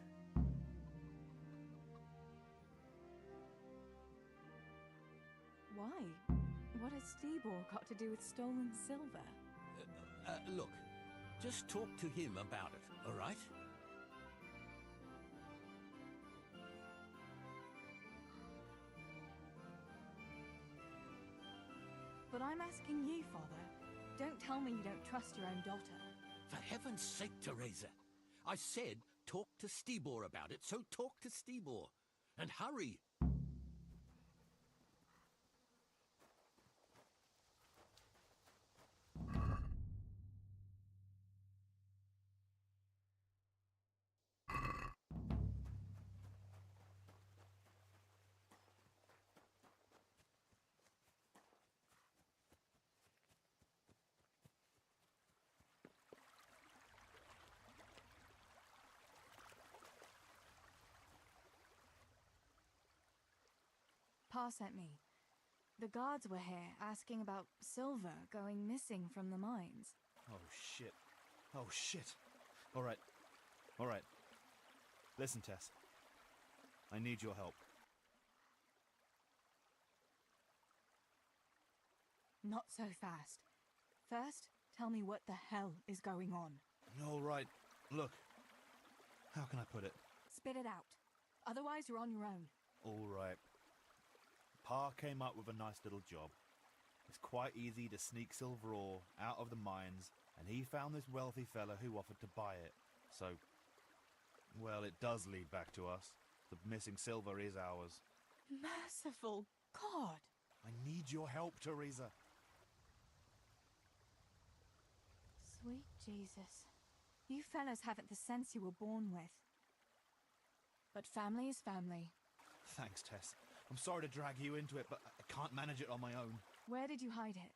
Why? What has S.T.A.L.K.E.R got to do with stolen silver? Look, just talk to him about it, all right? But I'm asking you, Father. Don't tell me you don't trust your own daughter. For heaven's sake, Teresa. I said talk to S.T.A.L.K.E.R about it, so talk to S.T.A.L.K.E.R. And hurry. Pa sent me. The guards were here asking about silver going missing from the mines. Oh, shit. Oh, shit. All right. All right. Listen, Tess. I need your help. Not so fast. First, tell me what the hell is going on. All right. Look. How can I put it? Spit it out. Otherwise, you're on your own. All right. Pa came up with a nice little job. It's quite easy to sneak silver ore out of the mines, and he found this wealthy fella who offered to buy it. So, well, it does lead back to us. The missing silver is ours. Merciful God! I need your help, Teresa. Sweet Jesus. You fellas haven't the sense you were born with. But family is family. Thanks, Tess. I'm sorry to drag you into it, but I can't manage it on my own. Where did you hide it?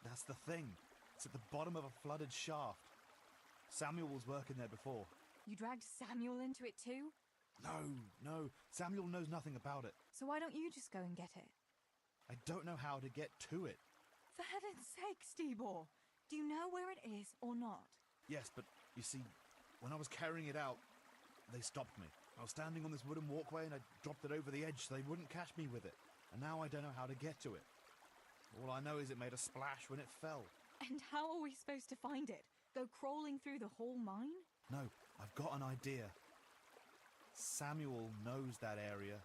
That's the thing. It's at the bottom of a flooded shaft. Samuel was working there before. You dragged Samuel into it too? No. Samuel knows nothing about it. So why don't you just go and get it? I don't know how to get to it. For heaven's sake, S.T.A.L.K.E.R! Do you know where it is or not? Yes, but you see, when I was carrying it out, they stopped me. I was standing on this wooden walkway and I dropped it over the edge so they wouldn't catch me with it. And now I don't know how to get to it. All I know is it made a splash when it fell. And how are we supposed to find it? Go crawling through the whole mine? No, I've got an idea. Samuel knows that area.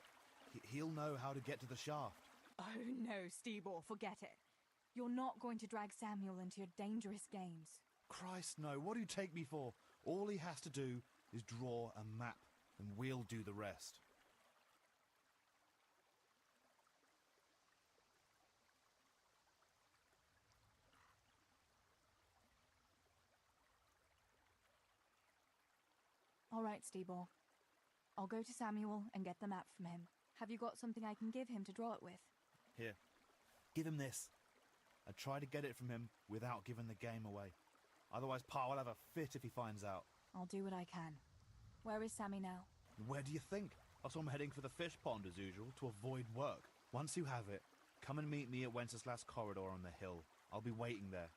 He'll know how to get to the shaft. Oh no, S.T.A.L.K.E.R, forget it. You're not going to drag Samuel into your dangerous games. Christ, no. What do you take me for? All he has to do is draw a map, and we'll do the rest. All right, S.T.A.L.K.E.R. I'll go to Samuel and get the map from him. Have you got something I can give him to draw it with? Here. Give him this. And try to get it from him without giving the game away. Otherwise, Pa will have a fit if he finds out. I'll do what I can. Where is Sammy now? Where do you think? I saw him heading for the fish pond as usual to avoid work. Once you have it, come and meet me at Wenceslas Corridor on the hill. I'll be waiting there.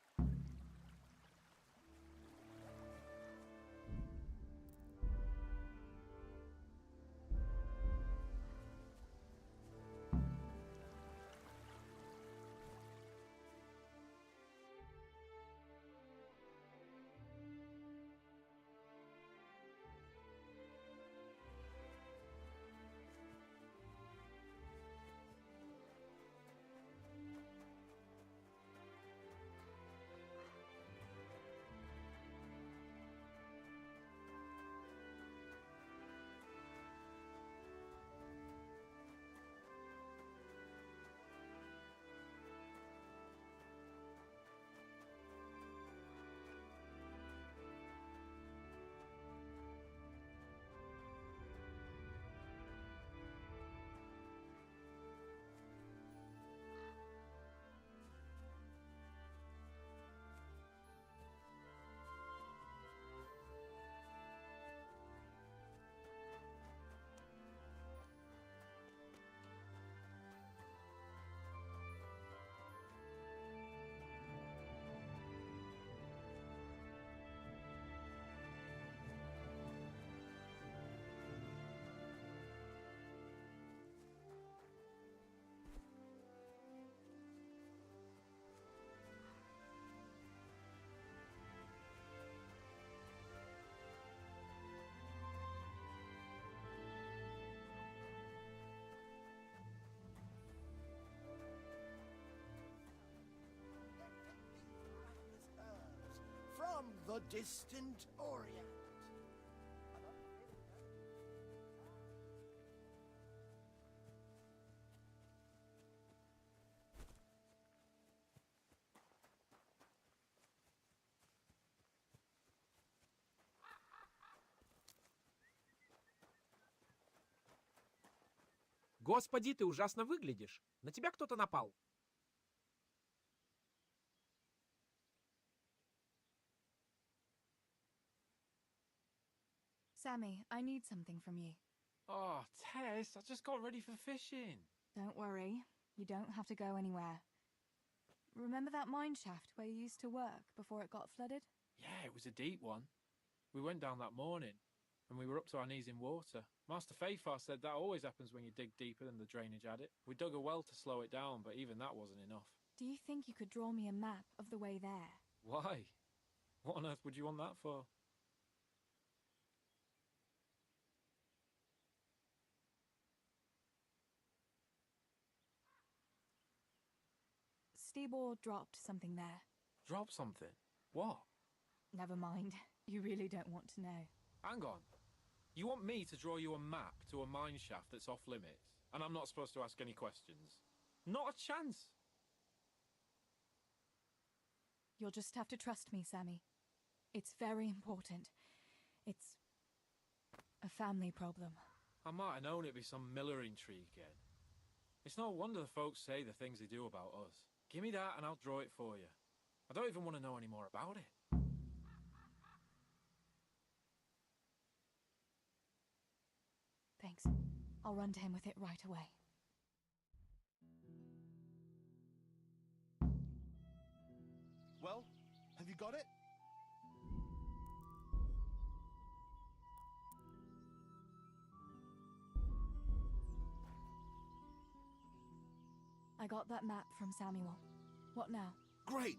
From the distant Orient. Господи, ты ужасно выглядишь. На тебя кто-то напал. Sammy, I need something from you. Oh, Tess, I just got ready for fishing. Don't worry. You don't have to go anywhere. Remember that mine shaft where you used to work before it got flooded? Yeah, it was a deep one. We went down that morning, and we were up to our knees in water. Master Fayfar said that always happens when you dig deeper than the drainage had it. We dug a well to slow it down, but even that wasn't enough. Do you think you could draw me a map of the way there? Why? What on earth would you want that for? Stibor dropped something there. Drop something? What? Never mind. You really don't want to know. Hang on. You want me to draw you a map to a mine shaft that's off limits, and I'm not supposed to ask any questions? Not a chance! You'll just have to trust me, Sammy. It's very important. It's a family problem. I might have known it'd be some Miller intrigue again. It's no wonder the folks say the things they do about us. Give me that and I'll draw it for you. I don't even want to know any more about it. Thanks. I'll run to him with it right away. Well, have you got it? I got that map from Samuel. What now? Great!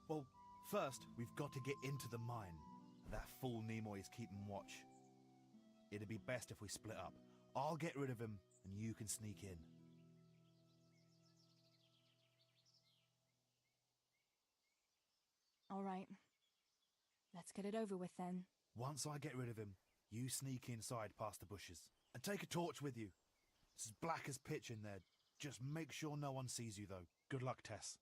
Well, first, we've got to get into the mine. That fool Nimoy is keeping watch. It'd be best if we split up. I'll get rid of him, and you can sneak in. All right. Let's get it over with then. Once I get rid of him, you sneak inside past the bushes. And take a torch with you. It's as black as pitch in there. Just make sure no one sees you, though. Good luck, Tess.